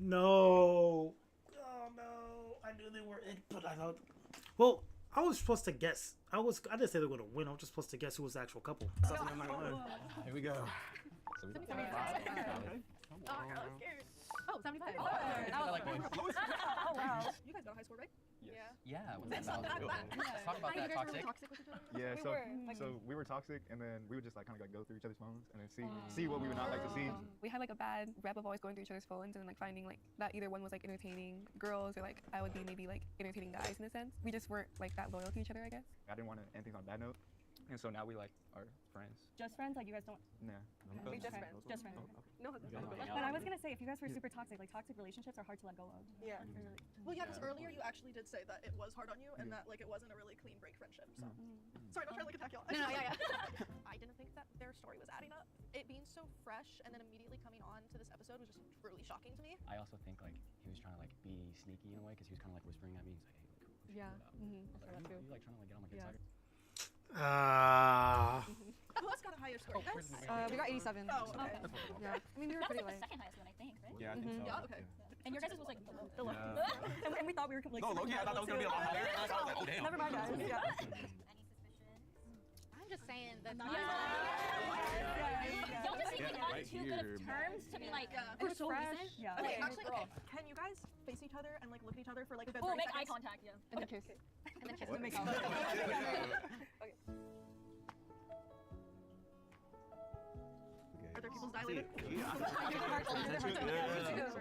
No. Oh, no. I knew they were in, but I thought... Well, I was supposed to guess. I didn't say they were going to win. I was just supposed to guess who was the actual couple. Here we go. Oh, 75. Oh, wow. You guys got a high score, right? Yeah, what's that about? Let's talk about that toxic. Yeah, so we were toxic, and then we would just like kind of like go through each other's phones and then see what we would not like to see. We had like a bad rep of always going through each other's phones and then like finding like that either one was like entertaining girls or like I would be maybe like entertaining guys in a sense. We just weren't like that loyal to each other, I guess. I didn't want to end things on a bad note, and so now we like are friends. Just friends? Like you guys don't? Nah. Just friends. Just friends. No. But I was gonna say, if you guys were super toxic, like toxic relationships are hard to let go of. Yeah. Well, yeah, because earlier you actually did say that it was hard on you and that like it wasn't a really clean break friendship. So sorry, not trying to like attack y'all. No, yeah. I didn't think that their story was adding up. It being so fresh and then immediately coming on to this episode was just truly shocking to me. I also think like he was trying to like be sneaky in a way because he was kind of like whispering at me. He's like, hey, look, Yeah. I was like, are you like trying to like get on my good side? Who else got a higher score? We got 87. Oh, okay. Yeah. I mean, we were That was pretty like light. the second highest one, I think, right? Yeah, I think so. Yeah, okay. And your guys' was like the low. And we thought we were like. No, Loki, I thought that was gonna be a lot higher. I was like, oh damn. Never mind, guys. Yeah. I'm just saying that. Y'all just seem like on too good of terms to be like, We're so fresh. recent. Yeah. Okay, actually, okay. Can you guys face each other and like look at each other for like a good 30 make eye seconds? contact, yeah. And then kiss. And then kiss. And make out. other people's dilated.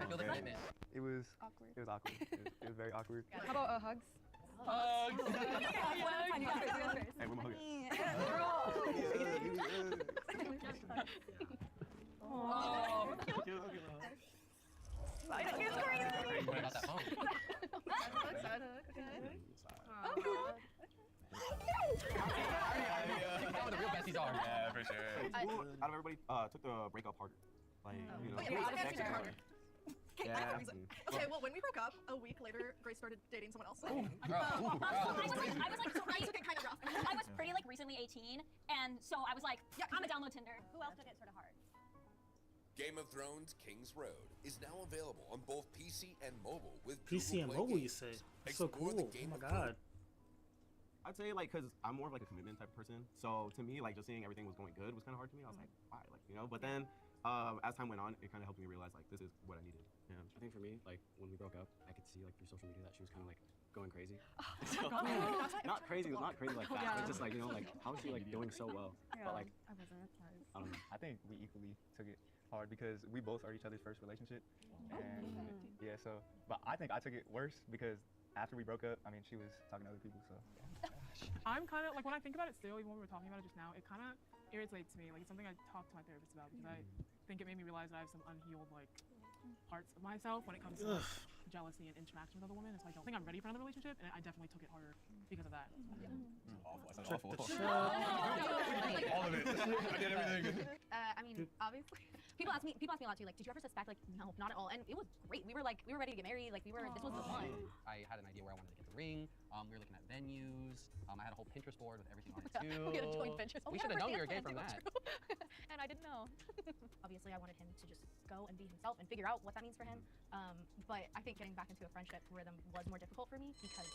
Feel the commitment. It was Awkward. It was awkward. It was very awkward. How about hugs? Hugs. Hey, where my hug Side hug is crazy. What about that phone? Side hug, okay. That's what the real besties are. Yeah, for sure. Out of everybody, took the breakup harder. Like, you know. Okay, next year. harder. Okay, I have a reason. Okay, well, when we broke up, a week later, Grace started dating someone else. I was took it kind of rough. I was pretty like recently 18, and so I was like, yeah, I'm gonna download Tinder. Who else took it sort of hard? Game of Thrones King's Road is now available on both PC and mobile with PC and Google Play mobile, you Games. say? So Explore cool. the Game Oh my of god. I'd say like, cause I'm more of like a commitment type of person. So to me, like just seeing everything was going good was kind of hard to me. I was like, why? Like, you know. But then, as time went on, it kind of helped me realize like this is what I needed. Yeah, I think for me, like when we broke up, I could see like through social media that she was kind of like going crazy. Not crazy like that. But just like, you know, like how is she like doing so well? Yeah, But like, I wasn't surprised. I don't know. I think we equally took it hard because we both are each other's first relationship. And yeah, so, but I think I took it worse because after we broke up, I mean, she was talking to other people, so. I'm kind of like, when I think about it still, even when we were talking about it just now, it kind of irritates me. Like, it's something I talked to my therapist about because I think it made me realize that I have some unhealed like parts of myself when it comes to like, jealousy and interaction with other women. And so I don't think I'm ready for another relationship, and I definitely took it harder because of that. Awful. I said awful. All of it. I did everything. I mean, obviously, people ask me a lot too. Like, did you ever suspect? Like, no, not at all. And it was great. We were ready to get married. Like, this was the one. I had an idea where I wanted to get the ring. We were looking at venues. I had a whole Pinterest board with everything on it too. We had a joint Pinterest. We should have known we were gay from that. And I didn't know. Obviously, I wanted him to just go and be himself and figure out what that means for him. But I think getting back into a friendship rhythm was more difficult for me because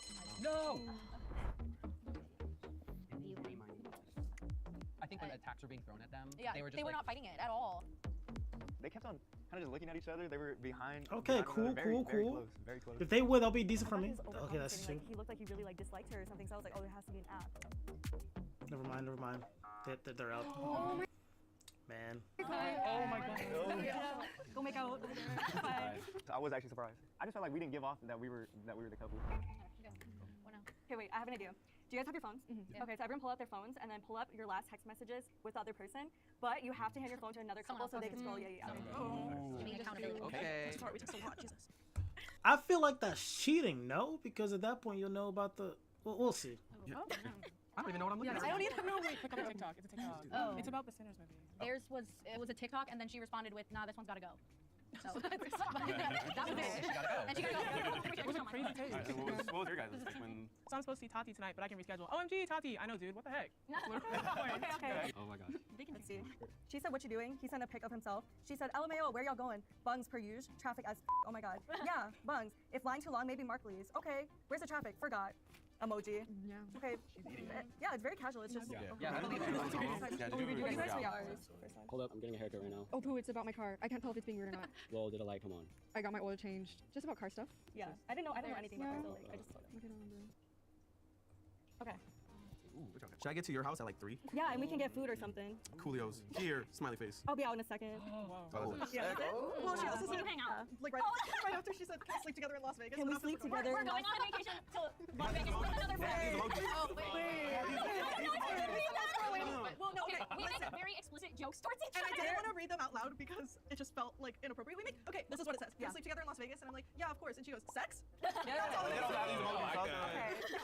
I think when attacks were being thrown at them, yeah, they were just they were not fighting it at all. They kept on kind of just looking at each other. They were behind. Okay, behind cool. Very close. Very close. If they would, that'll be decent for me. Okay, that's true. Like, he looked like he really like disliked her or something, so I was like, oh, there has to be an app. Never mind. They're out. Oh my Man. Oh my god. Go make out. I was actually surprised. I just felt like we didn't give off that we were the couple. Okay, wait, I have an idea. Do you guys have your phones? Yeah. Okay, so everyone pull out their phones and then pull up your last text messages with the other person, but you have to hand your phone to another couple so they can scroll. Yeah. Okay. Sorry, we took so long. Jesus. I feel like that's cheating, no? Because at that point you'll know about the. Well, we'll see. I don't even know what I'm looking at. I don't even know. Wait, click on the TikTok. It's a TikTok. Oh. It's about the Sinners movie. It was a TikTok, and then she responded with, "Nah, this one's gotta go." So that was it. And she gotta go. It was a crazy take. Right, so what was your guys' take when? So I'm supposed to see Tati tonight, but I can reschedule. OMG, Tati! I know, dude. What the heck? Okay. Oh my gosh. Let's see. She said, "What you doing?" He sent a pic of himself. She said, "LMAO, where y'all going?" Bungs per usual. Traffic as oh my god. Yeah, bungs. If line too long, maybe Markleys. Okay. Where's the traffic? Forgot. Emoji. Yeah. Okay. Yeah, it's very casual. It's just. Yeah, I believe it. Hold up, I'm getting a haircut right now. Oh, Pooh, it's about my car. I can't tell if it's being weird or not. Well, did a light come on? I got my oil changed. Just about car stuff. Yeah. I didn't know anything about it. So, like, I just. Look at all of them. Okay. Should I get to your house at like 3? Yeah, and we can get food or something. Coolio's here, smiley face. I'll be out in a second. Oh. Yeah. Well, she also said, hang out. like right after she said, "Can we sleep together in Las Vegas?" Can we sleep together? We're going on a vacation to Las Vegas with another friend. Oh, wait. Well, no, okay. We make very explicit jokes towards each And other. I didn't want to read them out loud because it just felt like inappropriate. Okay, this is what it says. Can we sleep together in Las Vegas? And I'm like, yeah, of course. And she goes, sex? Okay,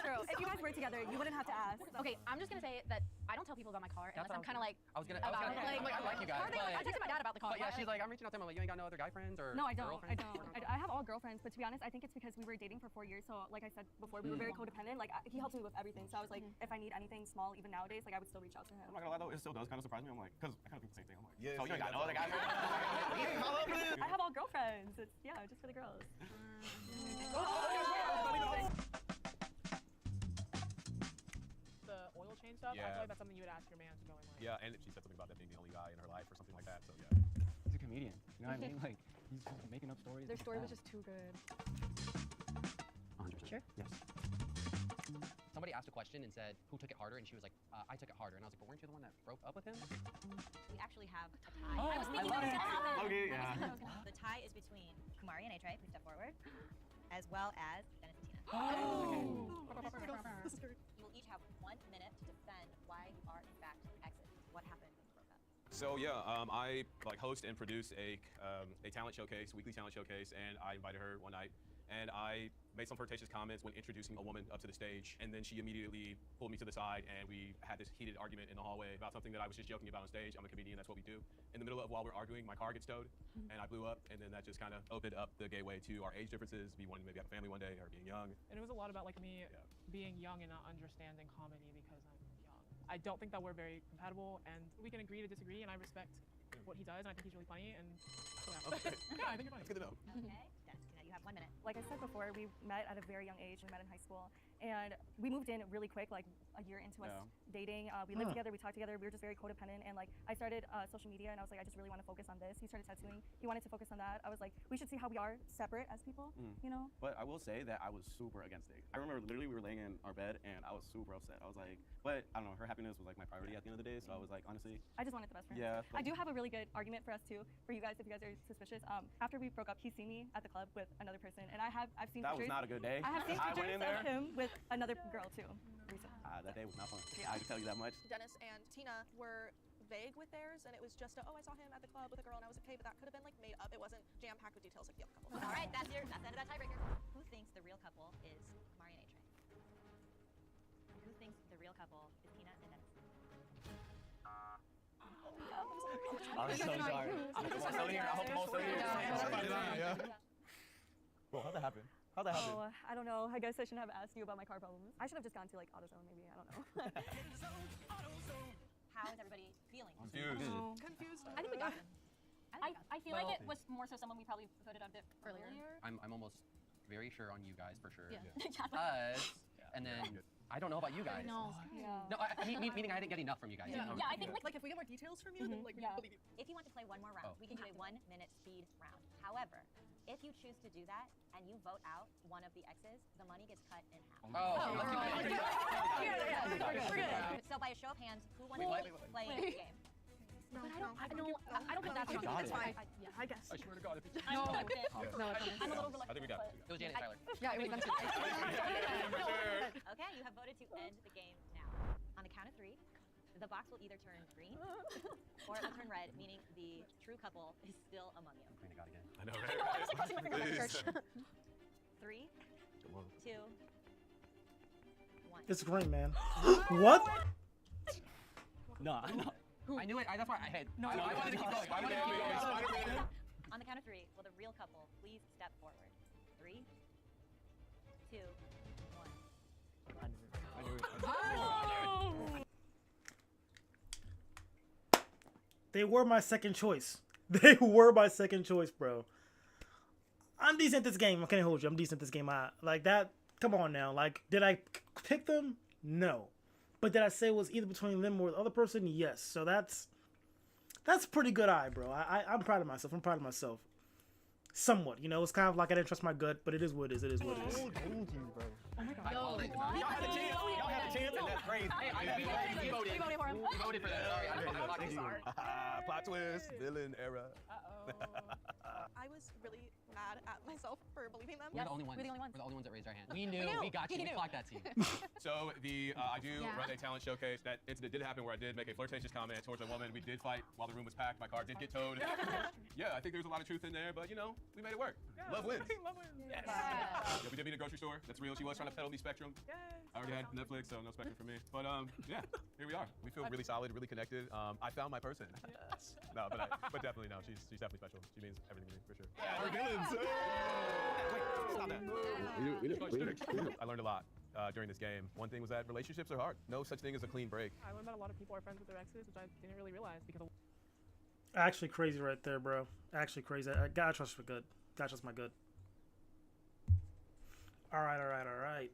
true. If you guys were together, you wouldn't have to ask. Okay, I'm just gonna say that I don't tell people about my car unless I'm kind of like. I was gonna I like you guys. I texted my dad about the car. But yeah, she's like, I'm reaching out to him. I'm like, you ain't got no other guy friends or No, I don't. girlfriends? I have all girlfriends, but to be honest, I think it's because we were dating for 4 years. So, like I said before, we were very codependent. Like he helped me with everything. So I was like, if I need anything small, even nowadays, like I would still reach out to him. I'm not gonna lie though, it still does kind of surprise me. I'm like, because I kind of think the same thing. I'm like, Yeah, so you ain't got no other guy friends? I have all girlfriends. It's just for the girls. The oil change stuff. I Yeah. feel like that's something you would ask your man to go and like. Yeah, and she said something about that being the only guy in her life or something like that. So yeah. He's a comedian. You know what I mean? Like, he's just making up stories. Their story was just too good. 100%. Sure. Yes. somebody asked a question and said, who took it harder? And she was like, I took it harder. And I was like, but weren't you the one that broke up with him? We actually have a tie. Oh, I was thinking I love that was it. gonna happen. Okay, I was yeah. thinking that was gonna happen. The tie is between Kumari and A-Tray, please step forward, as well as Dennis and Tina. Oh. You will each have 1 minute to defend why you are in fact exes. What happened when you broke up? So yeah, I like host and produce a talent showcase, weekly talent showcase, and I invited her one night, and I made some flirtatious comments when introducing a woman up to the stage, and then she immediately pulled me to the side, and we had this heated argument in the hallway about something that I was just joking about on stage. I'm a comedian, that's what we do. In the middle of while we're arguing, my car gets towed, and I blew up, and then that just kind of opened up the gateway to our age differences, me wanting to maybe have a family one day, or being young. And it was a lot about like me being young and not understanding comedy because I'm young. I don't think that we're very compatible, and we can agree to disagree, and I respect what he does, and I think he's really funny, and yeah. Okay. Yeah, I think you're funny. That's good to know. Okay, Dennis, Tina, you have 1 minute. Like I said before, we met at a very young age. We met in high school, and we moved in really quick, like a year into us dating. We lived together, we talked together. We were just very codependent, and like I started social media, and I was like, I just really want to focus on this. He started tattooing. He wanted to focus on that. I was like, we should see how we are separate as people, you know? But I will say that I was super against it. I remember literally we were laying in our bed, and I was super upset. I was like, but I don't know, her happiness was like my priority at the end of the day, so I was like, honestly. I just wanted the best for him. Yeah. I do have a really good argument for us too, for you guys, if you guys are suspicious. After we broke up, he's seen me at the club with another person, and I've seen That pictures. was not a good day. I have seen I went pictures in there. of him with another girl too, recently. That day was not fun. Yeah. I can tell you that much. Dennis and Tina were vague with theirs, and it was just I saw him at the club with a girl, and I was okay, but that could have been like made up. It wasn't jam-packed with details like the other couple. All right, that's the end of that tiebreaker. Who thinks the real couple is Kumari and A-Tray? Who thinks the real couple is Tina and Dennis? I'm so sorry. I'm still here. I hope I'm still here. Bro, how'd that happen? How'd that happen? Oh, I don't know. I guess I shouldn't have asked you about my car problems. I should have just gone to like AutoZone maybe. I don't know. How is everybody feeling? Confused. Confused. I think we got him. I feel like Well- it was more so someone we probably voted on a bit earlier. I'm almost very sure on you guys for sure. Yeah. Us, and then I don't know about you guys. No. Yeah. No, meaning I didn't get enough from you guys. Yeah, Yeah, I think like if we get more details from you, then like we believe you. If you want to play one more round, Oh. we can do a 1 minute speed round. However, if you choose to do that and you vote out one of the X's, the money gets cut in half. So by a show of hands, who wants to play the game? But I don't think that's We got wrong. it. It's fine. I guess. I swear to God, if it's I'm No, a little reluctant. I think we got it. It was Janet Tyler. Yeah, it was them too. Okay, you have voted to end the game now. On the count of 3, the box will either turn green or it will turn red, meaning the true couple is still among you. Praying to God again. I know, I'm honestly crossing my fingers at church. 3, 2, 1. It's green, man. What? No, I knew it. That's why I had. No, I wanted to keep going. I wanted to keep going. Spider-Man. On the count of 3, will the real couple please step forward? 3, 2, 1. I knew it. They were my second choice. They were my second choice, bro. I'm decent at this game. I can't hold you. I'm decent at this game. Like that. Come on now. Like, did I pick them? No. But did I say it was either between them or the other person? Yes. So that's pretty good eye, bro. I'm proud of myself. I'm proud of myself. Somewhat. You know, it's kind of like I didn't trust my gut, but it is what it is. It is what it is. Oh my God. Y'all had a chance. Y'all had a chance, and that's crazy. Hey, we voted. We voted for him. We voted for that. Sorry, I'm sorry. Plot twist, villain era. I was really mad at myself for believing them. We're the only ones. We're the only ones. We're the only ones that raised our hand. We knew. knew. We got you. We We knew. clocked that scene. So I do Yeah. run a talent showcase. That incident did happen where I did make a flirtatious comment towards a woman. We did fight while the room was packed. My car did get towed. Yeah, I think there's a lot of truth in there, but you know, we made it work. Love wins. Love wins. Yes. Yeah, we did meet in a grocery store. That's real. She was trying to peddle me Spectrum. Yes. I already had Netflix, so no Spectrum for me. But yeah, here we are. We feel really solid, really connected. I found my person. Yes. No, but definitely no. She's definitely special. She means everything to me for sure. Yeah, we're villains. Wait, stop that. We I learned a lot during this game. One thing was that relationships are hard. No such thing as a clean break. I learned that a lot of people are friends with their exes, which I didn't really realize because of Actually crazy right there, bro. Actually crazy. I gotta trust my good. Gotta trust my good. All right.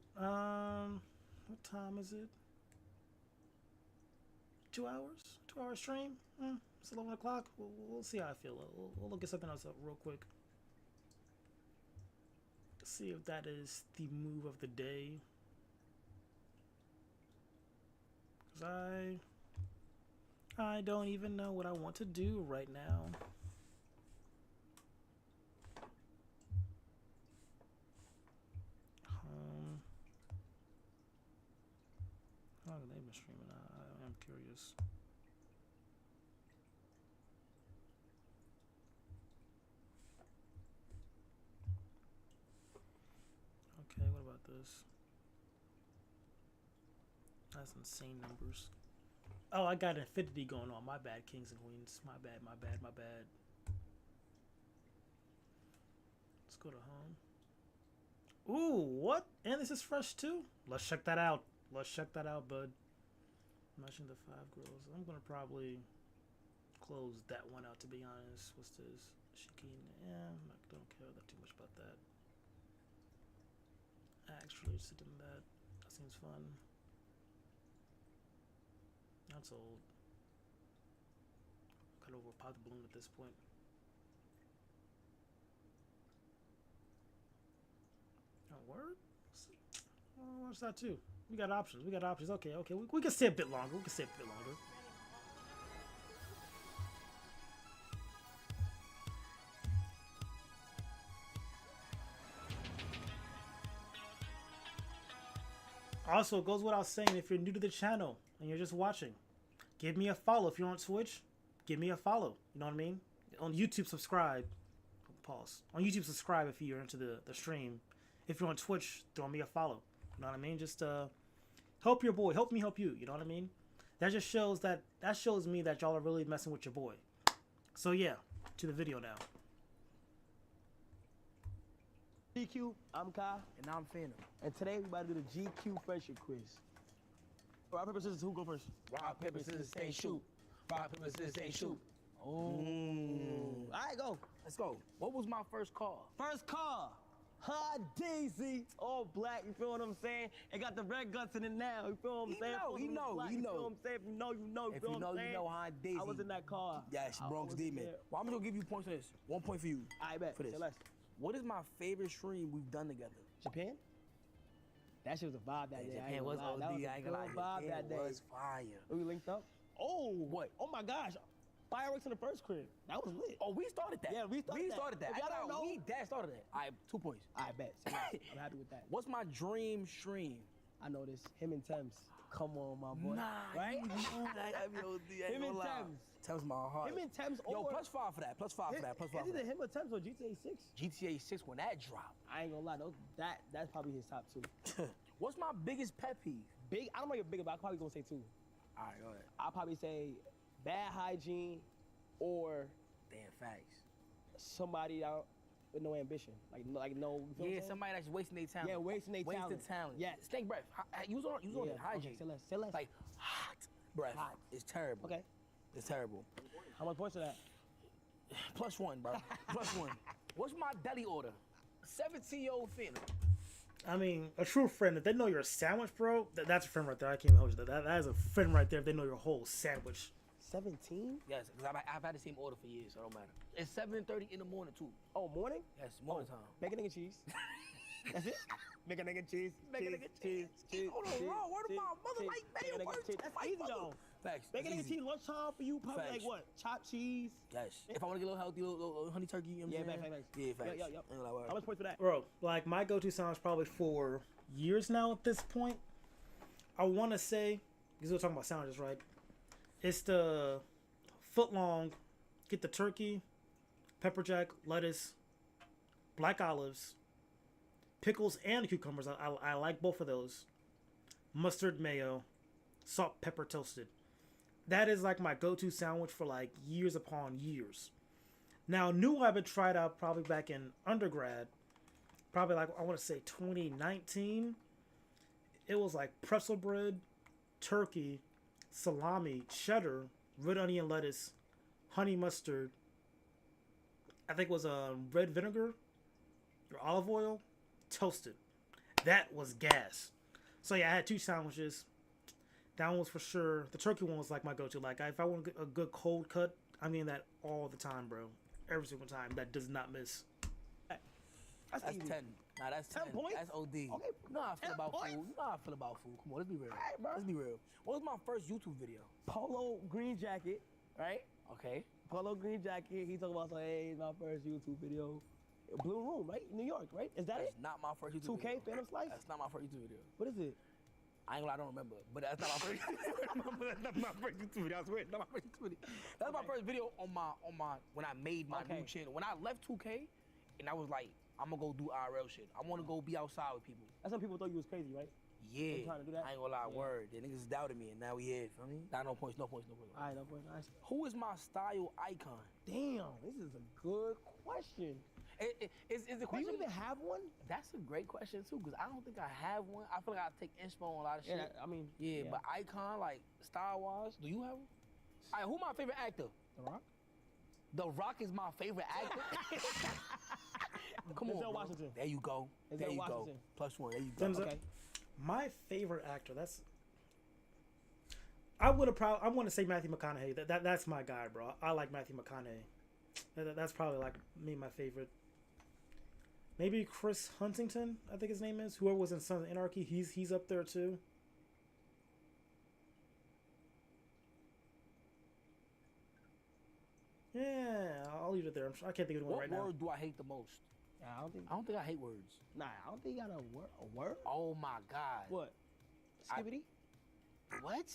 What time is it? 2 hours? 2 hour stream? It's 11 o'clock. We'll see how I feel. We'll look at something else up real quick. See if that is the move of the day. Cause I don't even know what I want to do right now. How long have they been streaming? I am curious. Okay, what about this? That's insane numbers. Oh, I got infinity going on. My bad, kings and queens. My bad, my bad, my bad. Let's go to home. Ooh, what? And this is fresh too? Let's check that out. Let's check that out, bud. Imagine the 5 girls. I'm gonna probably close that one out, to be honest. What's this? Shikine. Yeah, I don't care that too much about that. Actually, interested in that. That seems fun. That's old. Kind of over pop the balloon at this point. Oh, word? I'll watch that too. We got options. We got options. Okay, okay. We can stay a bit longer. We can stay a bit longer. Also, it goes without saying, if you're new to the channel and you're just watching, give me a follow. If you're on Twitch, give me a follow. You know what I mean? On YouTube, subscribe. Pause. On YouTube, subscribe if you're into the stream. If you're on Twitch, throw me a follow. You know what I mean? Just help your boy. Help me help you. You know what I mean? That just shows that shows me that y'all are really messing with your boy. So yeah, to the video now. GQ, I'm Kai, and I'm Phantom. And today we about to do the GQ friendship quiz. Rock, paper, scissors, who go first? Rock, paper, scissors, stay, shoot. Rock, paper, scissors, stay, shoot. Oh. All right, go. Let's go. What was my first car? First car. Hot Daisy. All black, you feel what I'm saying? It got the red guts in it now, you feel what I'm saying? You know. You feel what I'm saying? If you know, you know. If you know, you know, Hot Daisy. I was in that car. Yes, Bronx Demon. Well, I'm gonna give you points for this. 1 point for you. I bet. For this. What is my favorite stream we've done together? Japan? That shit was a vibe that day. Japan was OD, I ain't gonna lie. That day. It was fire. We linked up? Oh, what? Oh my gosh. Fireworks in the first crib. That was lit. Oh, we started that. Yeah, we started that. I don't know. Dad started that. All right, 2 points. I bet. So I'm happy with that. What's my dream stream? I know this. Him and Thames. Come on, my boy. Nah, right? Him and Thames. Thames my heart. Him and Thames. Yo, +5 for that. +5 for that. +5 for that. Is it him or Thames or GTA 6? GTA 6 when that dropped. I ain't gonna lie. That's probably his top 2. What's my biggest pet peeve? Big. I don't know your bigger, but I'm probably gonna say 2. All right, go ahead. I'll probably say bad hygiene or damn facts. Somebody out with no ambition, like no. Yeah, somebody that's wasting their talent. Yeah, wasting their talent. Wasting talent. Yeah, stink breath. Use on it. Hygiene. Okay, say less. Like hot breath. Hot. It's terrible. Okay. It's terrible. How much points for that? +1, bro. +1. What's my deli order? 17-year-old Phantom. I mean, a true friend, if they know you're a sandwich, bro, that's a friend right there. I can't even hold you. That is a friend right there if they know your whole sandwich. 17? Yes, because I've had the same order for years, so it don't matter. It's 7:30 in the morning, too. Oh, morning? Yes, morning time. Bacon, egg, and cheese. That's it? Bacon, egg, and cheese. Bacon, egg, and cheese. Hold on, wrong. Word of my mother like mayo first. That's easy, though. Facts. Bacon, egg, and cheese, lunchtime for you, probably like what? Chopped cheese? Yes. If I want to get a little healthy, little honey turkey, you know what I'm saying? Facts. Yeah, facts. Yeah. How much points for that? Bro, like my go-to song is probably for years now at this point. I want to say, because we're talking about sandwiches, right? It's the foot-long, get the turkey, pepper jack, lettuce, black olives, pickles and cucumbers. I like both of those. Mustard, mayo, salt, pepper, toasted. That is like my go-to sandwich for like years upon years. Now, new I've been tried out probably back in undergrad. Probably like, I want to say 2019. It was like pretzel bread, turkey, salami, cheddar, red onion lettuce, honey mustard. I think it was red vinegar or olive oil, toasted. That was gas. So yeah, I had 2 sandwiches. That one was for sure. The turkey one was like my go-to. Like if I want a good cold cut, I'm eating that all the time, bro. Every single time. That does not miss. That's 10. Nah, that's 10 points. That's OD. Okay, You know how I feel 10 about points. food. You know how I feel about food. Come on, let's be real. All right, bro. Let's be real. What was my first YouTube video? Polo green jacket, right? Okay. Polo green jacket. He talking about saying, hey, it's my first YouTube video. Blue Room, right? New York, right? Is that That's it? not my first YouTube 2K video. Phantom Slice? That's not my first YouTube video. What is it? I ain't gonna lie, I don't remember, but that's not my first. That's not my first YouTube video. I swear, it's not my first YouTube video. That was my first video on my when I made my new channel. When I left 2K, and I was like, I'm gonna go do IRL shit. I want to go be outside with people. That's when people thought you was crazy, right? Yeah. You trying to do that? I ain't gonna lie, word. The niggas doubted me, and now we here. Feel me? Nah, no points, no points, no points. All right, no point. Nice. Who is my style icon? Damn, this is a good question. Is the Do question? you even have one? That's a great question too, because I don't think I have one. I feel like I take inspo on a lot of shit. Yeah, I mean, yeah, but icon, like style wise, do you have one? All right, who my favorite actor? The Rock. The Rock is my favorite actor. Come on, Denzel bro. Washington. There you go. Denzel There you go. Washington. +1. There you go. Denzel- Okay. My favorite actor. That's. I want to say Matthew McConaughey. That's my guy, bro. I like Matthew McConaughey. That's probably like me, my favorite. Maybe Chris Huntington, I think his name is. Whoever was in Sons of Anarchy, he's up there too. Yeah, I'll leave it there. I can't think of one What right now. word do I hate the most? I don't think I hate words. Nah, I don't think you got a word. Oh my God. What? Skibbity? What?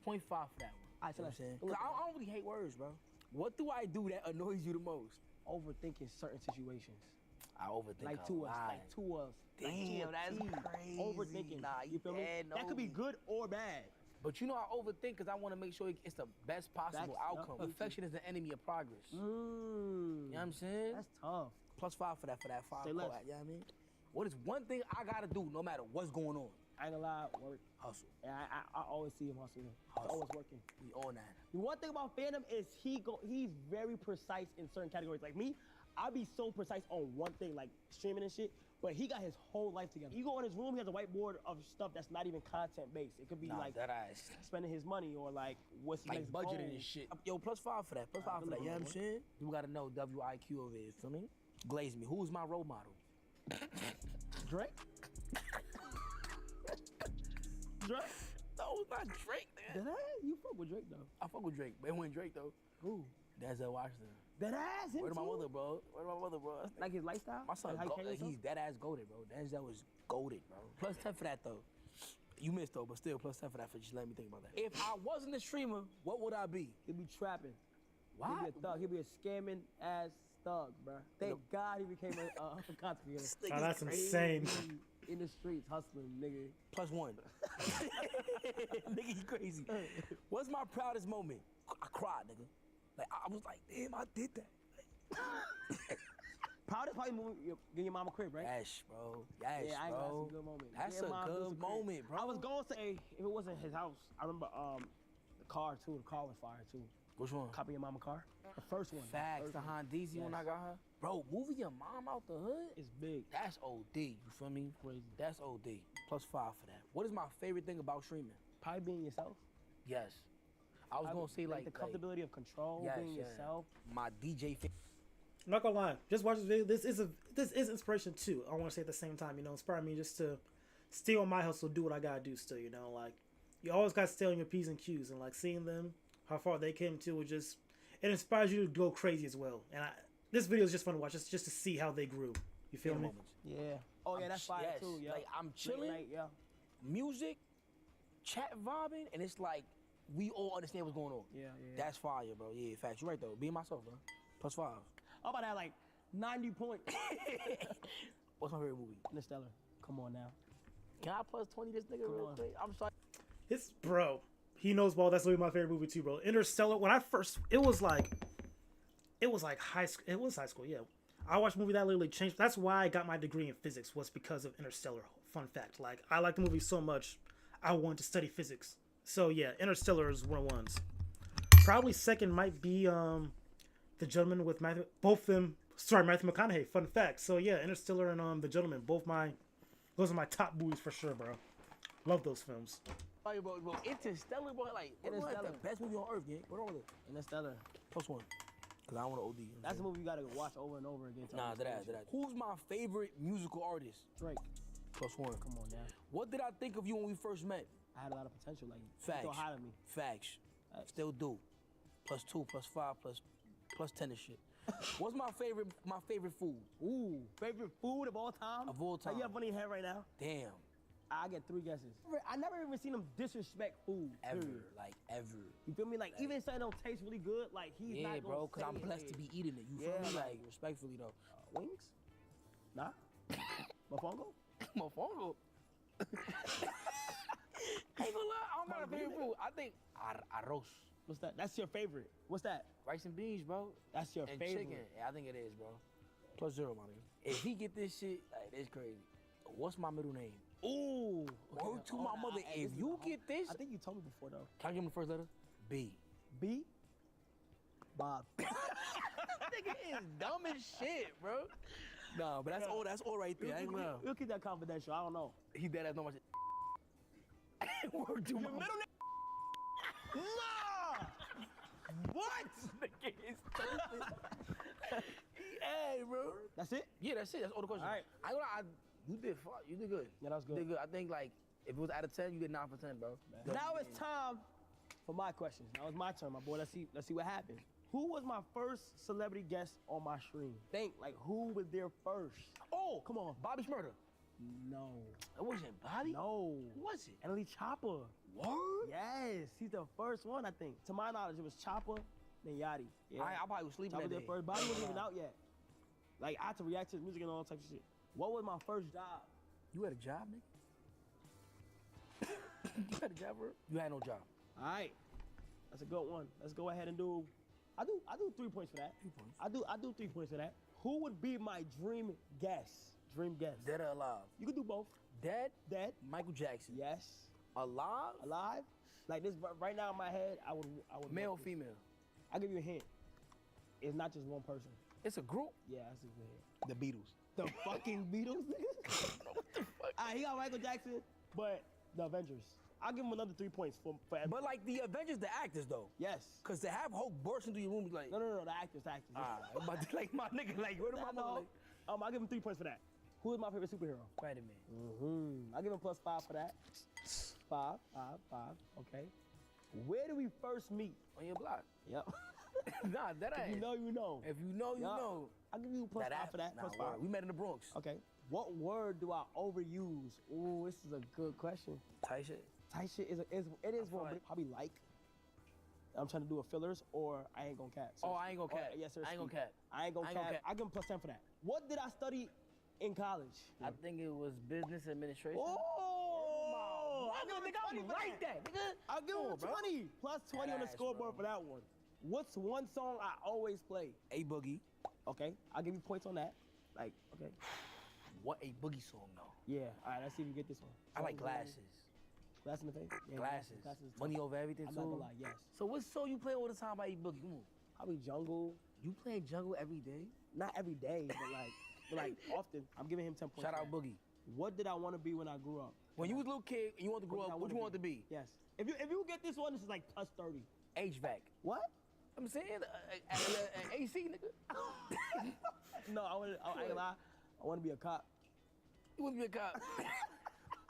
0.5 for that one. Alright, so You know what I'm let's- saying? 'Cause I don't really hate words, bro. What do I do that annoys you the most? Overthinking certain situations. I overthink Like a to us, lot. like to us. like to Damn, a that's T. crazy. Overthinking. Nah, you feel me? dead That could be nosy. good or bad. But you know I overthink because I want to make sure it's the best possible Facts, outcome. yeah. Perfection is the enemy of progress. You know what I'm saying? That's tough. +5 for that 5 Say call less. out, you know what I mean? What is one thing I gotta do no matter what's going on? I ain't gonna lie, work. Hustle. And I always see him hustling. He's always working. We on that. The one thing about Phantom is he's very precise in certain categories. Like me, I be so precise on one thing, like streaming and shit. But he got his whole life together. You go in his room, he has a whiteboard of stuff that's not even content based. It could be Nah, like that ass. spending his money or like what's his Like next budgeting goal. and shit. Yo, +5 for that. +5 for that. You know what I'm saying? You gotta know WIQ over here. Feel me? Glaze me. Who's my role model? Drake? Drake? No, it's not Drake, man. That ass? You fuck with Drake though. I fuck with Drake, but it wasn't Drake though. Who? Denzel Washington. That ass? Where to my mother, bro? Where to my mother, bro? Like his lifestyle? My son, Like how he carry himself? he's that ass goated, bro. Denzel was goated, bro. +10 for that though. You missed though, but still +10 for that. For just letting me think about that. If I wasn't a streamer, what would I be? He'd be trapping. Why? He'd be a thug. He'd be a scamming ass thug, bro. Thank God he became a content creator. Oh, that's insane. In the streets, hustling, nigga. +1. Nigga, you crazy. What's my proudest moment? I cried, nigga. Like, I was like, damn, I did that. Proudest probably moving, getting your mama crib, right? Yes, bro. Yes, yeah, I ain't got bro. some good moments. That's Getting a my good sister's crib. moment, bro. I was going to say, if it wasn't his house, I remember the car too. The car was fire too. Which one? Copy your mama car. The first one. Facts, the Hondeezy when I got her. Bro, moving your mom out the hood? It's big. That's OD, you feel me? Crazy. That's OD. +5 for that. What is my favorite thing about streaming? Probably being yourself. Yes. I was gonna say like the comfortability of control, yes, being yeah. yourself. My DJ. I'm not gonna lie. Just watch this video. This is inspiration too. I want to say at the same time, inspire me just to stay on my hustle, do what I gotta do still. Like you always gotta stay on your P's and Q's, and like seeing them, how far they came to, it inspires you to go crazy as well. And this video is just fun to watch, just to see how they grew. You feel me? Yeah. Oh yeah, that's fire yes. too. Yeah. Like I'm chilling, yeah. music, chat vibing, and it's like we all understand what's going on. Yeah. That's fire, bro. Yeah, facts. You right though. Being myself, bro. +5. I'm about to have like 90 points. What's my favorite movie? Interstellar. Come on now. Can I +20 this nigga real quick? I'm sorry. It's bro. He knows ball. That's literally my favorite movie too, bro. Interstellar. When I first, it was like high school. It was high school. Yeah. I watched a movie that literally changed. That's why I got my degree in physics, was because of Interstellar. Fun fact. Like I like the movie so much, I wanted to study physics. So yeah, Interstellar is one of the ones. Probably second might be The Gentleman with Matthew. Both them. Sorry, Matthew McConaughey. Fun fact. So yeah, Interstellar and The Gentleman. Those are my top movies for sure, bro. Love those films. Oh, bro, Interstellar, bro. Like, Interstellar, the best movie on earth, gang. What on with it? Interstellar. +1. Cause I don't want to OD. That's a movie you gotta watch over and over again. Nah, that. Who's my favorite musical artist? Drake. +1. Come on now. What did I think of you when we first met? I had a lot of potential. Like, Facts. you still hot at me. Facts. Still do. +2, +5, plus 10 and shit. What's my favorite food? Ooh, favorite food of all time? Of all time. You have money in your head right now? Damn. I get 3 guesses. I never even seen him disrespect food. Ever. Period. Like, ever. You feel me? Like even if it don't taste really good, like he's not gonna bro, because say I'm it. blessed to be eating it. You feel me? Like, respectfully, though. Wings? Nah. Mofongo? Mofongo? Ain't gonna lie, I don't got a favorite food. I think arroz. What's that? That's your favorite. What's that? Rice and beans, bro. That's your and favorite. Chicken. Yeah, I think it is, bro. +0, my nigga. If he get this shit, like, it's crazy. What's my middle name? Ooh. Word to my mother. If you get this, I think you told me before though. Can I give him the first letter? B. B? Bob. Nigga is dumb as shit, bro. Nah, but that's all right there. I ain't gonna. We'll keep that confidential. I don't know. He dead ass know my shit. Word to my Your middle name? Nah! What? Nigga is stupid. Hey, bro. That's it? Yeah, that's it. That's all the questions. All right. You did fine. You did good. Yeah, that was good. You did good. I think, like, if it was out of 10, you get 9 for 10, bro. Now it's time for my questions. Now it's my turn, my boy. Let's see what happens. Who was my first celebrity guest on my stream? Think, like, who was there first? Oh, come on. Bobby Shmurda. No. It wasn't Bobby? No. Who was it? Emily Chopper. Word? Yes, he's the first one, I think. To my knowledge, it was Chopper, then Yachty. Yeah. I probably was sleeping Chopper that there day. first. Bobby wasn't even out yet. Like, I had to react to his music and all types of shit. What was my first job? You had a job, nigga? You had a job, bro? You had no job. All right. That's a good one. Let's go ahead and do. I do 3 points for that. 3 points. I do 3 points for that. Who would be my dream guest? Dream guest. Dead or alive? You can do both. Dead? Dead. Michael Jackson. Yes. Alive? Alive. Like this right now in my head, I would. Male or female? I'll give you a hint. It's not just one person. It's a group? Yeah, that's a good hint. The Beatles. The fucking Beatles, nigga. What the fuck? He got Michael Jackson, but the Avengers. I'll give him another 3 points for But like the Avengers, the actors though. Yes. Cause to have Hulk burst into your room is like. No, the actors. But like my nigga, like where do my mother? Like? I'll give him 3 points for that. Who is my favorite superhero? Spider-Man. I'll give him +5 for that. 5. Okay. Where do we first meet? On your block. Yep. Nah, that ain't. If you know, you know. If you know, you know. I'll give you +5 for that. Nah, +5. word. We met in the Bronx. Okay. What word do I overuse? Ooh, this is a good question. Tight shit. Tight shit is one, but probably like. I'm trying to do a fillers or I ain't gonna cap. Oh, I ain't gonna cap. Yes, sir. I ain't gonna cap. I ain't gonna cap. I give him +10 for that. What did I study in college? I think it was business administration. Oh! I don't think I'm right that, nigga. I'll give him 20. +20 on the scoreboard for that one. What's one song I always play? A Boogie. Okay, I'll give you points on that. Like, okay. What A Boogie song though? Yeah, all right, let's see if you get this one. I like Glasses. Glass in the face? Yeah, Glasses. Glasses. Money over everything I'm too. not gonna lie, yes. So what song you play all the time by A Boogie? Come on. Probably Jungle. You playing Jungle every day? Not every day, but like often. I'm giving him 10 points. Shout for out that. Boogie. What did I want to be when I grew up? When you was a little kid and you wanted to grow up, what you wanted to be? Yes. If you get this one, this is like +30. HVAC. What? I'm saying AC, nigga. No, I ain't lie. I want to be a cop. You want to be a cop?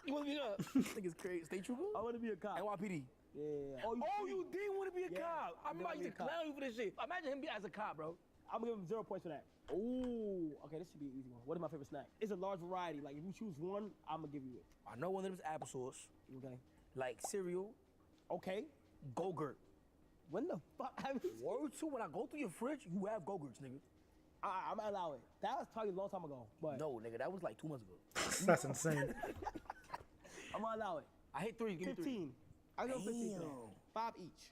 You want to be a cop? Nigga's crazy. State trooper? I want to be a cop. NYPD. Yeah. Oh, you did want to be a cop. I'm about to be a cop. clown you for this shit. Imagine him be as a cop, bro. I'm gonna give him 0 points for that. Ooh. Okay, this should be an easy one. What is my favorite snack? It's a large variety. Like if you choose one, I'm gonna give you it. I know one of them is applesauce. Okay. Like cereal. Okay. Go-Gurt. When the fuck have you? Word to when I go through your fridge, you have Go-Gurts, nigga. I'm gonna allow it. That was probably a long time ago. But no, nigga, that was like 2 months ago. That's insane. I'm gonna allow it. I hit 3. Give me 15. I go 15 for that. Damn. 5 each.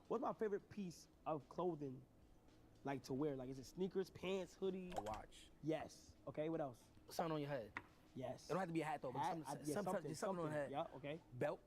What's my favorite piece of clothing, like to wear? Like is it sneakers, pants, hoodie? A watch. Yes. Okay. What else? Something on your head. Yes. It don't have to be a hat though, but something on the head. Yeah. Okay. Belt.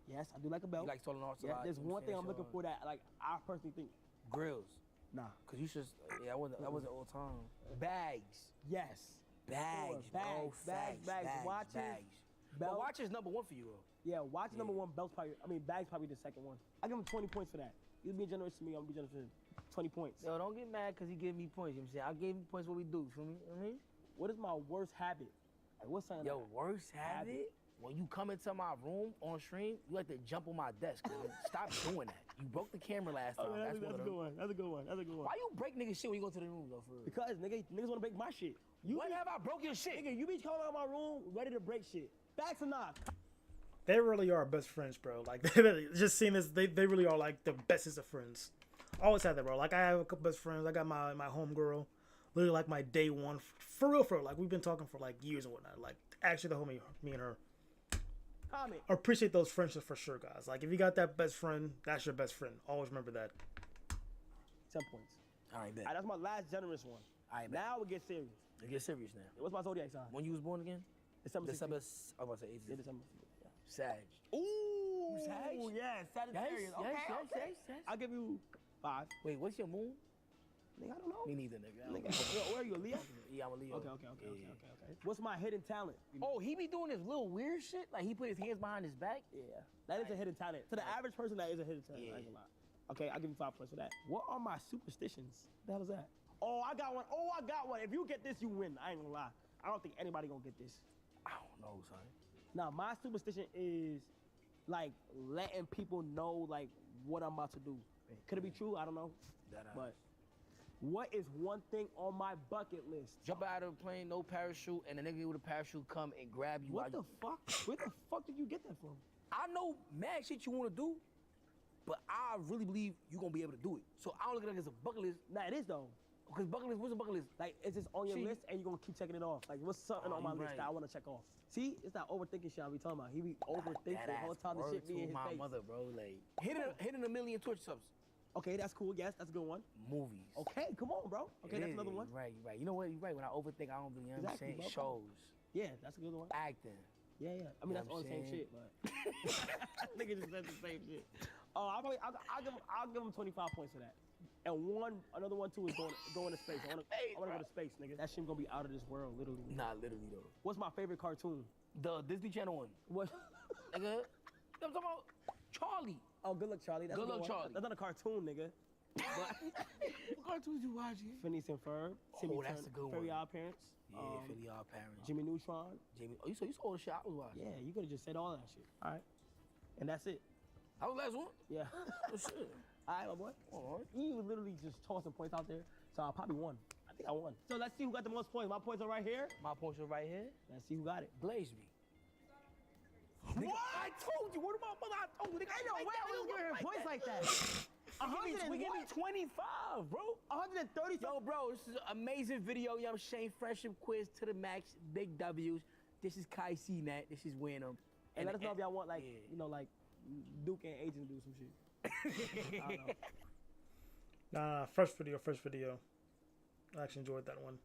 Yes, I do like a belt. You like stolen horse a Yeah. lot. There's you know one what thing I'm I'm looking saying? for that like I personally think. Grills. Nah. Cause you should. Yeah, that wasn't all time. Bags. Yes. Bags, bro. Bags. Watches. Bags. Belt. But watch is number 1 for you though. Yeah, watch number 1. Belt's probably. I mean, bags probably the second one. I give him 20 points for that. He's being generous to me. I'm gonna be generous to him. 20 points. Yo, don't get mad because he gave me points. You know what I'm saying? I gave him points what we do. Feel me? You know what I mean? What is my worst habit? Like, what's something Yo, worst habit? When you come into my room on stream, you like to jump on my desk. Man. Stop doing that. You broke the camera last time. That's a good one. That's a good one. That's a good one. Why you break niggas shit when you go to the room, though, for real? Because niggas want to break my shit. When have I broke your shit? Nigga, you be calling out my room ready to break shit. Facts or not? They really are best friends, bro. Like, just seeing this, they really are like the bestest of friends. Always had that, bro. Like, I have a couple best friends. I got my homegirl, literally like my day one, for real. Like, we've been talking for like years and whatnot. Like, actually, the homie, me and her. Comment. Appreciate those friendships for sure, guys. Like, if you got that best friend, that's your best friend. Always remember that. 10 points. All right, bet. All right, that's my last generous one. All right, bet. Now we get serious. We get serious now. What's my zodiac sign? When you was born again? December 16th. I was about to say 18th. Yeah, December. Yeah. Sag. Ooh. You Sag? Yeah, Sagittarius. Yes. I'll give you 5. Wait, what's your moon? Nigga, I don't know. Me neither, nigga. Where are you, a Leo? Yeah, I'm a Leo. Okay. What's my hidden talent? Oh, he be doing this little weird shit? Like he put his hands behind his back? Yeah. That is a hidden talent. To the average person, that is a hidden talent. I ain't gonna lie. Okay, I'll give you 5 points for that. What are my superstitions? What the hell is that? Oh, I got one. If you get this, you win. I ain't gonna lie. I don't think anybody gonna get this. I don't know, son. Now, my superstition is like letting people know like what I'm about to do. Could it be true? I don't know. But what is one thing on my bucket list? Jump out of a plane, no parachute, and a nigga with a parachute come and grab you. What the fuck? Where the fuck did you get that from? I know mad shit you want to do, but I really believe you gonna be able to do it. So I don't look at it as a bucket list. Nah, it is though. Because bucket list, what's a bucket list? Like, it's just on your list and you're gonna keep checking it off. Like, what's something on my list that I wanna check off? See, it's that overthinking shit I be talking about. He be overthinking the whole time the shit be in his my face. mother, bro. Like, hitting a million Twitch subs. Okay, that's cool. Yes, that's a good one. Movies. Okay, come on, bro. Okay, that's another one. Right. You know what? You're right. When I overthink, I don't really understand. Bro. Shows. Yeah, that's a good one. Acting. Yeah. I mean, that's all the same shit, but nigga just said the same shit. Oh, I'll give him 25 points for that. And another one too is going to space. I wanna go to space, nigga. That shit gonna be out of this world, literally. Nah, literally though. What's my favorite cartoon? The Disney Channel one. What? Nigga, I'm talking about Charlie. Oh, Good Luck Charlie. That's Good Luck Charlie. That's not a cartoon, nigga. What cartoons you watching? Phineas and Ferb. Oh, that's a good one. Fairy Odd Parents. Yeah, Fairy Odd Parents. Jimmy Neutron. Oh, you saw all the shit I was watching. Yeah, you could have just said all that shit. All right. And that's it. That was the last one? Yeah. Oh, shit. All right, my boy. You was literally just tossing points out there, so I probably won. I think I won. So let's see who got the most points. My points are right here. My points are right here. Let's see who got it. Blaze me. What? I told you. What about mother? I told you. I know. Where I was giving her points like that. We give me 25, bro. 130. Yo, bro, this is an amazing video. You know what I'm saying? Friendship quiz to the max. Big W's. This is Kai C. Nat. This is Winham. And let us know if y'all want, like, you know, like, Duke and Agent do some shit. I don't know. Nah, first video. I actually enjoyed that one.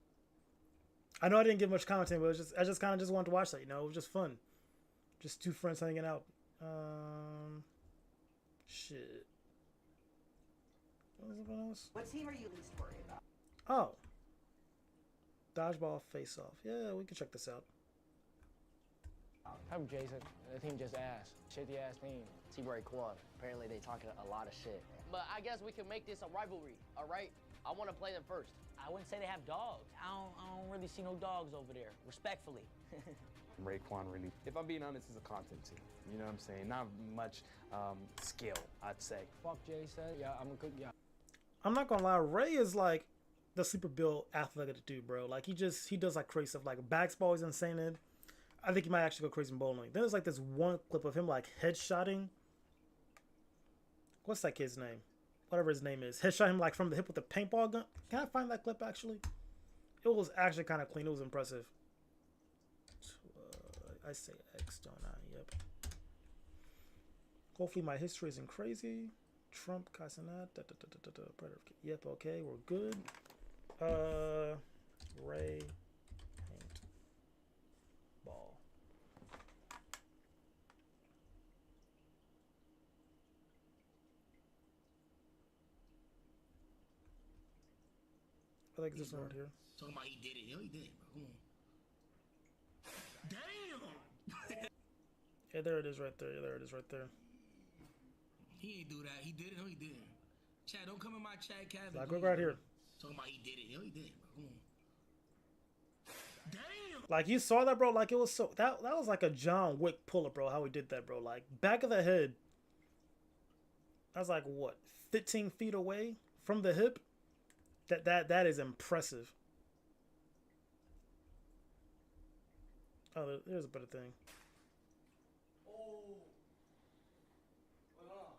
I know I didn't get much commenting, but I just kind of just wanted to watch that. You know, it was just fun. Just two friends hanging out. Shit. What else? What team are you least worried about? Oh. Dodgeball face-off. Yeah, we can check this out. I'm Jason. The team just asked. Shitty ass team. T-Bray Quad. Apparently they talking a lot of shit. But I guess we can make this a rivalry, all right? I want to play them first. I wouldn't say they have dogs. I don't really see no dogs over there, respectfully. Raekwon really, if I'm being honest, is a content team. You know what I'm saying? Not much skill, I'd say. Fuck Jay said, yeah, I'm a good guy. I'm not gonna lie, Ray is like the super built athletic dude, bro. Like he does like crazy stuff. Like basketball is insane in. I think he might actually go crazy in bowling. Then there's like this one clip of him like headshotting. What's that kid's name? Whatever his name is. Headshot him like from the hip with a paintball gun. Can I find that clip actually? It was actually kind of clean. It was impressive. I say X, don't I? Yep. Hopefully my history isn't crazy. Trump, Kaisenat, yep, okay, we're good. Ray, paint, ball. I think this one right here. Talking about he did it. Yo, he did it, bro. Come on. Damn! Yeah, there it is right there. Yeah, there it is right there. He ain't do that. He did it. No, he didn't. Chad, don't come in my chat, Kevin. Like, go right here. Talking about he did it. Yo, he did it, bro. Come on. Damn. Like, you saw that, bro. Like, it was so that was like a John Wick pull-up, bro. How he did that, bro. Like, back of the head. That's like what, 15 feet away from the hip. That is impressive. Oh, there's a better thing. Oh. Well,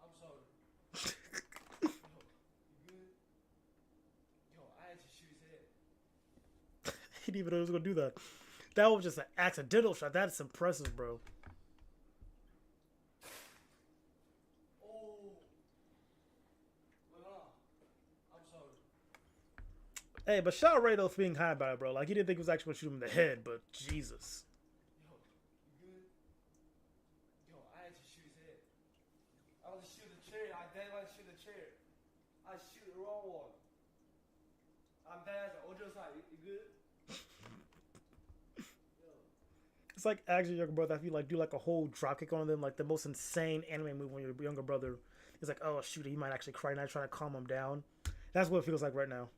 I'm sorry. Yo, you good? Yo, I had to shoot his head. He didn't even know he was gonna do that. That was just an accidental shot. That's impressive, bro. Oh. Well, I'm sorry. Hey, but shout out Ray though for being high about it, bro. Like, he didn't think he was actually gonna shoot him in the head, but Jesus. Yo, you good? Yo, I had to shoot his head. I was to shoot the chair. I didn't want to shoot the chair. I shoot the wrong one. I'm dead. Ojo's like, you good? It's like actually your younger brother. If you like do like a whole drop kick on them, like the most insane anime move when your younger brother is like, oh shoot, he might actually cry, and I try to calm him down. That's what it feels like right now.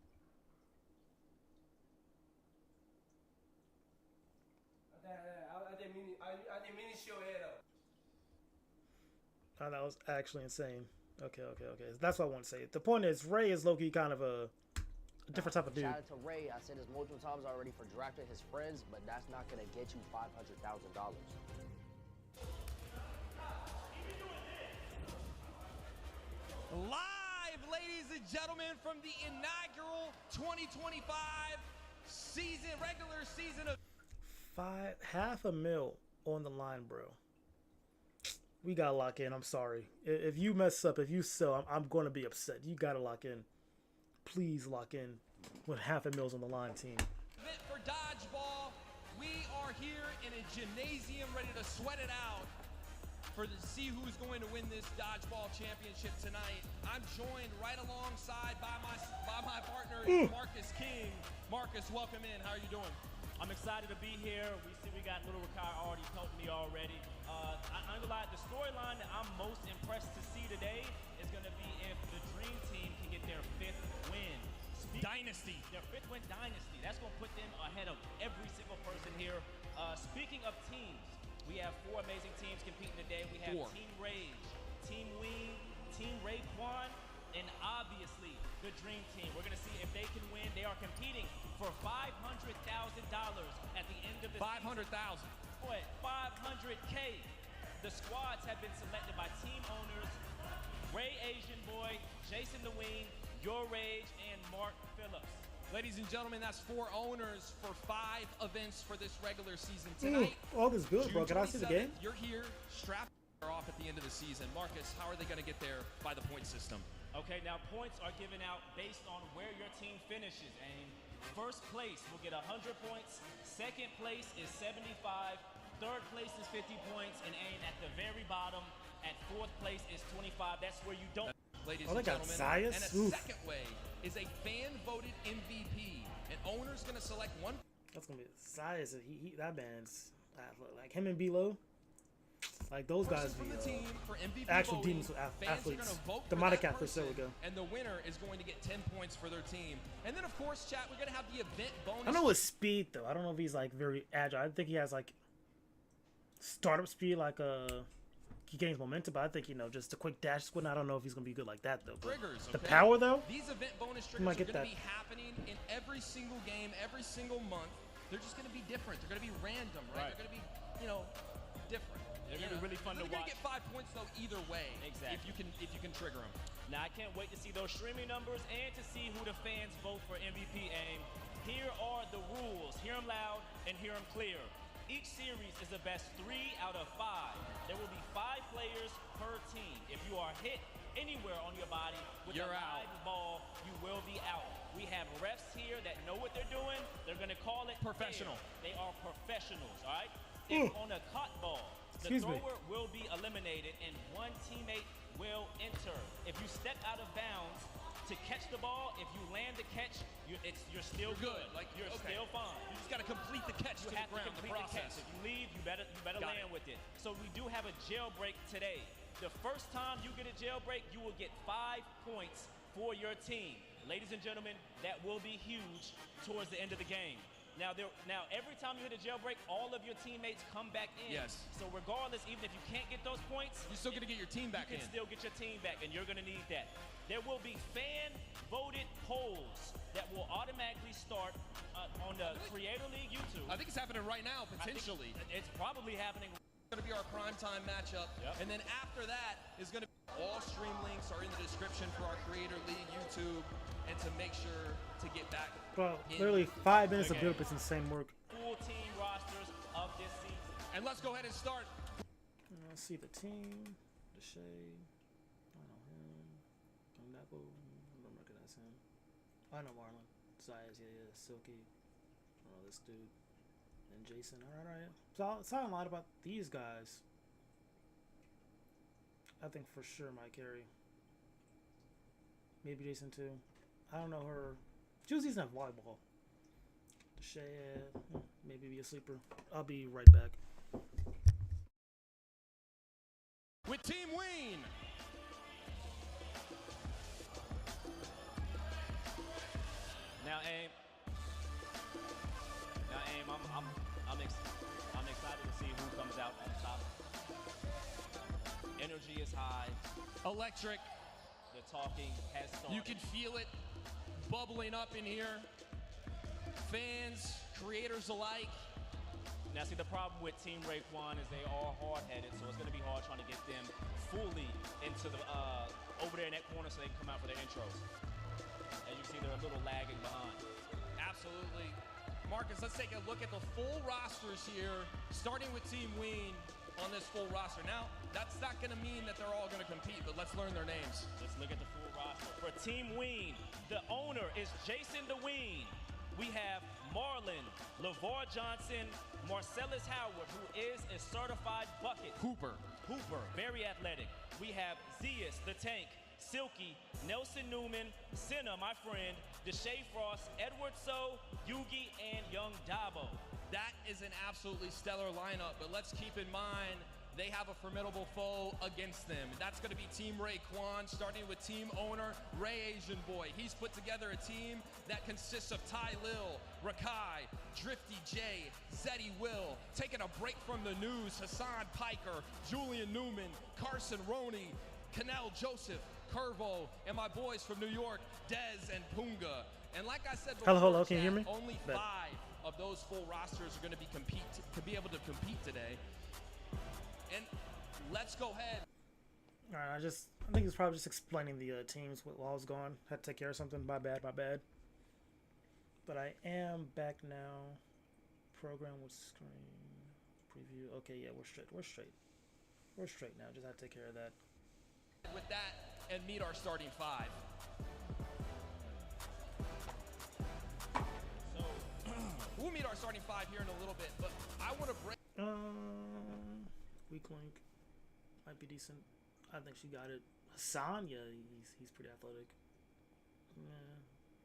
I didn't mean to show your head up. Oh, that was actually insane. Okay. That's what I want to say. The point is, Ray is low-key kind of a different type of dude. Shout out to Ray. I said this multiple times already for drafting his friends, but that's not gonna get you $500,000. Live, ladies and gentlemen, from the inaugural 2025 regular season of $500,000 on the line, bro. We gotta lock in. I'm sorry. If you mess up, if you sell, I'm gonna be upset. You gotta lock in. Please lock in with $500,000 on the line, team. Event for dodgeball. We are here in a gymnasium ready to sweat it out to see who's going to win this dodgeball championship tonight. I'm joined right alongside by my partner, Marcus King. Marcus, welcome in. How are you doing? I'm excited to be here. We see we got Little Rikai already helping me already. I'm gonna lie, the storyline that I'm most impressed to see today is gonna be if the Dream Team can get their 5th win. Dynasty. Their 5th win dynasty. That's gonna put them ahead of every single person here. Speaking of teams, we have 4 amazing teams competing today. We have 4. Team Rage, Team Wing, Team Raekwon, and obviously the Dream Team. We're gonna see if they can win. They are competing for $500,000 at the end of the 500,000. What? 500K. The squads have been selected by team owners Ray Asian Boy, Jason the Wing, Your Rage, and Mark Phillips. Ladies and gentlemen, that's 4 owners for 5 events for this regular season tonight. All this good, bro. Can I see the game? You're here, strapped off at the end of the season. Marcus, how are they going to get there by the point system? Okay, now points are given out based on where your team finishes. And first place will get 100 points. Second place is 75. Third place is 50 points. And at the very bottom, at 4th place is 25. That's where you don't. Ladies and gentlemen, Zayas? and a second way is a fan-voted MVP. An owner's going to select one. That's gonna be Zayas. That man's like him and B-Lo. Like those guys be actual demons with athletes. Demonic athletes. There we go. And the winner is going to get 10 points for their team. And then, of course, chat, we're going to have the event bonus. I don't know his speed though. I don't know if he's like very agile. I think he has like startup speed, like he gains momentum, but I think, you know, just a quick dash squid. I don't know if he's gonna be good like that though. Triggers, the okay? power though. These event bonus triggers are going to be happening in every single game, every single month. They're just going to be different. They're going to be random, right? They're going to be, you know, different. They're going to be really fun to watch. You're going to get 5 points though either way. Exactly. If you can trigger them. Now I can't wait to see those streaming numbers and to see who the fans vote for MVP aim. Here are the rules. Hear them loud and hear them clear. Each series is a best 3 out of 5. There will be 5 players per team. If you are hit anywhere on your body with a live ball, you will be out. We have refs here that know what they're doing. They're going to call it professional. Fair. They are professionals, all right? If on a caught ball, the thrower will be eliminated and one teammate will enter. If you step out of bounds to catch the ball, if you land the catch, you're still good. Like you're still fine. You just got to complete the catch you to have the ground. To complete the catch. If you leave, you better land with it. So we do have a jailbreak today. The first time you get a jailbreak, you will get 5 points for your team. Ladies and gentlemen, that will be huge towards the end of the game. Now, every time you hit a jailbreak, all of your teammates come back in. Yes. So regardless, even if you can't get those points, you're still going to get your team back in. You can still get your team back, and you're going to need that. There will be fan-voted polls that will automatically start on the Creator League YouTube. I think it's happening right now, potentially. It's probably happening. It's going to be our primetime matchup. Yep. And then after that is going to be all stream links are in the description for our Creator League YouTube. And to make sure to get back. Bro, literally 5 minutes of build-up is insane work. Full team rosters of this season. And let's go ahead and start. Let's see the team. Deshae. I know him. Gundapo. I don't recognize him. I know Marlon. Zayas, yeah. Silky. I know this dude. And Jason. Alright. So I'll talk a lot about these guys. I think for sure Mike Carey. Maybe Jason too. I don't know her. She was decent at volleyball. Deshae, maybe be a sleeper. I'll be right back. With Team Ween. Now, Aim. I'm excited to see who comes out on top. Energy is high. Electric. The talking has started. You can feel it bubbling up in here. Fans, creators alike. Now, see, the problem with Team Raekwon is they are hard-headed, so it's going to be hard trying to get them fully into the over there in that corner so they can come out for their intros. As you see, they're a little lagging behind. Absolutely. Marcus, let's take a look at the full rosters here, starting with Team Ween on this full roster. Now, that's not going to mean that they're all going to compete, but let's learn their names. Let's look at the full roster. For Team Ween, the owner is Jason DeWeen. We have Marlon, LeVar Johnson, Marcellus Howard, who is a certified bucket. Hooper, very athletic. We have Zeus, the Tank, Silky, Nelson Newman, Senna, my friend, Deshae Frost, Edward So, Yugi, and Young Dabo. That is an absolutely stellar lineup, but let's keep in mind they have a formidable foe against them. That's going to be Team Raekwon, starting with team owner Ray Asian Boy. He's put together a team that consists of Ty Lil, Rakai, Drifty J, Zeddy Will, taking a break from the news, Hassan Piker, Julian Newman, Carson Roney, Canal Joseph, Curvo, and my boys from New York, Dez and Punga. And like I said before, hello, can you hear me? Only 5 of those full rosters are going to be able to compete today. And let's go ahead. All right, I think it's probably just explaining the teams while I was gone. Had to take care of something. My bad. But I am back now. Program with screen preview. Okay, yeah, we're straight. We're straight now. Just have to take care of that. With that, and meet our starting 5. So we'll meet our starting 5 here in a little bit, but I want to break. Weak link might be decent. I think she got it. Hassan, yeah, he's pretty athletic.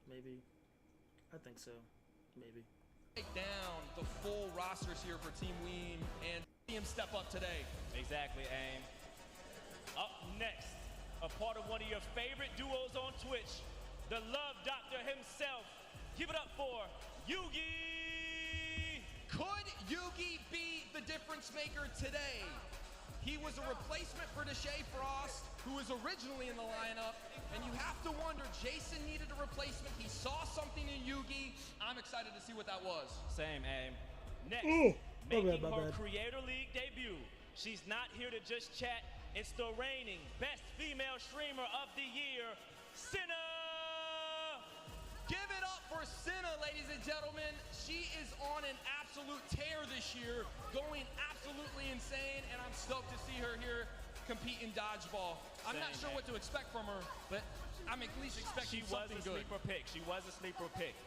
Maybe. I think so. Maybe. Take down the full rosters here for Team Ween and see him step up today. Exactly, Aim. Up next, a part of one of your favorite duos on Twitch, the Love Doctor himself. Give it up for Yugi! Could Yugi be the difference maker today? He was a replacement for Deshae Frost, who was originally in the lineup, and you have to wonder, Jason needed a replacement. He saw something in Yugi. I'm excited to see what that was. Same, Aim. Next, making her Creator League debut. She's not here to just chat. It's the reigning best female streamer of the year, Senna! Give it up for Senna, ladies and gentlemen. She is on an absolute tear this year, going absolutely insane, and I'm stoked to see her here compete in dodgeball. I'm not sure what to expect from her, but I'm at least expecting something good. She was a sleeper pick.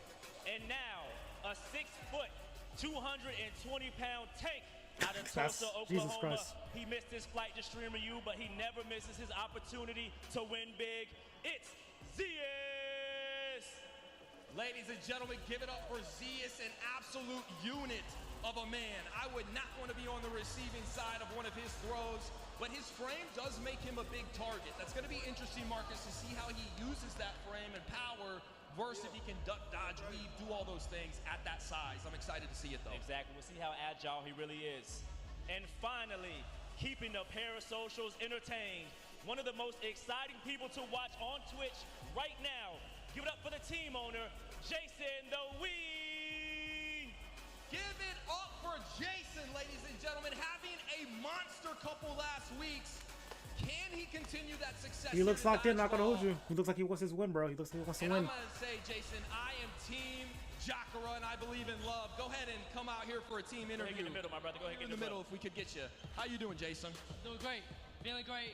And now, a 6-foot, 220-pound tank out of Tulsa, Oklahoma. He missed his flight to Streamer U, but he never misses his opportunity to win big. It's Zeus! Ladies and gentlemen, give it up for Zeus, an absolute unit of a man. I would not want to be on the receiving side of one of his throws, but his frame does make him a big target. That's going to be interesting, Marcus, to see how he uses that frame and power versus if he can duck, dodge, weave, do all those things at that size. I'm excited to see it, though. Exactly. We'll see how agile he really is. And finally, keeping the parasocials entertained, one of the most exciting people to watch on Twitch right now. Give it up for the team owner, Jason the Wee. Give it up for Jason, ladies and gentlemen. Having a monster couple last weeks. Can he continue that success? He looks locked in, not gonna hold you. He looks like he wants his win, bro. He looks like he wants to win. I'm gonna say, Jason, I am team Jacara and I believe in love. Go ahead and come out here for a team interview. Go ahead, get in the middle, my brother. Go ahead, in the middle if we could get you. How you doing, Jason? Doing great. Feeling great.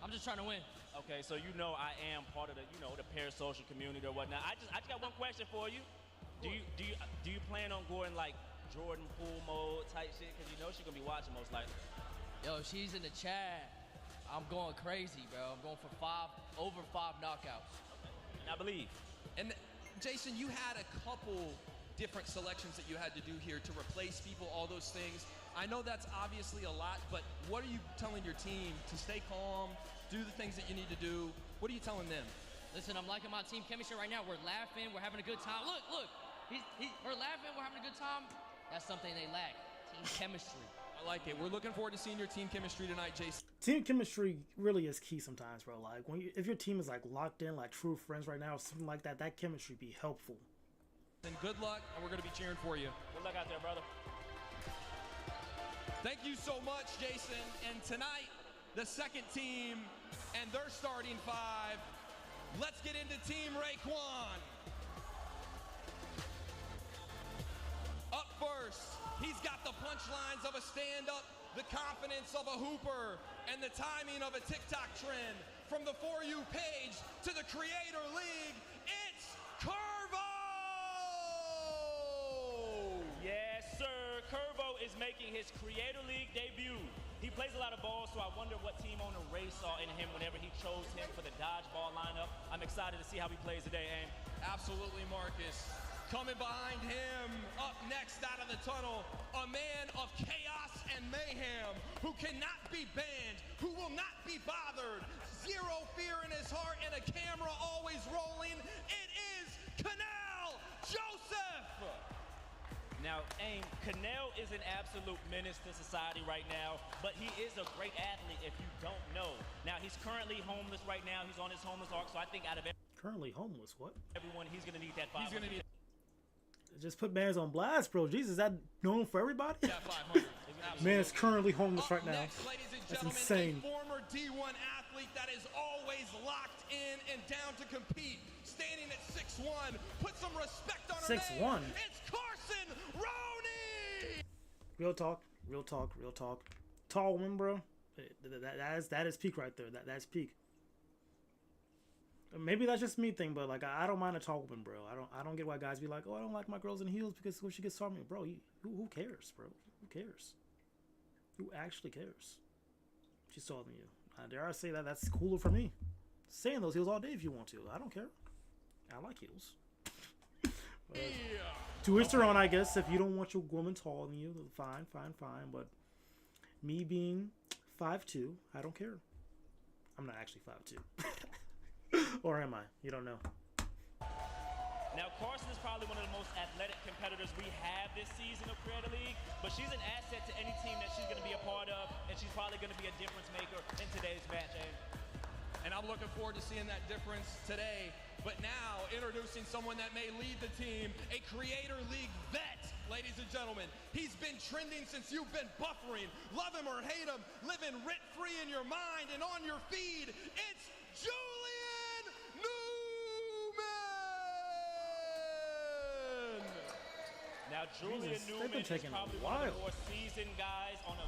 I'm just trying to win. Okay, so you know I am part of the, the parasocial community or whatnot. I just got one question for you. Do you plan on going like Jordan Poole mode type shit? Because you know she's gonna be watching most likely. Yo, she's in the chat. I'm going crazy, bro. I'm going for over five knockouts. Okay. And I believe. And Jason, you had a couple different selections that you had to do here to replace people, all those things. I know that's obviously a lot, but what are you telling your team to stay calm, do the things that you need to do? What are you telling them? Listen, I'm liking my team chemistry right now. We're laughing. We're having a good time. Look. We're laughing. We're having a good time. That's something they lack. Team chemistry. I like it. We're looking forward to seeing your team chemistry tonight, Jason. Team chemistry really is key sometimes, bro. Like if your team is like locked in, like true friends right now, something like that, that chemistry be helpful. And good luck, and we're gonna be cheering for you. Good luck out there, brother. Thank you so much, Jason. And tonight, the second team and their starting five. Let's get into Team Raekwon. Up first, he's got the punchlines of a stand-up, the confidence of a hooper, and the timing of a TikTok trend. From the For You page to the Creator League, it's Curvo! Yes, sir. Curvo is making his Creator League debut. He plays a lot of ball, so I wonder what team owner Ray saw in him whenever he chose him for the dodgeball lineup. I'm excited to see how he plays today, Aim. Absolutely, Marcus. Coming behind him, up next out of the tunnel, a man of chaos and mayhem who cannot be banned, who will not be bothered. Zero fear in his heart and a camera always rolling. It is Canal Joseph. Now, Aim, Canal is an absolute menace to society right now, but he is a great athlete if you don't know. Now, he's currently homeless right now. He's on his homeless arc, so I think out of currently homeless, what? Everyone, he's going to need that 500. He's going to need. Just put banners on blast, bro. Jesus, is that known for everybody? Yeah, 500. Man is currently homeless right now. Next, ladies and That's gentlemen, insane. a former D1 athlete that is always locked in and down to compete. Standing at 6'1", put some respect on her 6'1". name. It's Carson Roney. Real talk. Tall woman, bro. That is peak right there. That's peak. Maybe that's just me thing, but like I don't mind a tall woman, bro. I don't get why guys be like, oh, I don't like my girls in heels because when she gets taller, bro. Who cares, bro? Who cares? Who actually cares? She's taller than you. Dare I say that's cooler for me. Saying those heels all day if you want to. I don't care. I like heels. To each their own, I guess. If you don't want your woman taller than you, fine. But me being 5'2", I don't care. I'm not actually 5'2". Or am I? You don't know. Now, Carson is probably one of the most athletic competitors we have this season of Creator League, but she's an asset to any team that she's going to be a part of, and she's probably going to be a difference maker in today's match. And I'm looking forward to seeing that difference today. But now, introducing someone that may lead the team, a Creator League vet, ladies and gentlemen. He's been trending since you've been buffering. Love him or hate him, living rent-free in your mind and on your feed. It's Julian Newman! Now, Julian Newman is probably one of the more seasoned guys on a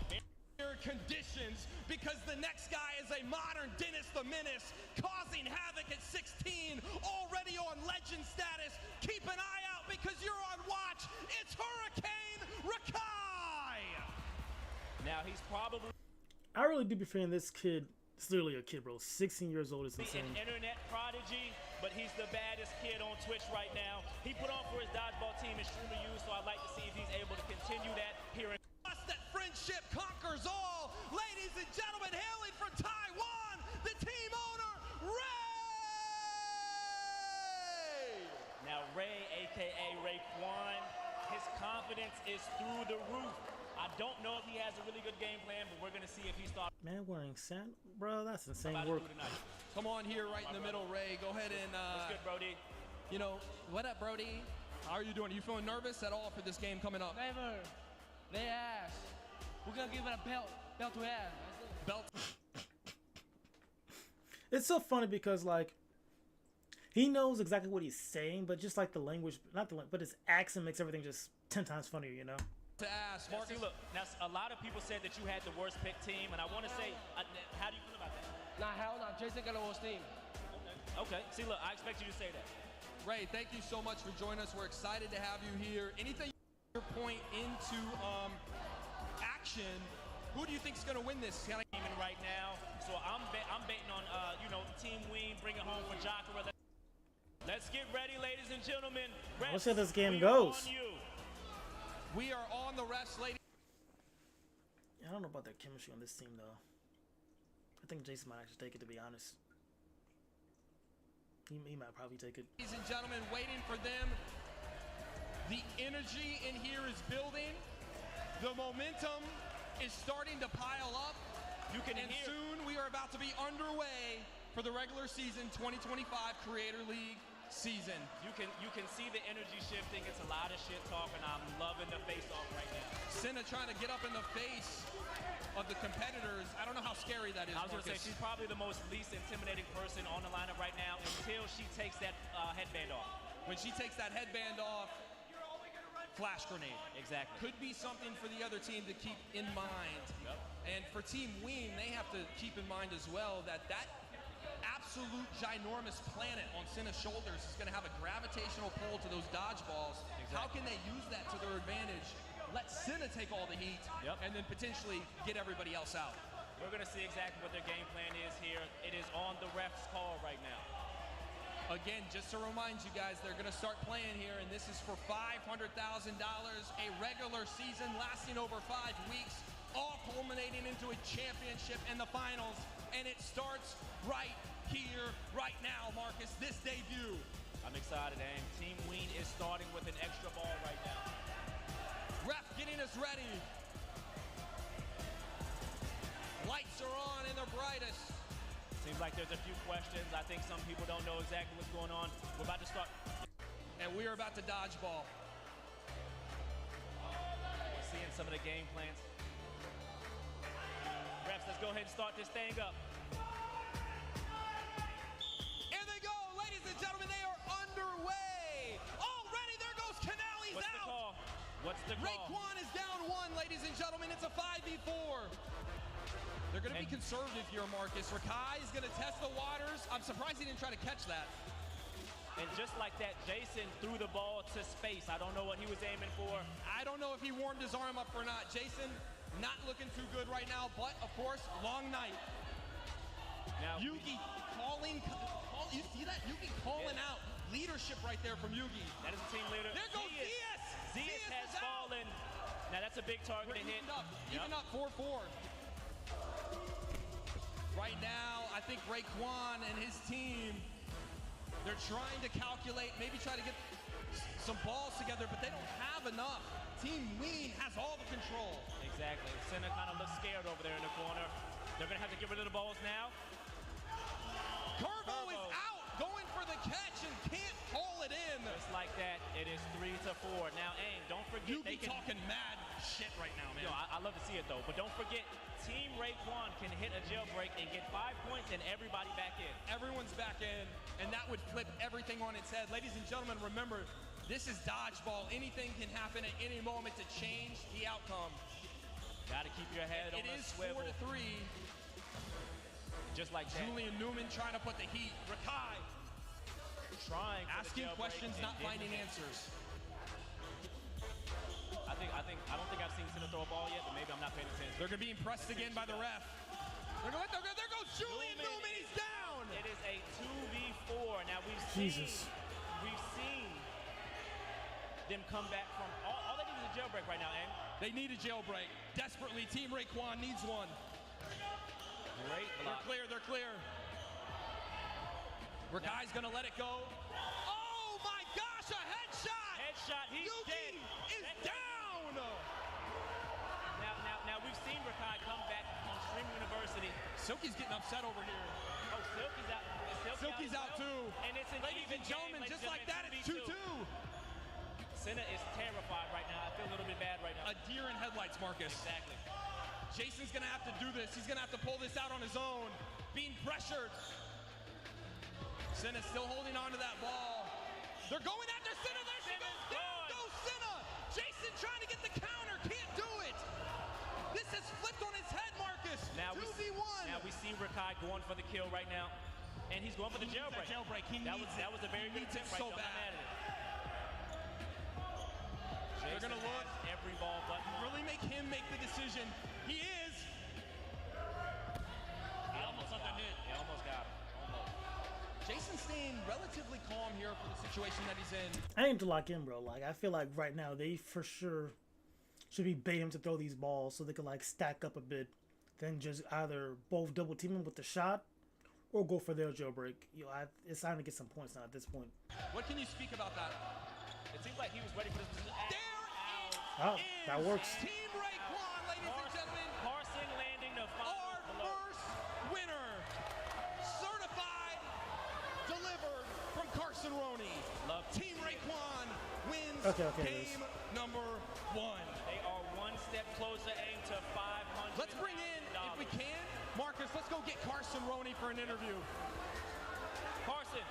very conditions, because the next guy is a modern Dennis the Menace, causing havoc at 16, already on legend status. Keep an eye out because you're on watch. It's Hurricane Rakai. Now he's probably. I really do be feeling this kid. It's literally a kid, bro. 16 years old is insane. An internet prodigy, but he's the baddest kid on Twitch right now. He put on for his dodgeball team in Streamer U, so I'd like to see if he's able to continue that here in. That friendship conquers all. Ladies and gentlemen, Haley aka Raekwon. His confidence is through the roof. I don't know if he has a really good game plan, but we're gonna see if he starts. Man wearing sand, bro. That's insane About to work. do tonight. Come on here, right in the middle, Ray. Go ahead and. What's good, Brody? You know, what up, Brody? How are you doing? Are you feeling nervous at all for this game coming up? Never. They ass. We're gonna give it a belt. Belt to ass. Belt. It's so funny because like he knows exactly what he's saying, but just like the language, not the language, but his accent makes everything just 10 times funnier, you know? To ask, Now, see, look, now a lot of people said that you had the worst pick team, and I want to say, how do you feel about that? Nah, hell no. Jason got a worst team. Okay. See, look, I expect you to say that. Ray, thank you so much for joining us. We're excited to have you here. Anything you point into action? Who do you think is going to win this? Right now, so I'm betting on Team Ween, bring it home for Jacare. Let's get ready, ladies and gentlemen. Let's see how this game We goes. are on you. We are on the refs, ladies. I don't know about their chemistry on this team though. I think Jason might actually take it, to be honest. He might probably take it. Ladies and gentlemen, waiting for them. The energy in here is building. The momentum is starting to pile up. You can and hear. Soon we are about to be underway for the regular season 2025 Creator League season. You can see the energy shifting. It's a lot of shit talking. I'm loving the face-off right now. Senna trying to get up in the face of the competitors. I don't know how scary that is. I was going to say, she's probably the most least intimidating person on the lineup right now until she takes that headband off. When she takes that headband off, flash grenade. Exactly. Could be something for the other team to keep in mind. Yep. And for Team Ween, they have to keep in mind as well that absolute ginormous planet on Senna's shoulders is going to have a gravitational pull to those dodgeballs. Exactly. How can they use that to their advantage? Let Senna take all the heat, and then potentially get everybody else out. We're going to see exactly what their game plan is here. It is on the ref's call right now. Again, just to remind you guys, they're going to start playing here, and this is for $500,000, a regular season lasting over 5 weeks, all culminating into a championship in the finals, and it starts right here, right now, Marcus, this debut. I'm excited, and Team Ween is starting with an extra ball right now. Ref getting us ready. Lights are on and they're brightest. Seems like there's a few questions. I think some people don't know exactly what's going on. We're about to start. And we are about to dodgeball. We're seeing some of the game plans. Refs, let's go ahead and start this thing up. And they go, ladies and gentlemen, they are underway. Already there goes Canales What's out. The call? What's the call? Raekwon is down 1, ladies and gentlemen. It's a 5v4. They're going to be conservative here, Marcus. Rakai is going to test the waters. I'm surprised he didn't try to catch that. And just like that, Jason threw the ball to space. I don't know what he was aiming for. I don't know if he warmed his arm up or not. Jason, not looking too good right now, but of course, long night. Now Yugi you see that? Yugi calling out leadership right there from Yugi. That is a team leader. There goes Zias. Zias has fallen. Now that's a big target to hit. Even up 4-4. Right now, I think Raekwon and his team, they're trying to calculate, maybe try to get some balls together, but they don't have enough. Team Ween has all the control. Exactly. Senna kind of looks scared over there in the corner. They're going to have to get rid of the balls now. Curvo is out, going for the catch and can't haul it in. Just like that, it is 3-4. Now, Aim, don't forget. You be talking mad shit right now, man. Yo, I love to see it, though. But don't forget, Team Raekwon can hit a jailbreak and get 5 points and everybody back in. Everyone's back in, and that would flip everything on its head. Ladies and gentlemen, remember, this is dodgeball. Anything can happen at any moment to change the outcome. Got to keep your head on a swivel. It is 4-3. Just like that. Julian Newman trying to put the heat. Rakai trying asking questions, not finding answers. I don't think I've seen Senna throw a ball yet, but maybe I'm not paying attention. They're going to be impressed again by the ref. There goes Julian Newman. He's down. It is a 2v4. Now we've seen them come back from all they need is a jailbreak right now, Aim. They need a jailbreak desperately. Team Raekwon needs one. Great block. They're clear. Rakai's gonna let it go. Oh my gosh, Gosh, a headshot! Headshot, he's dead. Is down! Now we've seen Rakai come back on Stream University. Silky's getting upset over here. Oh, Silky's out. Silky's out too. And it's an ladies even and gentlemen, game, just like that, it's 2-2. Senna is terrified right now. I feel a little bit bad right now. A deer in headlights, Marcus. Exactly. Jason's gonna have to do this. He's gonna have to pull this out on his own. Being pressured. Senna's still holding on to that ball. They're going after Senna. There she goes. Down goes Senna. Jason trying to get the counter. Can't do it. This has flipped on its head, Marcus. Now 2v1. Now we see Rakai going for the kill right now. And he's going for the jailbreak. That was a very good attempt right so there. bad. They're gonna look every ball button. Really make him make the decision. He is. He almost got him. He almost got him. Jason's staying relatively calm here for the situation that he's in. I aim to lock in, bro. Like, I feel like right now they for sure should be baiting him to throw these balls so they can like stack up a bit, then just either both double team him with the shot or go for their jailbreak. It's time to get some points now at this point. What can you speak about that? It seems like he was ready for this position. Oh, that works. Team Raekwon, ladies and gentlemen. Carson landing the final Our first winner. Certified, delivered from Carson Roney. Team Raekwon wins game number 1. They are one step closer, aim to 500. Let's bring in, if we can, Marcus, let's go get Carson Roney for an interview. Carson.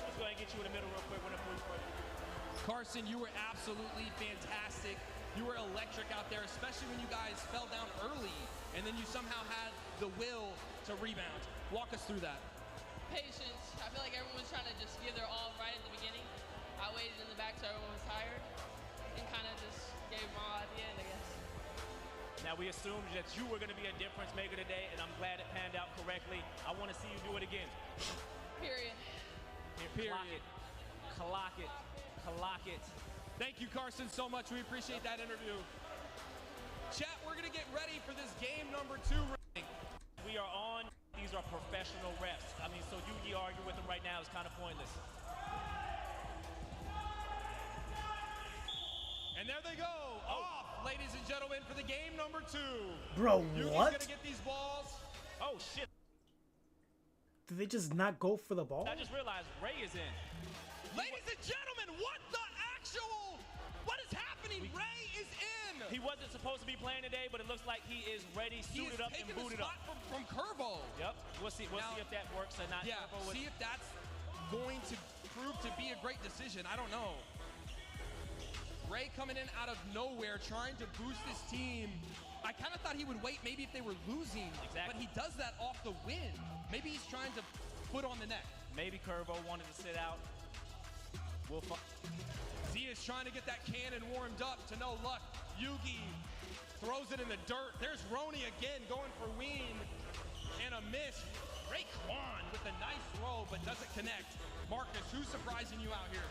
Let's go ahead and get you in the middle real quick. Carson, you were absolutely fantastic. You were electric out there, especially when you guys fell down early, and then you somehow had the will to rebound. Walk us through that. Patience. I feel like everyone's trying to just give their all right at the beginning. I waited in the back so everyone was tired and kind of just gave them all at the end, I guess. Now we assumed that you were going to be a difference maker today, and I'm glad it panned out correctly. I want to see you do it again. Period. Clock it. Clock it. Clock it. Thank you, Carson, so much. We appreciate that interview. Chat, we're going to get ready for this game number 2. We are on. These are professional refs. I mean, so Yugi arguing with them right now is kind of pointless. And there they go. Off, ladies and gentlemen, for the game number 2. Bro, Yugi's what? going to get these balls. Oh, shit. Did they just not go for the ball? I just realized Ray is in. Ladies and gentlemen, what is happening? Ray is in. He wasn't supposed to be playing today, but it looks like he is ready, suited up, and booted up. From Curvo. Yep. We'll see if that works or not. Yeah, see if that's going to prove to be a great decision. I don't know. Ray coming in out of nowhere, trying to boost his team. I kind of thought he would wait maybe if they were losing. Exactly. But he does that off the win. Maybe he's trying to put on the neck. Maybe Curvo wanted to sit out. We'll Zia's trying to get that cannon warmed up to no luck. Yugi throws it in the dirt. There's Roney again going for Ween. And a miss. Raekwon with a nice throw, but doesn't connect. Marcus, who's surprising you out here?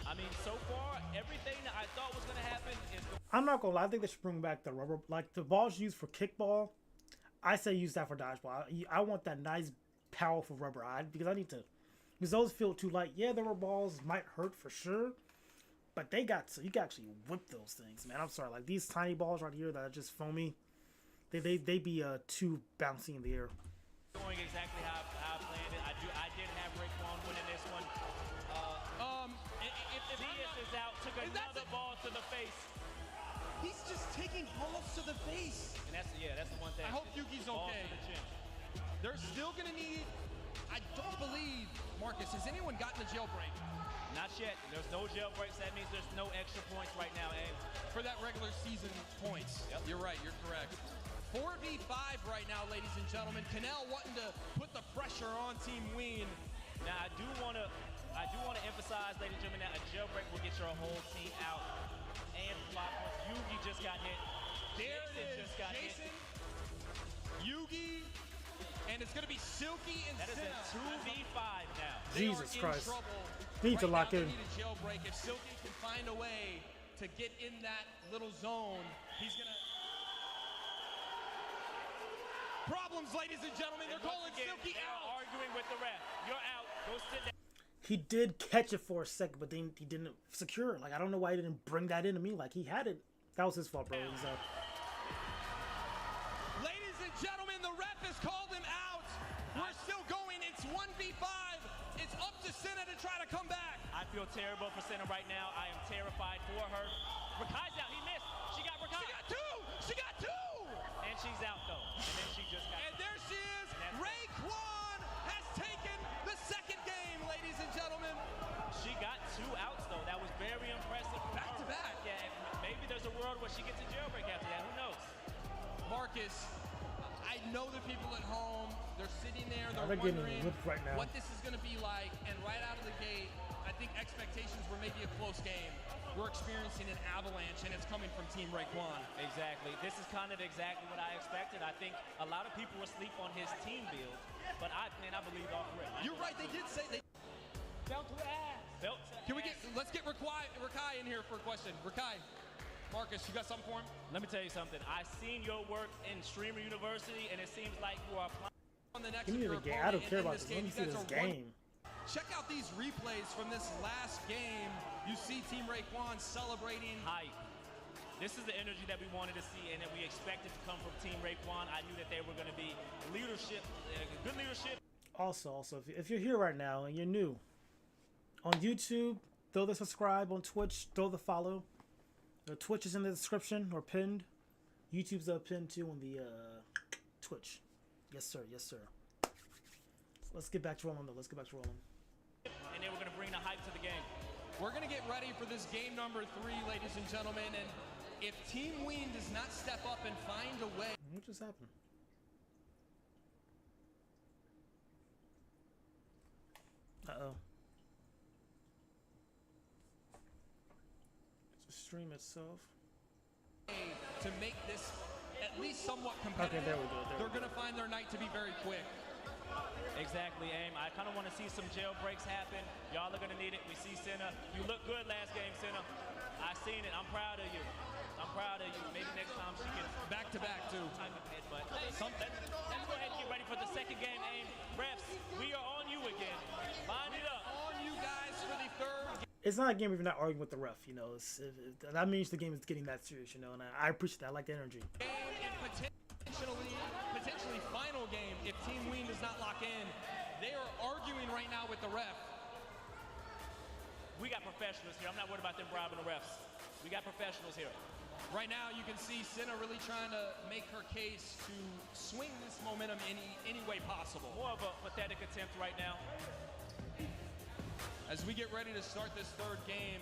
I mean, so far, everything that I thought was going to happen is... I'm not going to lie. I think they should bring back the rubber. Like, the balls used for kickball, I say use that for dodgeball. I want that nice, powerful rubber. Because I need to... Because those feel too light. Yeah, the rubber balls might hurt for sure. But they got so you can actually whip those things, man. I'm sorry, like these tiny balls right here that are just foamy, they be too bouncy in the air. Going exactly how I planned it. I did have Raekwon winning this one. If Diaz is out, took another ball to the face. He's just taking balls to the face. And that's the one thing. I hope Yugi's okay. They're still gonna need. I don't believe, Marcus, has anyone gotten the jailbreak? Not yet. There's no jailbreaks. That means there's no extra points right now, Abe. For that regular season points. Yep. You're right. You're correct. 4v5 right now, ladies and gentlemen. Canal wanting to put the pressure on Team Ween. Now, I do want to emphasize, ladies and gentlemen, that a jailbreak will get your whole team out. And block once Yugi just got hit. There it is. Just got Jason, Yugi, and it's going to be Silky and That Senna. is a 2v5 now. Jesus Christ. Trouble. Need to lock in. They need a jailbreak. If Silky can find a way to get in that little zone, he's going to... Problems, ladies and gentlemen. They're calling Silky out. Arguing with the ref. You're out. Go sit down. He did catch it for a second, but then he didn't secure it. Like, I don't know why he didn't bring that into me. Like, he had it. That was his fault, bro. It was, Ladies and gentlemen, the ref has called him out. We're still going. It's 1v5. It's up to Senna to try to come back. I feel terrible for Senna right now. I am terrified for her. Rakai's out. He missed. She got Rakai. She got two. She got two. And she's out, though. And then she just got... And there she is. Raekwon has taken the second game, ladies and gentlemen. She got 2 outs, though. That was very impressive. Back to back. Yeah, and maybe there's a world where she gets a jailbreak after that. Who knows? Marcus, I know the people at home, they're sitting there, they're getting wondering whipped right now. what this is going to be like. And right out of the gate, I think expectations were maybe a close game. We're experiencing an avalanche, and it's coming from Team Raekwon. Exactly. This is kind of exactly what I expected. I think a lot of people were asleep on his team build, but I believed off rip. You're right, they did say they... Belt to ass. Belt Can we get... Let's get Rakai in here for a question. Rakai, Marcus, you got something for him? Let me tell you something. I've seen your work in Streamer University, and it seems like you are applying on the next give me the game. I don't care about this. Let me see this game. Check out these replays from this last game. You see Team Raekwon celebrating. Hype. This is the energy that we wanted to see and that we expected to come from Team Raekwon. I knew that they were going to be leadership, good leadership. Also, if you're here right now and you're new, on YouTube, throw the subscribe. On Twitch, throw the follow. The Twitch is in the description or pinned. YouTube's pinned too on the Twitch. Yes, sir. Yes, sir. Let's get back to rolling, though. Let's get back to rolling. And they were going to bring the hype to the game. We're going to get ready for this game number 3, ladies and gentlemen. And if Team Ween does not step up and find a way... What just happened? Uh-oh. The stream itself. To make this at least somewhat competitive. Okay, there we go. They're going to find their night to be very quick. Exactly, Aim. I kind of want to see some jailbreaks happen. Y'all are going to need it. We see Senna. You look good last game, Senna. I seen it. I'm proud of you. I'm proud of you. Maybe next time she can... Back to back, too. But let's go ahead and get ready for the second game, Aim. Refs, we are on you again. Line it up. On you guys for the third. It's not a game if you're not arguing with the ref, you know. That means the game is getting that serious, you know, and I appreciate that. I like the energy. And potentially final game if Team Ween does not lock in. They are arguing right now with the ref. We got professionals here. I'm not worried about them bribing the refs. We got professionals here. Right now, you can see Senna really trying to make her case to swing this momentum any way possible. More of a pathetic attempt right now. As we get ready to start this third game.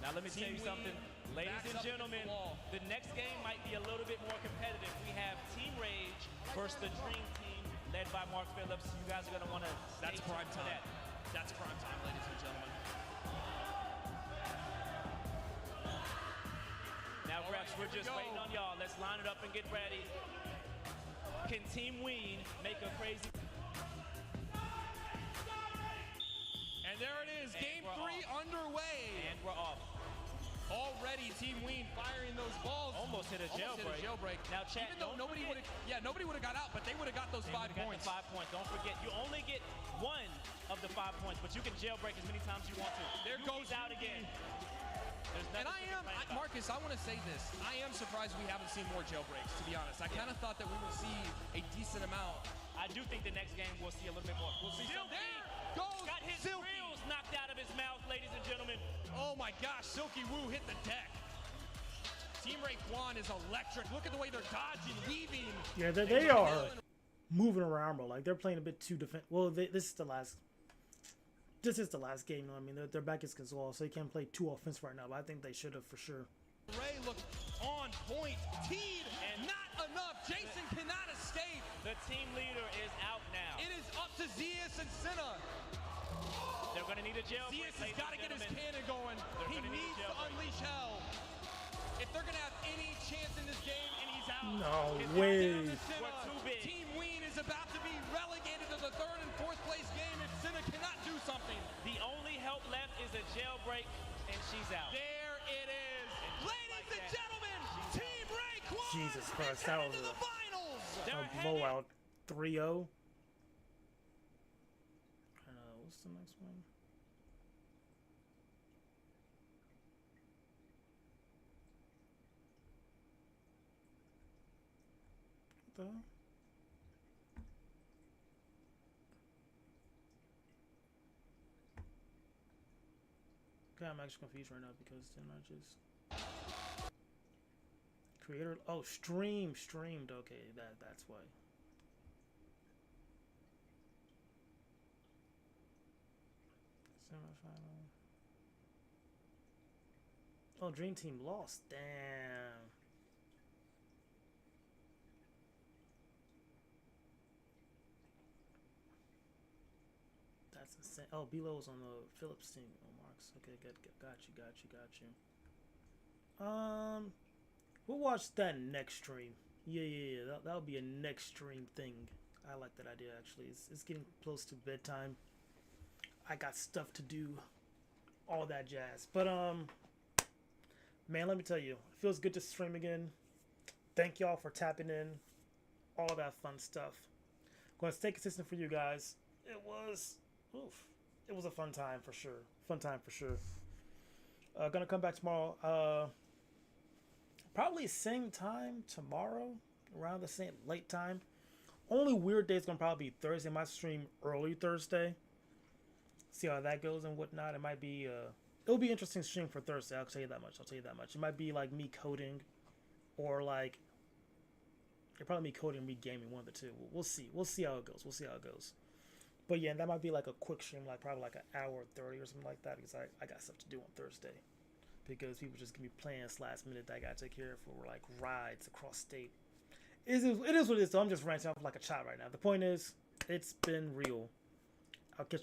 Now let me tell you something, ladies and gentlemen, the next game might be a little bit more competitive. We have Team Rage versus the Dream Team led by Mark Phillips. You guys are going to want to stay That's prime tuned for time. that. That's prime time, ladies and gentlemen. Now, refs, we're just waiting on y'all. Let's line it up and get ready. Can Team Ween make a crazy... And there it is, game 3 underway. And we're off. Already, Team Ween firing those balls. Almost hit a jailbreak. Now, chat, even though nobody would have got out, but they would have got those 5 points. 5 points. Don't forget, you only get 1 of the 5 points, but you can jailbreak as many times as you want to. There goes out again. And Marcus, I want to say this. I am surprised we haven't seen more jailbreaks, to be honest. I kind of thought that we would see a decent amount. I do think the next game we'll see a little bit more. We'll see some. There goes Got his grills knocked out of his mouth, ladies and gentlemen. Oh my gosh, Silky Woo hit the deck. Team Raekwon is electric. Look at the way they're dodging, weaving. Yeah, they are moving around, bro. Like, they're playing a bit too defensive. Well, this is the last game. I mean, their back is console, so they can't play too offensive right now. But I think they should have for sure. Ray looked on point. Teed and not enough. Jason cannot escape. The team leader is out now. It is up to Zeus and Senna. They're going to need a jailbreak. Zeus has got to get his cannon going. He needs to unleash hell. If they're going to have any chance in this game, and he's out. No way. Team Ween is about to be relegated to the 3rd and 4th place game if Senna cannot do something. The only help left is a jailbreak, and she's out. There it is. Ladies and gentlemen, Team Raekwon Jesus Christ, that was a blowout. 3-0. What's the next one? the hell? Okay, I'm actually confused right now because then I just creator. Oh, streamed. Okay, that's why. Semifinal. Oh, Dream Team lost. Damn. That's insane. Oh, Belo's on the Phillips team. Oh, Marks. Okay, good. Got you. We'll watch that next stream. Yeah. That'll be a next stream thing. I like that idea actually. It's getting close to bedtime. I got stuff to do. All that jazz. But man, let me tell you, it feels good to stream again. Thank y'all for tapping in. All that fun stuff. Going to stay consistent for you guys. It was a fun time for sure. Gonna come back tomorrow. Probably same time tomorrow, around the same late time. Only weird day is gonna probably be Thursday. I might stream early Thursday. See how that goes and whatnot. It might be it'll be interesting stream for Thursday. I'll tell you that much. It might be like me coding, or like it'll probably be coding and me gaming, one of the two. We'll see how it goes. But yeah, that might be like a quick stream, like probably like an hour 30 or something like that, because I got stuff to do on Thursday. Because people just gonna be plans last minute that I gotta take care of for like rides across state. It is what it is. So I'm just ranting off like a child right now. The point is, it's been real. I'll catch